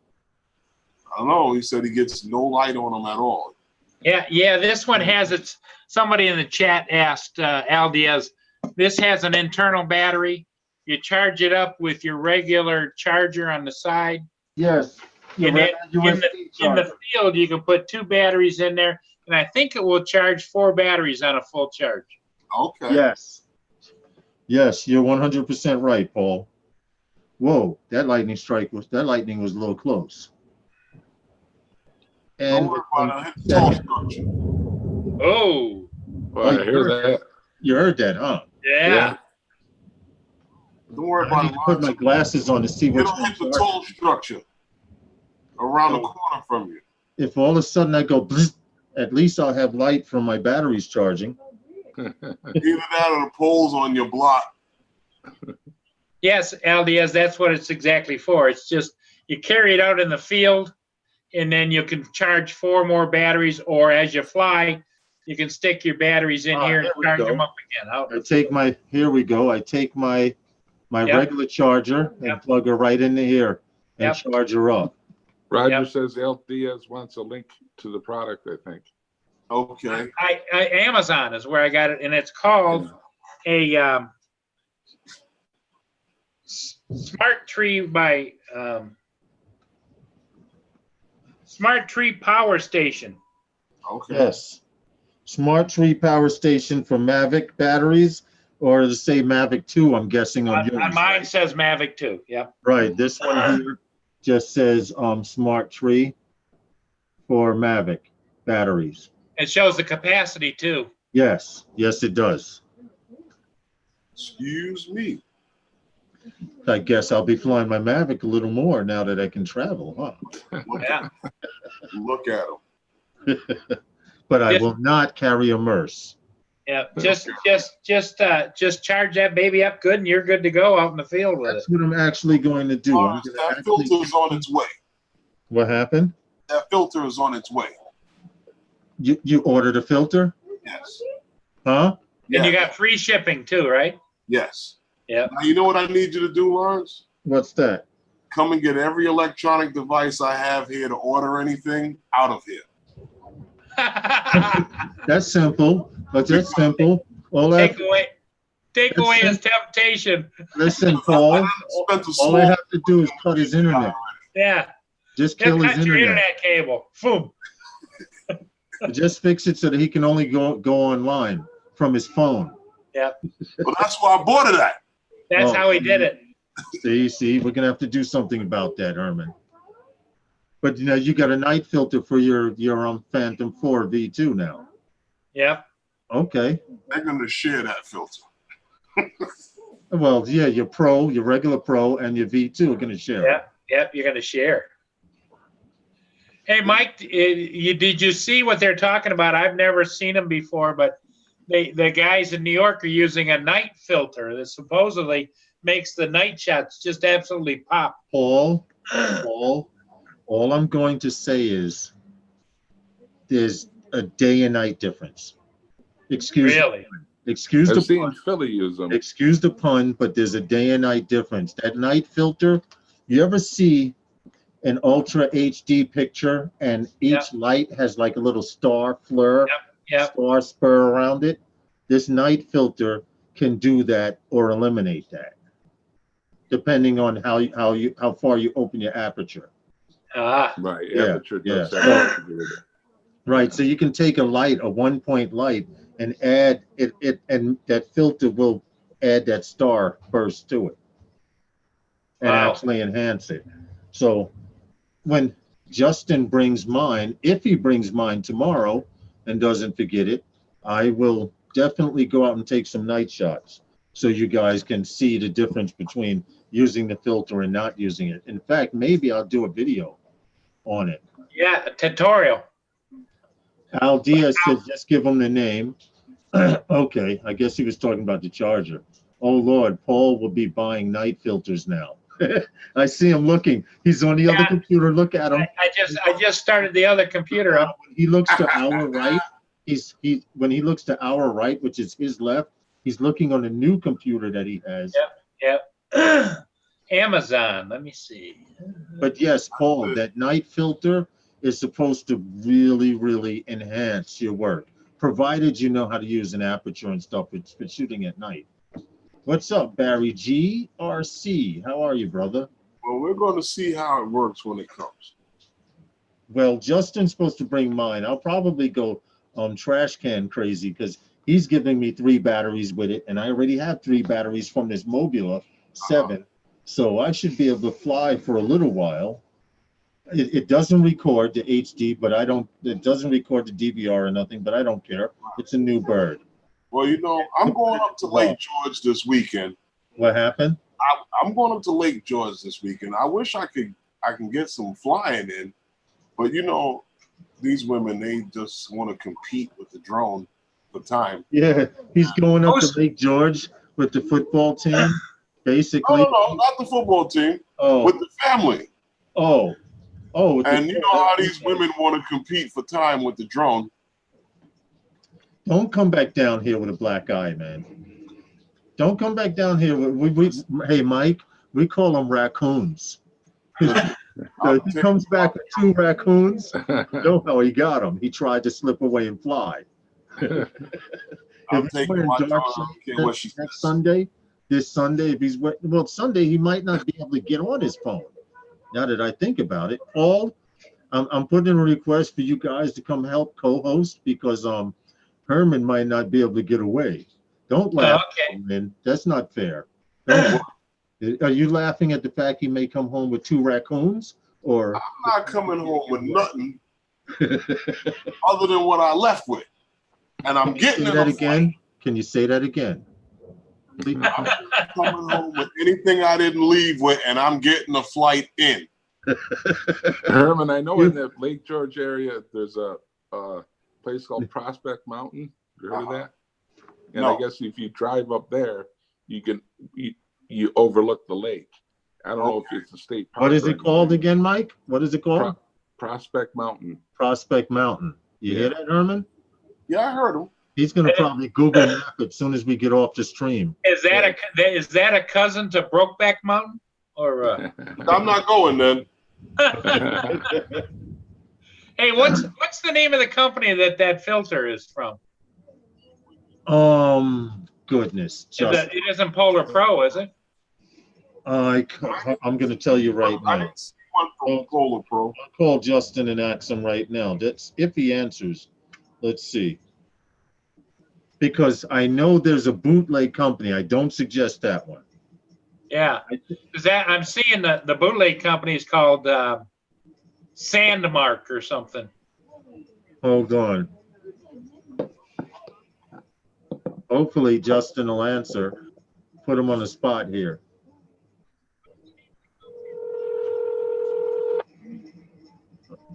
I don't know. He said he gets no light on them at all. Yeah. This one has its. Somebody in the chat asked Al Diaz. This has an internal battery. You charge it up with your regular charger on the side. Yes. And then in the field, you can put 2 batteries in there, and I think it will charge 4 batteries on a full charge. Okay. Yes. Yes, you're 100% right, Paul. Whoa, that lightning was a little close. And Oh. Well, I hear that. You heard that, huh? Yeah. Don't worry I about need it. to put my glasses on to see which It'll hit the one's toll structure around the corner from you. If all of a sudden I go, bzz, at least I'll have light from my batteries charging. Either that or the poles on your block. Yes, Al Diaz, that's what it's exactly for. It's just you carry it out in the field, and then you can charge 4 more batteries, or as you fly, you can stick your batteries in here and charge them up again. Here we go. I take my regular charger and plug her right into here and charge her up. Roger says Al Diaz wants a link to the product, I think. Okay. Amazon is where I got it, and it's called a Smart Tree by Smart Tree Power Station. Okay. Yes. Smart Tree Power Station for Mavic batteries, or to say Mavic 2, I'm guessing on yours. Mine says Mavic 2. Yep. Right. This one here just says Smart Tree for Mavic batteries. It shows the capacity too. Yes. Yes, it does. Excuse me. I guess I'll be flying my Mavic a little more now that I can travel, huh? Look at him. But I will not carry a Merce. Yeah, just charge that baby up good, and you're good to go out in the field with That's what I'm actually going to do. That filter is on its way. What happened? That filter is on its way. You ordered a filter? Yes. Huh? And you got free shipping too, right? Yes. Yeah. Now, you know what I need you to do, Lawrence? What's that? Come and get every electronic device I have here to order anything out of here. That's simple. But that's simple. Take away his temptation. Listen, Paul. All I have to do is cut his internet. Yeah. Just kill his cut your internet cable. Boom. Just fix it so that he can only go online from his phone. Yeah. Well, that's why I bought it at. That's how he did it. See, we're gonna have to do something about that, Herman. But you got a night filter for your Phantom 4 V2 now. Yep. Okay. They're going to share that filter. Well, yeah, your Pro, your regular Pro, and your V2 are going to share it. Yep, you're going to share. Hey, Mike, did you see what they're talking about? I've never seen them before, but the guys in New York are using a night filter that supposedly makes the night shots just absolutely pop. All I'm going to say is there's a day and night difference. Excuse I've the seen pun. Philly use them. Excuse the pun, but there's a day and night difference. That night filter, you ever see an ultra HD picture and each light has like a little star flare, star spur around it? This night filter can do that or eliminate that, depending on how far you open your aperture. Right. Aperture does have to do with it. Right. So you can take a light, a 1-point light, and add it, and that filter will add that star burst to it and actually enhance it. So when Justin brings mine, if he brings mine tomorrow and doesn't forget it, I will definitely go out and take some night shots so you guys can see the difference between using the filter and not using it. In fact, maybe I'll do a video on it. Yeah, a tutorial. Al Diaz said, just give him the name. Okay, I guess he was talking about the charger. Oh, Lord, Paul will be buying night filters now. I see him looking. He's on the other computer. Look at him. I just started the other computer up. When he looks to our right, when he looks to our right, which is his left, he's looking on a new computer that he has. Yep. Amazon. Let me see. But yes, Paul, that night filter is supposed to really, really enhance your work, provided you know how to use an aperture and stuff for shooting at night. What's up, Barry GRC? How are you, brother? Well, we're going to see how it works when it comes. Well, Justin's supposed to bring mine. I'll probably go trash can crazy because he's giving me 3 batteries with it, and I already have 3 batteries from this Mobula 7. So I should be able to fly for a little while. It doesn't record the HD, but it doesn't record the DVR or nothing, but I don't care. It's a new bird. Well, you know, I'm going up to Lake George this weekend. What happened? I'm going up to Lake George this weekend. I wish I can get some flying in, but you know, these women, they just want to compete with the drone for time. Yeah, he's going up to Lake George with the football team, basically. No, not the football team. With the family. And you know how these women want to compete for time with the drone. Don't come back down here with a black eye, man. Don't come back down here. Hey, Mike, we call them raccoons. He comes back with 2 raccoons. You know how he got them. He tried to slip away and fly. I'm taking my time. Next Sunday, this Sunday, if he's Sunday, he might not be able to get on his phone. Now that I think about it, Paul, I'm putting in a request for you guys to come help co-host because Herman might not be able to get away. Don't laugh, man. That's not fair. Are you laughing at the fact he may come home with 2 raccoons? Or I'm not coming home with nothing other than what I left with. And I'm getting that again. Can you say that again? I'm coming home with anything I didn't leave with, and I'm getting a flight in. Herman, I know in the Lake George area, there's a place called Prospect Mountain. You heard of that? And no. I guess if you drive up there, you can you overlook the lake. I don't know if it's a state park. What is it called again, Mike? What is it called? Prospect Mountain. Prospect Mountain. You hear that, Herman? Yeah, I heard him. He's going to probably Google map it as soon as we get off the stream. Is that a cousin to Brokeback Mountain? Or I'm not going then. Hey, what's the name of the company that filter is from? Goodness. It isn't Polar Pro, is it? I'm going to tell you right now. I didn't see one from Polar Pro. I'll call Justin and ask him right now. That's if he answers. Let's see. Because I know there's a bootleg company. I don't suggest that one. Yeah, I'm seeing the bootleg company is called Sandmark or something. Hold on. Hopefully Justin will answer. Put him on the spot here.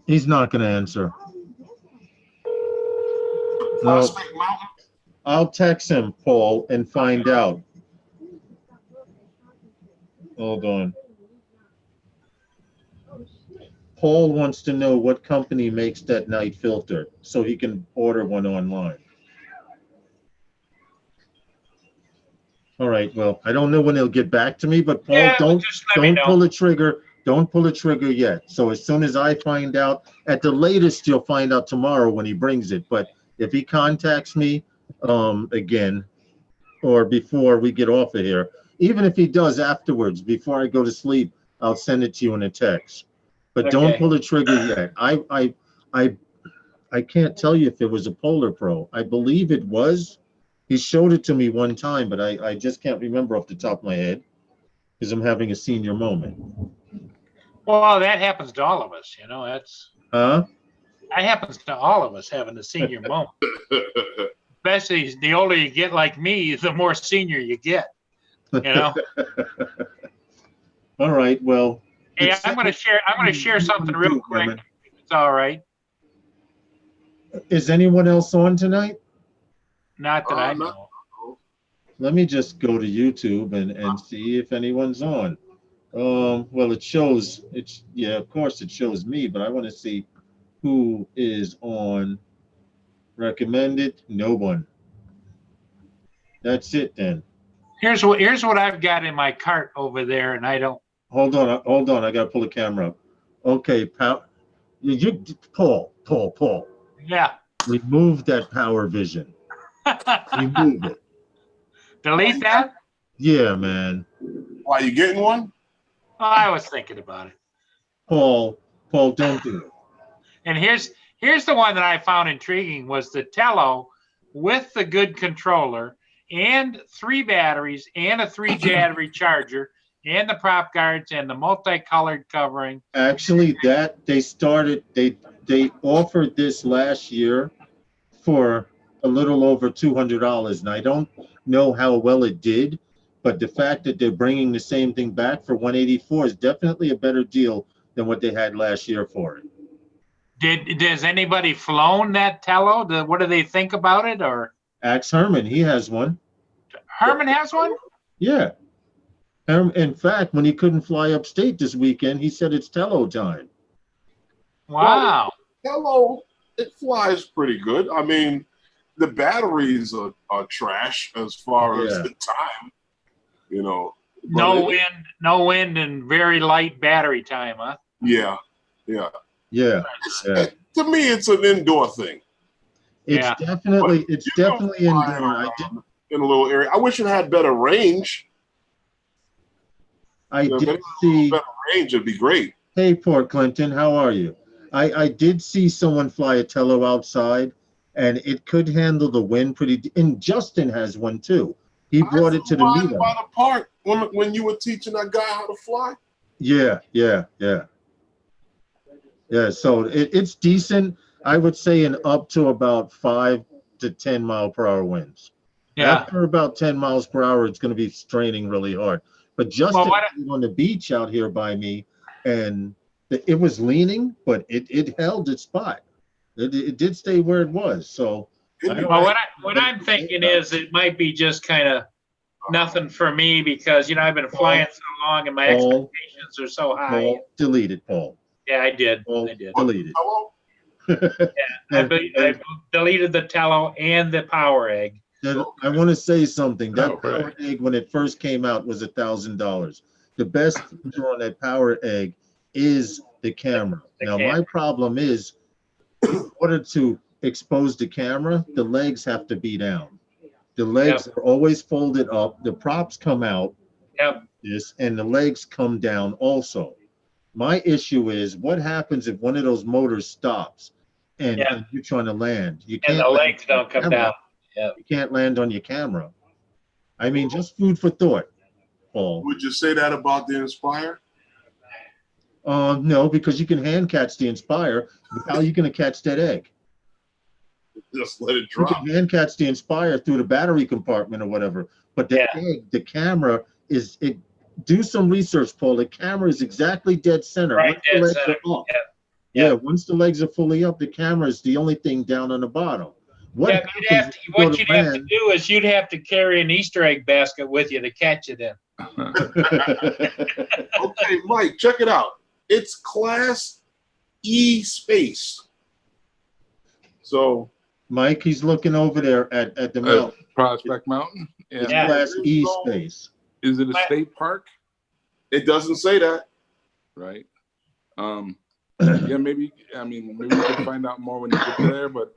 He's not going to answer. No, Prospect Mountain. I'll text him, Paul, and find out. Hold on. Paul wants to know what company makes that night filter so he can order one online. All right, well, I don't know when he'll get back to me, but Paul, Yeah, don't just let me know. pull the trigger. Don't pull the trigger yet. So as soon as I find out, at the latest, you'll find out tomorrow when he brings it. But if he contacts me again, or before we get off of here, even if he does afterwards, before I go to sleep, I'll send it to you in a text. But don't Okay. pull the trigger yet. I can't tell you if it was a Polar Pro. I believe it was. He showed it to me one time, but I just can't remember off the top of my head because I'm having a senior moment. Well, that happens to all of us, you know. Huh? That happens to all of us having a senior moment. Especially the older you get, like me, the more senior you get. You know. All right. Well. Hey, I'm going to share something real quick. If it's all right. Is anyone else on tonight? Not that I know. Let me just go to YouTube and see if anyone's on. Well, it shows. Yeah, of course it shows me, but I want to see who is on. Recommended? No one. That's it then. Here's what I've got in my cart over there, and I don't. Hold on. I got to pull the camera up. Okay, Paul. Paul. Yeah. Remove that Power Vision. Remove it. Delete that? Yeah, man. Why, you getting one? Oh, I was thinking about it. Paul, don't do it. And here's the one that I found intriguing was the Tello with the good controller and 3 batteries and a 3 battery charger and the prop guards and the multicolored covering. Actually, they offered this last year for a little over $200, and I don't know how well it did, but the fact that they're bringing the same thing back for $184 is definitely a better deal than what they had last year for it. Does anybody flown that Tello? What do they think about it? Or Ask Herman, he has one. Herman has one? Yeah. In fact, when he couldn't fly upstate this weekend, he said it's Tello time. Wow. Hello, it flies pretty good. I mean, the batteries are trash as far as the time, you know. No wind, and very light battery time, huh? Yeah. To me, it's an indoor thing. It's definitely indoor. In a little area. I wish it had better range. I did see better range. It'd be great. Hey, Port Clinton, how are you? I did see someone fly a Tello outside, and it could handle the wind pretty. And Justin has one too. He brought it to the meetup. By the park when you were teaching that guy how to fly. Yeah. So it's decent. I would say in up to about 5 to 10 mile per hour winds. Yeah. After about 10 miles per hour, it's going to be straining really hard. But Justin was on the beach out here by me, and it was leaning, but it held its spot. It did stay where it was. So what I'm thinking is it might be just kind of nothing for me because I've been flying so long and my expectations are so high. Paul, delete it, Paul. Yeah, I did. Delete it. I deleted the Tello and the Power Egg. I want to say something. That Power Egg, when it first came out, was $1,000. The best feature on that Power Egg is the camera. My problem is, in order to expose the camera, the legs have to be down. The legs are always folded up. The props come out. And the legs come down also. My issue is what happens if one of those motors stops and you're trying to land. You can't. And the legs don't come down. You can't land on your camera. I mean, just food for thought, Paul. Would you say that about the Inspire? No, because you can hand catch the Inspire. How are you going to catch that egg? Just let it You drop. can hand catch the Inspire through the battery compartment or whatever. But the camera is it. Do some research, Paul. The camera is exactly dead center. Right, Once the dead legs center. are up. Yeah. Yeah, once the legs are fully up, the camera is the only thing down on the bottom. What Yeah, happens if you go what you'd have to land- do is you'd have to carry an Easter egg basket with you to catch it in. Okay, Mike, check it out. It's Class E space. So Mike, he's looking over there at the mountain. Prospect Mountain. It's Yeah. Class E space. Is it a state park? it doesn't say that. Right. Yeah, maybe. I mean, maybe you can find out more when you get there. But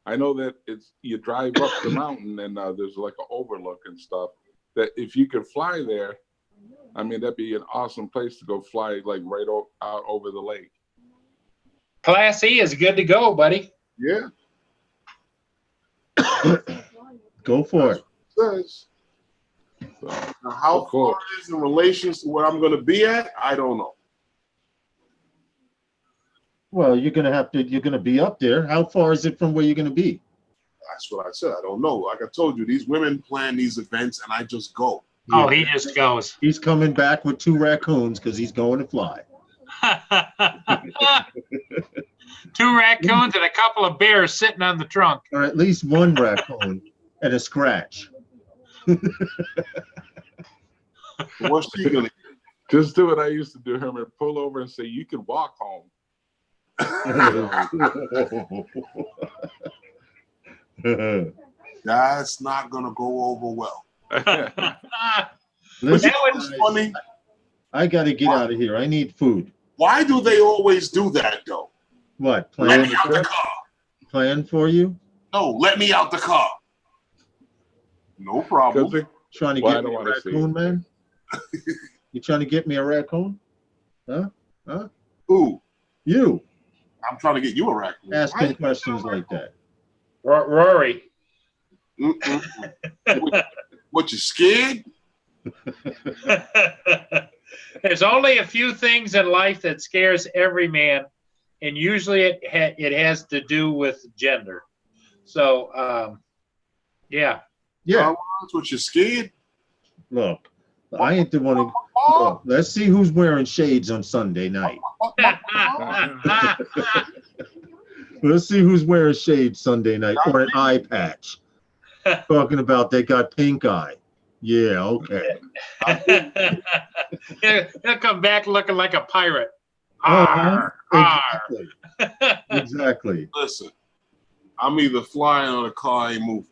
I know that you drive up the mountain and there's like an overlook and stuff. That if you could fly there, I mean, that'd be an awesome place to go fly, like right out over the lake. Class E is good to go, buddy. Yeah. Go for it. Says. So, Now, how cool. far it is in relation to where I'm going to be at, I don't know. Well, you're gonna be up there. How far is it from where you're gonna be? That's what I said. I don't know. Like I told you, these women plan these events, and I just go. Oh, he just goes. He's coming back with 2 raccoons because he's going to fly. 2 raccoons and a couple of bears sitting on the trunk. Or at least 1 raccoon and a scratch. What's she gonna? just do what I used to do, Herman. Pull over and say, "You can walk home." That's not gonna go over well. Listen, That was guys, Funny. I got to get out of here. I need food. Why do they always do that though? What? Let Plan me out the car. plan for you? No, let me out the car. No problem. Trying to Well, I get don't me a wanna see raccoon, it. man? You trying to get me a raccoon? Huh? Ooh, You I'm trying to get you a raccoon. asking questions like that. Rory. What, you scared? There's only a few things in life that scares every man, and usually it has to do with gender. So, yeah. Yeah, That's what you scared? look, I ain't the one who. Look, let's see who's wearing shades on Sunday night. Let's see who's wearing shades Sunday night or an eye patch. Talking about they got pink eye. Yeah, okay. He'll come back looking like a pirate. Uh-huh. Arr, arr. Exactly. Exactly. Listen, I'm either flying or the car ain't moving.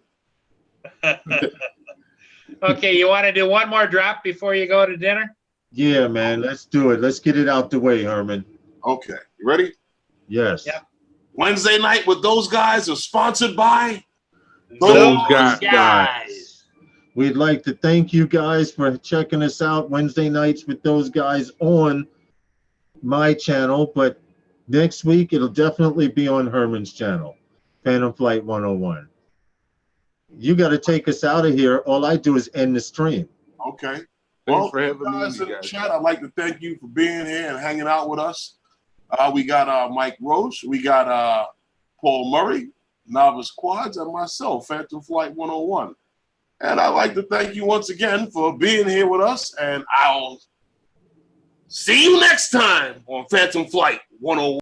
Okay, you want to do one more drop before you go to dinner? Yeah, man. Let's do it. Let's get it out the way, Herman. Okay, you ready? Yes. Yep. Wednesday night with those guys are sponsored by Those guys. guys. We'd like to thank you guys for checking us out Wednesday nights with those guys on my channel, but next week it'll definitely be on Herman's channel, Phantom Flight 101. You got to take us out of here. All I do is end the stream. Okay. Thanks for having me, guys you in the guys. chat, I'd like to thank you for being here and hanging out with us. We got Mike Roche, we got Paul Murray, Novice Quads, and myself, Phantom Flight 101. And I'd like to thank you once again for being here with us, and I'll see you next time on Phantom Flight 101.